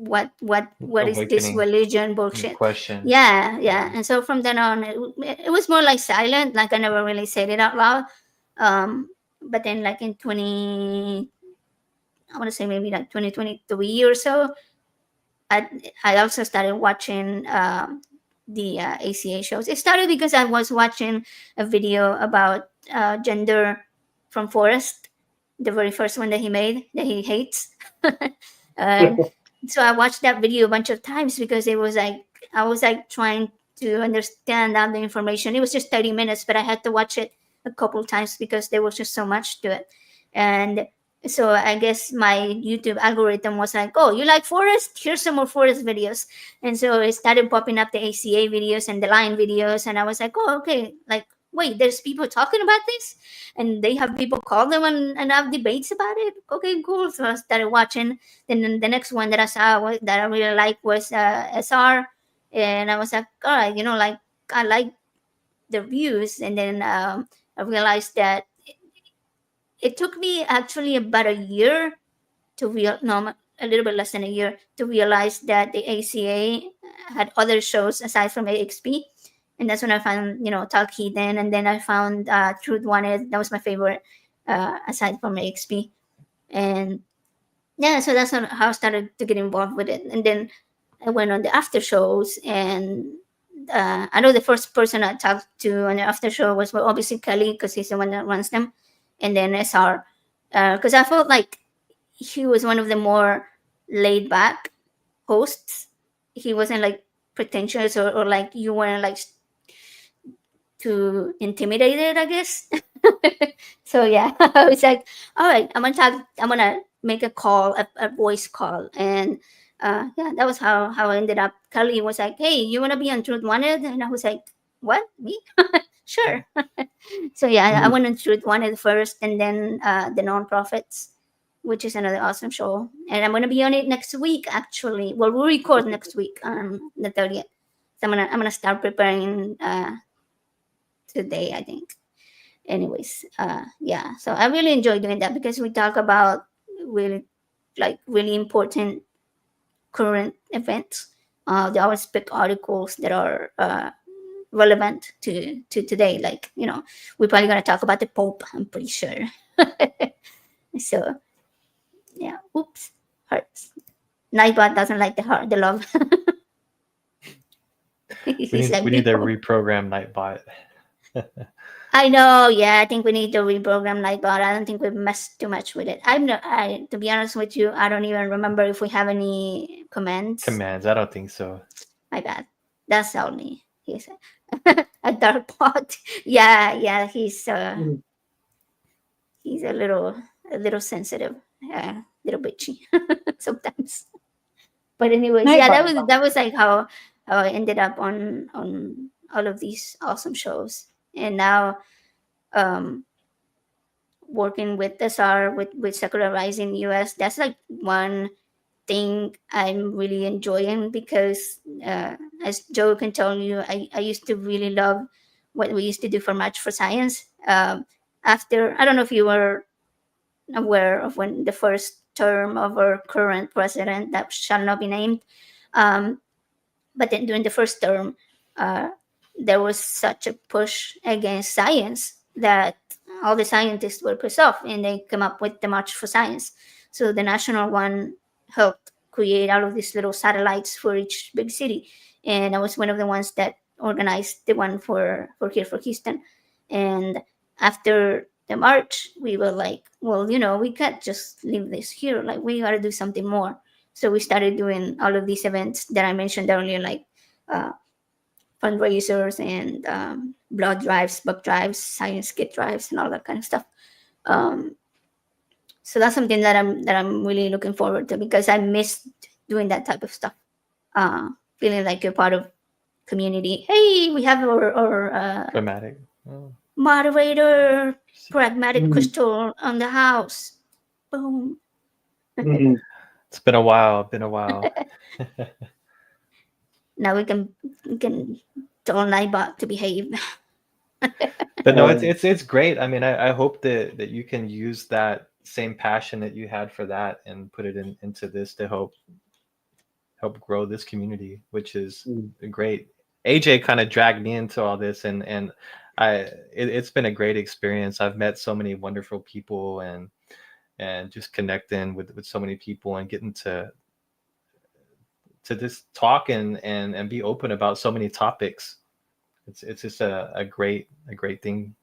what is this Awakening religion bullshit? question. Yeah. And so from then on, it was more like silent. Like I never really said it out loud. But then like in I want to say maybe like 2023 or so, I also started watching the ACA shows. It started because I was watching a video about gender from Forrest, the very first one that he made that he hates. And so I watched that video a bunch of times because it was like I was like trying to understand all the information. It was just 30 minutes, but I had to watch it a couple times because there was just so much to it. And so I guess my YouTube algorithm was like, oh, you like Forest? Here's some more Forest videos. And so it started popping up the ACA videos and the Lion videos. And I was like, oh, okay. Like, wait, there's people talking about this? And they have people call them and have debates about it? Okay, cool. So I started watching. Then the next one that I saw that I really liked was SR. And I was like, all right, like I like the views. And then I realized that it took me actually about a year a little bit less than a year to realize that the ACA had other shows aside from AXP. And that's when I found, Talk Heathen. And then I found Truth Wanted. That was my favorite aside from AXP. And yeah, so that's how I started to get involved with it. And then I went on the after shows. And I know the first person I talked to on the after show was obviously Kelly, because he's the one that runs them. And then SR, because I felt like he was one of the more laid back hosts. He wasn't like pretentious or like you weren't like too intimidated, I guess. So yeah, I was like, all right, I'm gonna make a call, a voice call. And yeah, that was how I ended up. Kelly was like, hey, you wanna be on Truth Wanted? And I was like, what, me? Sure. So yeah, I went on Truth Wanted first, and then the Nonprofits, which is another awesome show. And I'm gonna be on it next week, actually. Well, we'll record next week on the 30th. So I'm gonna start preparing today, I think. Anyways, yeah. So I really enjoy doing that because we talk about really important current events. They always pick articles that are relevant to today. Like, we're probably going to talk about the Pope, I'm pretty sure. So yeah, oops, hearts. Nightbot doesn't like the love. We need to reprogram Nightbot. I know, yeah. I think we need to reprogram Nightbot. I don't think we've messed too much with it. To be honest with you, I don't even remember if we have any commands. I don't think so. My bad. That's all me. He's a dark pot. Yeah. He's a little sensitive, little bitchy sometimes. But anyways, yeah, that was like how how I ended up on all of these awesome shows, and now um, working with SR with secularizing US. That's like one thing I'm really enjoying because, as Joe can tell you, I used to really love what we used to do for March for Science. After, I don't know if you were aware of when the first term of our current president, that shall not be named, um, but then during the first term, uh, there was such a push against science that all the scientists were pissed off and they came up with the March for Science. So the national one helped create all of these little satellites for each big city. And I was one of the ones that organized the one for here for Houston. And after the march, we were like, well, we can't just leave this here. Like, we got to do something more. So we started doing all of these events that I mentioned earlier, like uh, fundraisers and blood drives, book drives, science kit drives, and all that kind of stuff. Um, so that's something that I'm really looking forward to because I missed doing that type of stuff. Feeling like you're part of community. Hey, we have our Dramatic. Oh, moderator, pragmatic Mm, crystal on the house. Boom. mm. it's been a while. Been a while. Now we can tell Nightbot to behave. But no, Um, it's great. I mean, I hope that you can use that same passion that you had for that and put it into this to help grow this community, which is mm. great. AJ kind of dragged me into all this, and it's been a great experience. I've met so many wonderful people and just connecting with so many people and getting to just talk and be open about so many topics. It's just a great thing.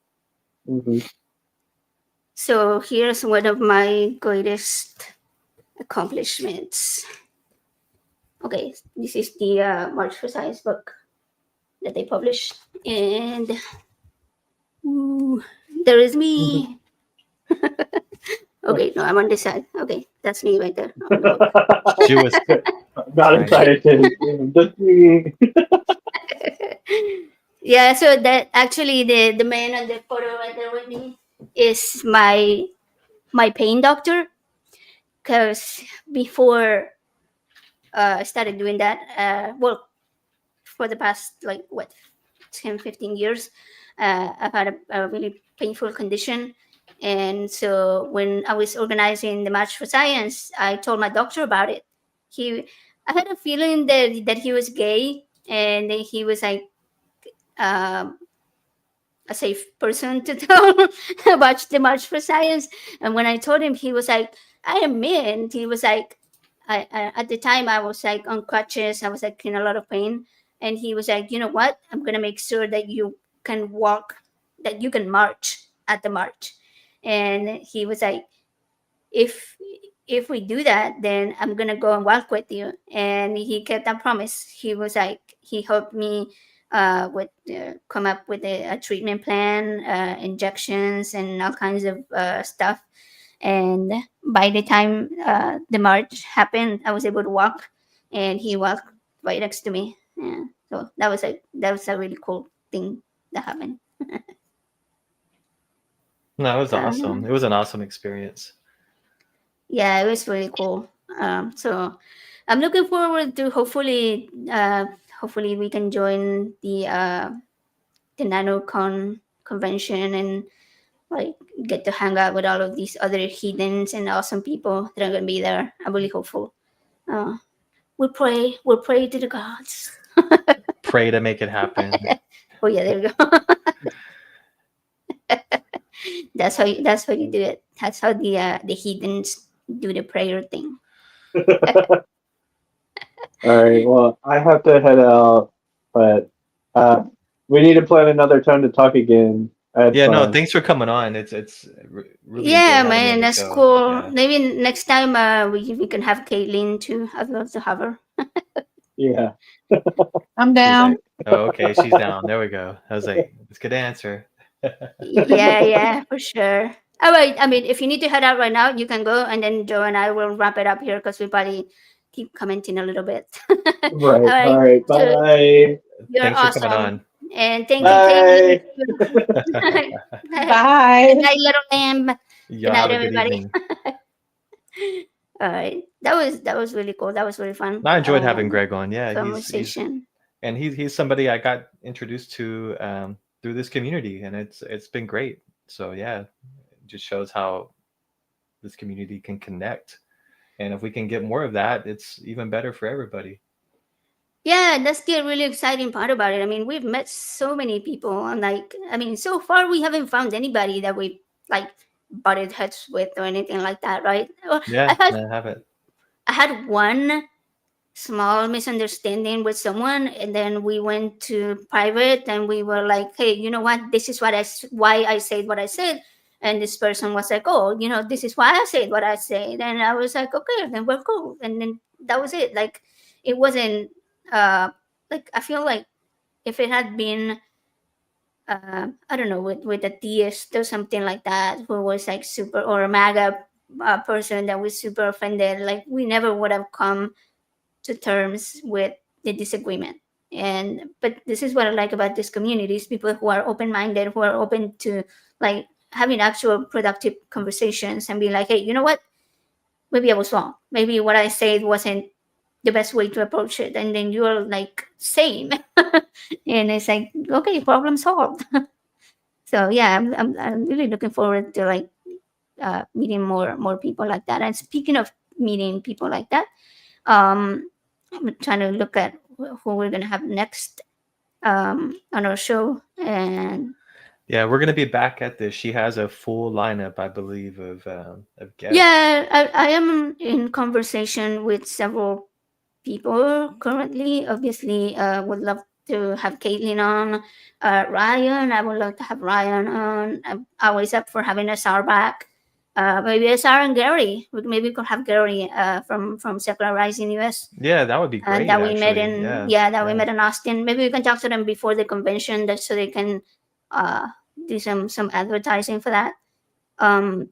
Mhm. So here's one of my greatest accomplishments. Okay, this is the March for Science book that they published, and ooh, there is me. Okay, no, I'm on this side. Okay, that's me right there on the book. She was Not right. excited to just me. Yeah, so that actually the man on the photo right there with me is my pain doctor. Because before I started doing that, well, for the past like what 10, 15 years, I've had a really painful condition. And so when I was organizing the March for Science, I told my doctor about it. He, I had a feeling that he was gay, and he was like, um, a safe person to tell about the March for Science. And when I told him, he was like, I am in. He was like, at the time I was like on crutches. I was like in a lot of pain. And he was like, you know what? I'm going to make sure that you can walk, that you can march at the march. And he was like, if if we do that, then I'm gonna go and walk with you. And he kept that promise. He was like, he helped me with come up with a treatment plan, injections, and all kinds of stuff. And by the time the march happened, I was able to walk, and he walked right next to me. Yeah, so that was a really cool thing that happened. No, it was Uh, awesome. It was an awesome experience. yeah, it was really cool. So I'm looking forward to hopefully we can join the NanoCon convention and like get to hang out with all of these other heathens and awesome people that are gonna be there. I'm really hopeful. Uh, we'll pray to the gods. Pray to make it happen. Oh yeah, there we go. That's how you do it. That's how the heathens do the prayer thing. All right. Well, I have to head out, but uh, we need to plan another time to talk again. I had Yeah, no, fun. thanks for coming on. Really enjoyed Yeah, having you on man, the that's show. cool. Yeah. Maybe next time we can have Caitlin too. I'd love to have her. Yeah. I'm She's down. like, oh, okay, she's down. There we go. I was like, it's a good answer. Yeah, yeah, for sure. All right. I mean, if you need to head out right now, you can go, and then Joe and I will wrap it up here because we probably keep commenting a little bit. All Right. All right. right. So Bye. you're Thanks for coming awesome. on. And thank you, Katie. Bye. Good Bye. night, little lamb. Good Y'all night, have a good everybody. evening. All right. That was really cool. That was really fun. I enjoyed having Greg on. Yeah, he's Conversation. and he's somebody I got introduced to through this community, and it's been great. So yeah, it just shows how this community can connect, and if we can get more of that, it's even better for everybody. Yeah, that's the really exciting part about it. I mean, we've met so many people, and like, I mean, so far we haven't found anybody that we like butted heads with or anything like that, right? Well, I Yeah, had I have it. I had one small misunderstanding with someone, and then we went to private and we were like, hey, you know what, this is why I said what I said. And this person was like, oh, this is why I said what I said. And I was like, okay, then we're cool. And then that was it. Like, it wasn't uh like, I feel like if it had been I don't know, with a theist or something like that, who was like super, or a MAGA person that was super offended, like we never would have come to terms with the disagreement. And but this is what I like about this community, is people who are open-minded, who are open to like having actual productive conversations and be like, hey, you know what, maybe I was wrong, maybe what I said wasn't the best way to approach it. And then you're like, same. And it's like, okay, problem solved. So yeah, I'm really looking forward to like meeting more people like that. And speaking of meeting people like that, I'm trying to look at who we're gonna have next on our show. And Yeah, we're gonna be back at this. She has a full lineup, I believe, of guests. yeah, I am in conversation with several people currently. Obviously, would love to have Caitlin on. Ryan, I would love to have Ryan on. I'm always up for having a Sar back. Maybe a Sar and Gary. Maybe we could have Gary from Secular Rising US. Yeah, that would be great, That we met actually. in, Yeah, yeah, that we yeah. met in Austin. Maybe we can talk to them before the convention, that so they can uh, do some advertising for that. Um,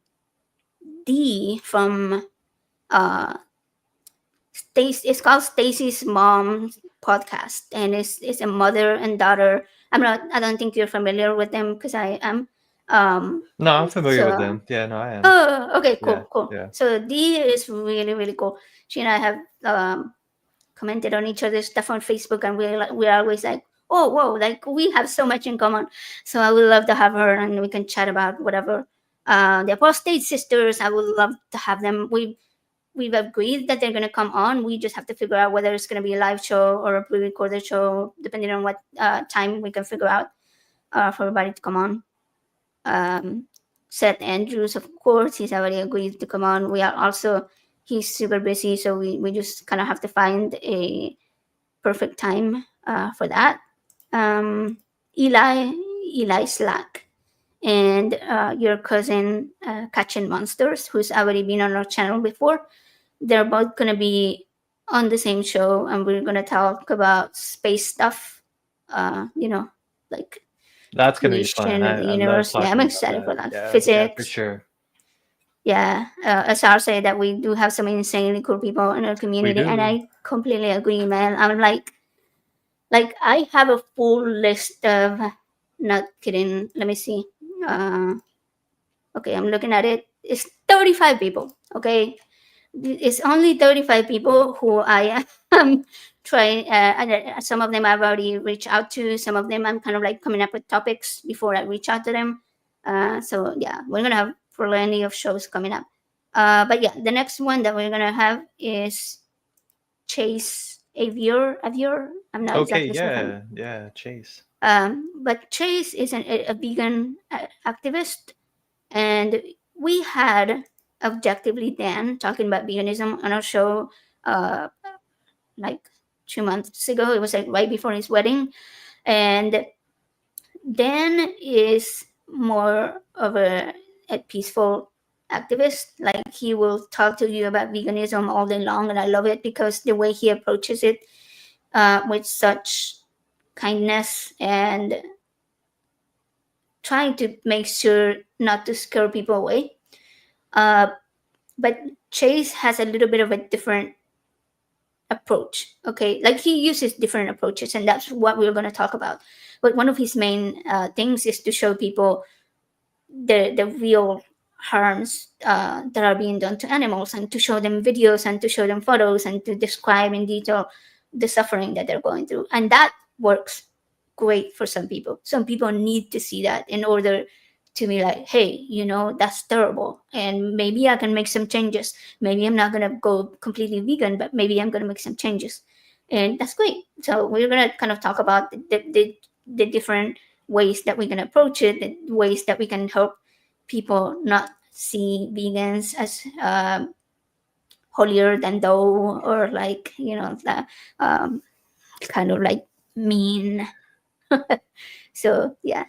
D from uh, Stacy, it's called Stacy's Mom Podcast, and it's a mother and daughter. I don't think you're familiar with them because I am. Um, No, I'm familiar with so them. Yeah, no, I am. oh, okay, Yeah, cool. yeah. So D is really really cool. She and I have commented on each other's stuff on Facebook, and we're always like, oh, whoa, like we have so much in common. So I would love to have her, and we can chat about whatever. The Apostate Sisters, I would love to have them. We've agreed that they're gonna come on. We just have to figure out whether it's gonna be a live show or a pre-recorded show, depending on what time we can figure out for everybody to come on. Um, Seth Andrews, of course, he's already agreed to come on. We are also, he's super busy, so we just kind of have to find a perfect time for that. Um, Eli Slack, and your cousin Catching Monsters, who's already been on our channel before. They're both gonna be on the same show, and we're gonna talk about space stuff. Like the That's gonna be fun. creation of the I love universe. Yeah, I'm talking about excited for that. that. Yeah, yeah, for Physics. sure. Yeah, as I say, that we do have some insanely cool people in our We community, and do. I completely agree, man. I'm like I have a full list of. Not kidding. Let me see. Uh, okay, I'm looking at it. It's 35 people. Okay, it's only 35 people who I am trying. Some of them I've already reached out to. Some of them I'm kind of like coming up with topics before I reach out to them. So yeah, we're gonna have plenty of shows coming up. But yeah, the next one that we're gonna have is Chase Avior. I'm not Okay, exactly sure if I'm. yeah, yeah, Chase. But Chase is a vegan activist, and we had Objectively Dan talking about veganism on our show uh, like 2 months ago. It was like right before his wedding. And Dan is more of a peaceful activist. Like he will talk to you about veganism all day long, and I love it because the way he approaches it with such kindness and trying to make sure not to scare people away. Uh, but Chase has a little bit of a different approach. Okay, like he uses different approaches, and that's what we're going to talk about. But one of his main things is to show people the real harms that are being done to animals, and to show them videos, and to show them photos, and to describe in detail the suffering that they're going through. And that works great for some people. Some people need to see that in order to be like, hey, that's terrible, and maybe I can make some changes. Maybe I'm not going to go completely vegan, but maybe I'm going to make some changes. And that's great. So we're going to kind of talk about the different ways that we can approach it, the ways that we can help people not see vegans as holier than thou, or like, the, kind of like mean. So yeah.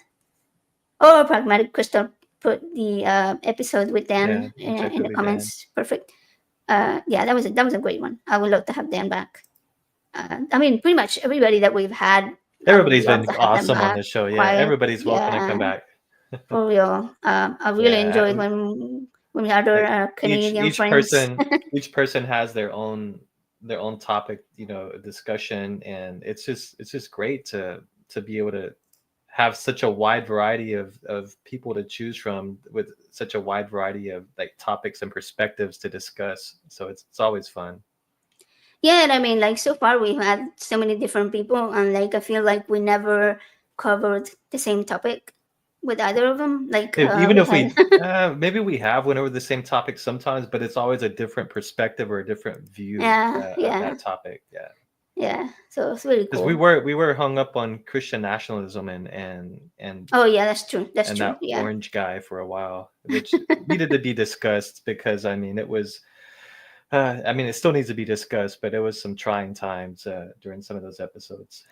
Or Pragmatic Crystal put the episode with Dan Yeah, in the objectively Dan. comments. Perfect. Yeah, that was a great one. I would love to have Dan back. I mean, pretty much everybody that we've had, I would Everybody's love been to have them awesome on back. this show. Yeah, Quiet, everybody's welcome to come yeah, back. for real. I really Yeah, enjoyed when we had our like Canadian each friends. person has their own topic, discussion, and it's just great to be able to have such a wide variety of people to choose from, with such a wide variety of like topics and perspectives to discuss. So it's always fun. Yeah, and I mean, like so far we've had so many different people, and like I feel like we never covered the same topic with either of them. Like Even we if had, we maybe we have went over the same topic sometimes, but it's always a different perspective or a different view yeah, of yeah, that topic. Yeah, yeah. So it's really because we cool. were hung up on Christian nationalism and Oh yeah, that's true. That's and true. that Yeah. orange guy for a while, which needed to be discussed, because I mean it was. I mean, it still needs to be discussed, but it was some trying times during some of those episodes.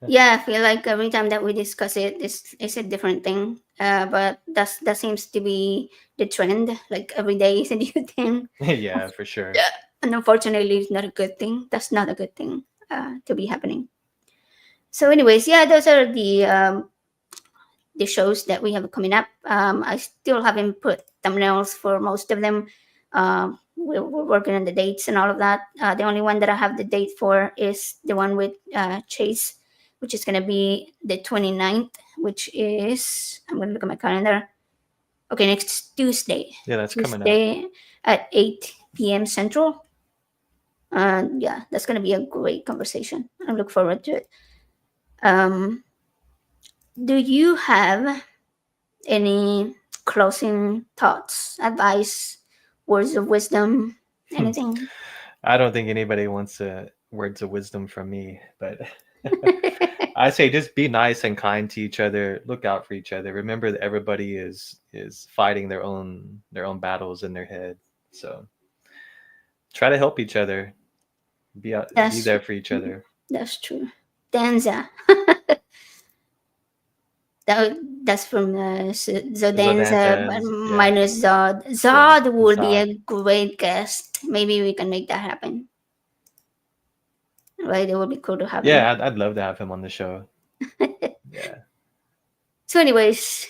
Yeah, I feel like every time that we discuss it, it's a different thing. But that seems to be the trend. Like every day is a new thing. Yeah, for sure. Yeah. And unfortunately, it's not a good thing. That's not a good thing to be happening. So, anyways, yeah, those are the shows that we have coming up. I still haven't put thumbnails for most of them. We're working on the dates and all of that. The only one that I have the date for is the one with Chase, which is going to be the 29th, which is, I'm going to look at my calendar. Okay, next Tuesday. Yeah, that's coming up. Tuesday at 8 p.m. Central. Yeah, that's going to be a great conversation. I look forward to it. Do you have any closing thoughts, advice, words of wisdom, anything? I don't think anybody wants words of wisdom from me, but I say just be nice and kind to each other. Look out for each other. Remember that everybody is fighting their own battles in their head. So try to help each other. Be there for each other. That's true. Danza. That's from Zodanza, but Yeah. minus Zod. Yeah, Zod would be Zod. a great guest. Maybe we can make that happen. Right? It would be cool to have him. Yeah, I'd love to have him on the show. Yeah. So, anyways,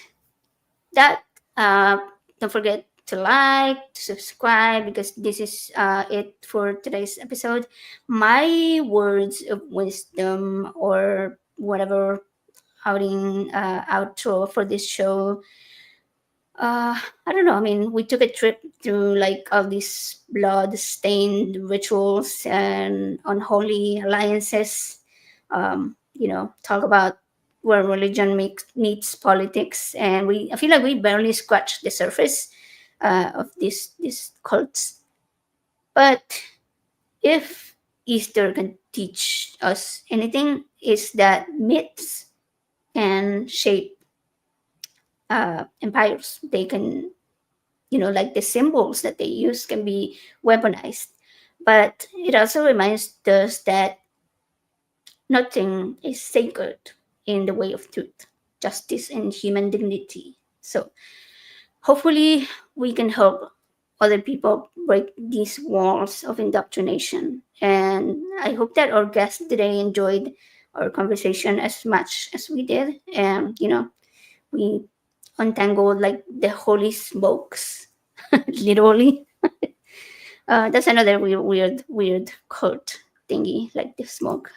that don't forget to like, to subscribe, because this is it for today's episode. My words of wisdom, or whatever outro for this show, I don't know. I mean, we took a trip through like all these blood-stained rituals and unholy alliances. Talk about where religion meets politics, and I feel like we barely scratched the surface of these cults. But if Easter can teach us anything, is that myths can shape empires. They can, like the symbols that they use can be weaponized. But it also reminds us that nothing is sacred in the way of truth, justice, and human dignity. So hopefully we can help other people break these walls of indoctrination. And I hope that our guests today enjoyed our conversation as much as we did. And, we untangled like the holy smokes, literally. That's another weird cult. thingy, like the smoke.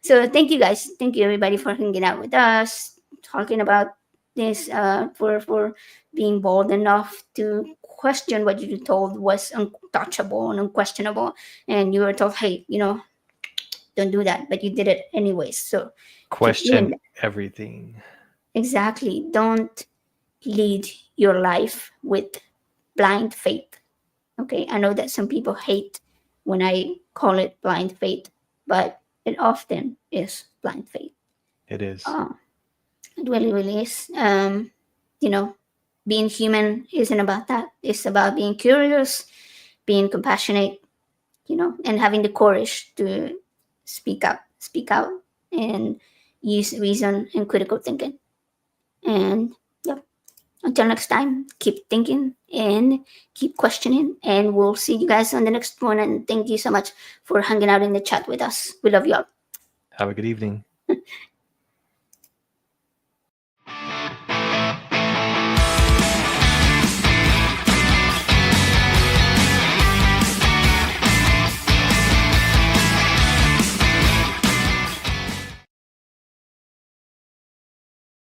So thank you guys. Thank you everybody for hanging out with us, talking about this, for being bold enough to question what you told was untouchable and unquestionable, and you were told, hey, don't do that, but you did it anyways. So keep doing Question that. everything. Exactly. Don't lead your life with blind faith. Okay, I know that some people hate when I call it blind faith, but it often is blind faith. It is. Uh, it really, really is. You know, being human isn't about that. It's about being curious, being compassionate, and having the courage to speak out, and use reason and critical thinking. And yeah, until next time, keep thinking and keep questioning. And we'll see you guys on the next one. And thank you so much for hanging out in the chat with us. We love you all. Have a good evening.